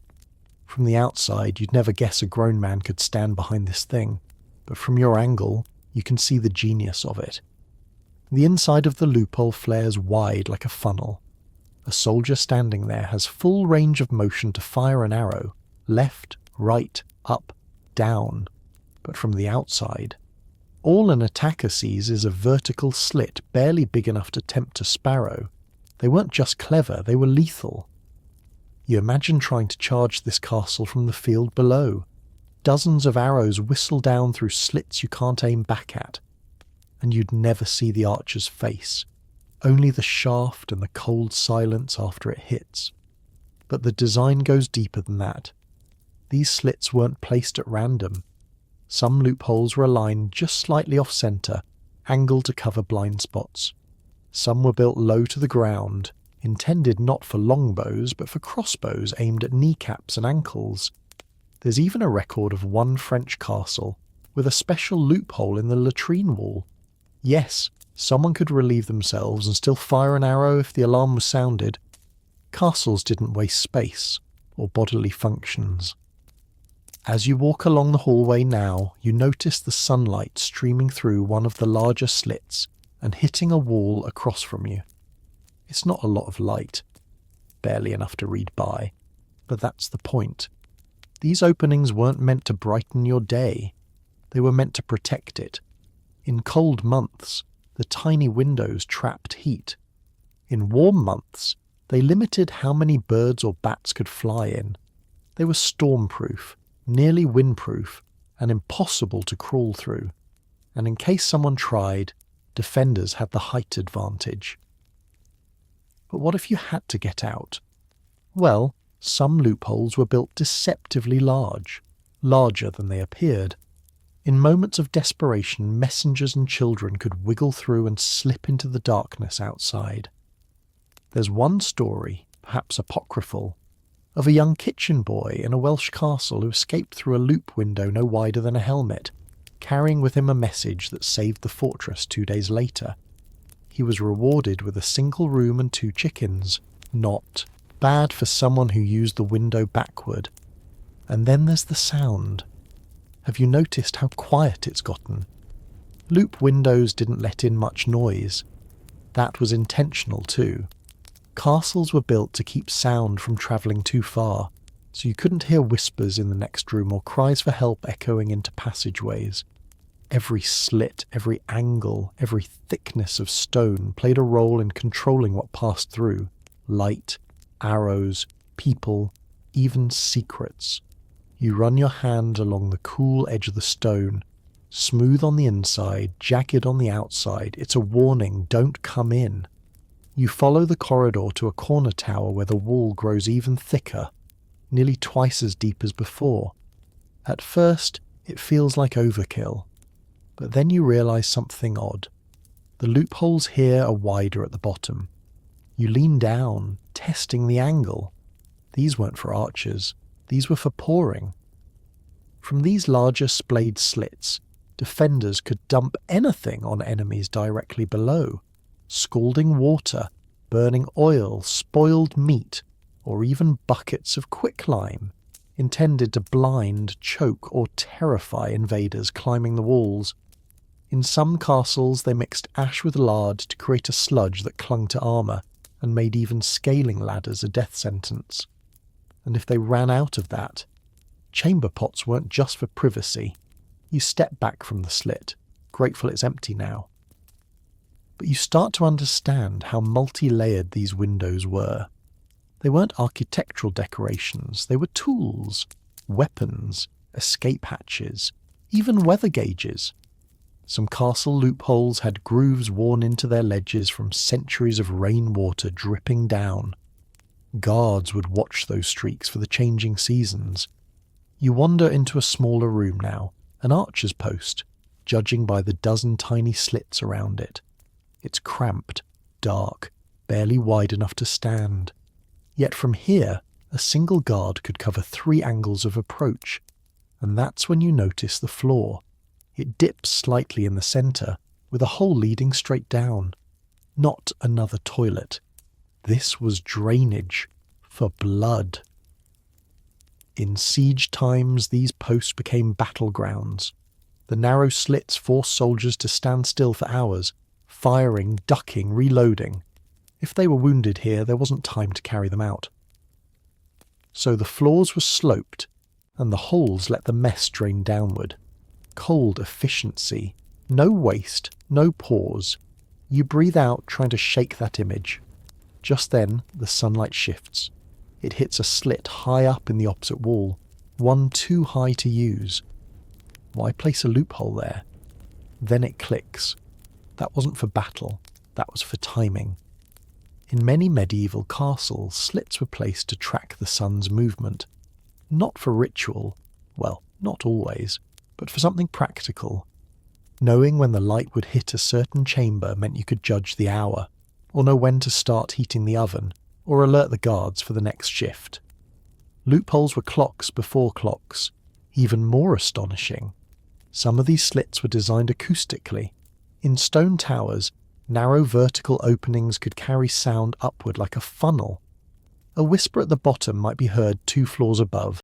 From the outside, you'd never guess a grown man could stand behind this thing, but from your angle, you can see the genius of it. The inside of the loophole flares wide like a funnel. A soldier standing there has full range of motion to fire an arrow, left, right, up, down. But from the outside, all an attacker sees is a vertical slit barely big enough to tempt a sparrow. They weren't just clever, they were lethal. You imagine trying to charge this castle from the field below. Dozens of arrows whistle down through slits you can't aim back at. And you'd never see the archer's face, only the shaft and the cold silence after it hits. But the design goes deeper than that. These slits weren't placed at random. Some loopholes were aligned just slightly off-centre, angled to cover blind spots. Some were built low to the ground, intended not for longbows but for crossbows aimed at kneecaps and ankles. There's even a record of one French castle with a special loophole in the latrine wall. Yes, someone could relieve themselves and still fire an arrow if the alarm was sounded. Castles didn't waste space or bodily functions. As you walk along the hallway now, you notice the sunlight streaming through one of the larger slits and hitting a wall across from you. It's not a lot of light, barely enough to read by, but that's the point. These openings weren't meant to brighten your day. They were meant to protect it. In cold months, the tiny windows trapped heat. In warm months, they limited how many birds or bats could fly in. They were storm-proof, nearly windproof, and impossible to crawl through. And in case someone tried, defenders had the height advantage. But what if you had to get out? Well, some loopholes were built deceptively large, larger than they appeared. In moments of desperation, messengers and children could wiggle through and slip into the darkness outside. There's one story, perhaps apocryphal, of a young kitchen boy in a Welsh castle who escaped through a loop window no wider than a helmet, carrying with him a message that saved the fortress 2 days later. He was rewarded with a single room and 2 chickens. Not bad for someone who used the window backward. And then there's the sound. Have you noticed how quiet it's gotten? Loop windows didn't let in much noise. That was intentional too. Castles were built to keep sound from travelling too far, so you couldn't hear whispers in the next room or cries for help echoing into passageways. Every slit, every angle, every thickness of stone played a role in controlling what passed through. Light, arrows, people, even secrets. You run your hand along the cool edge of the stone, smooth on the inside, jagged on the outside. It's a warning, don't come in. You follow the corridor to a corner tower where the wall grows even thicker, nearly twice as deep as before. At first, it feels like overkill, but then you realise something odd. The loopholes here are wider at the bottom. You lean down, testing the angle. These weren't for archers, these were for pouring. From these larger splayed slits, defenders could dump anything on enemies directly below. Scalding water, burning oil, spoiled meat, or even buckets of quicklime, intended to blind, choke, or terrify invaders climbing the walls. In some castles they mixed ash with lard to create a sludge that clung to armour, and made even scaling ladders a death sentence. And if they ran out of that, chamber pots weren't just for privacy. You step back from the slit, grateful it's empty now. But you start to understand how multi-layered these windows were. They weren't architectural decorations, they were tools, weapons, escape hatches, even weather gauges. Some castle loopholes had grooves worn into their ledges from centuries of rainwater dripping down. Guards would watch those streaks for the changing seasons. You wander into a smaller room now, an archer's post, judging by the dozen tiny slits around it. It's cramped, dark, barely wide enough to stand. Yet from here, a single guard could cover 3 angles of approach, and that's when you notice the floor. It dips slightly in the centre, with a hole leading straight down. Not another toilet. This was drainage for blood. In siege times, these posts became battlegrounds. The narrow slits forced soldiers to stand still for hours, firing, ducking, reloading. If they were wounded here, there wasn't time to carry them out. So the floors were sloped, and the holes let the mess drain downward. Cold efficiency. No waste, no pause. You breathe out, trying to shake that image. Just then, the sunlight shifts. It hits a slit high up in the opposite wall, one too high to use. Why place a loophole there? Then it clicks. That wasn't for battle, that was for timing. In many medieval castles, slits were placed to track the sun's movement. Not for ritual, well, not always, but for something practical. Knowing when the light would hit a certain chamber meant you could judge the hour, or know when to start heating the oven, or alert the guards for the next shift. Loopholes were clocks before clocks. Even more astonishing, some of these slits were designed acoustically. In stone towers, narrow vertical openings could carry sound upward like a funnel. A whisper at the bottom might be heard 2 floors above,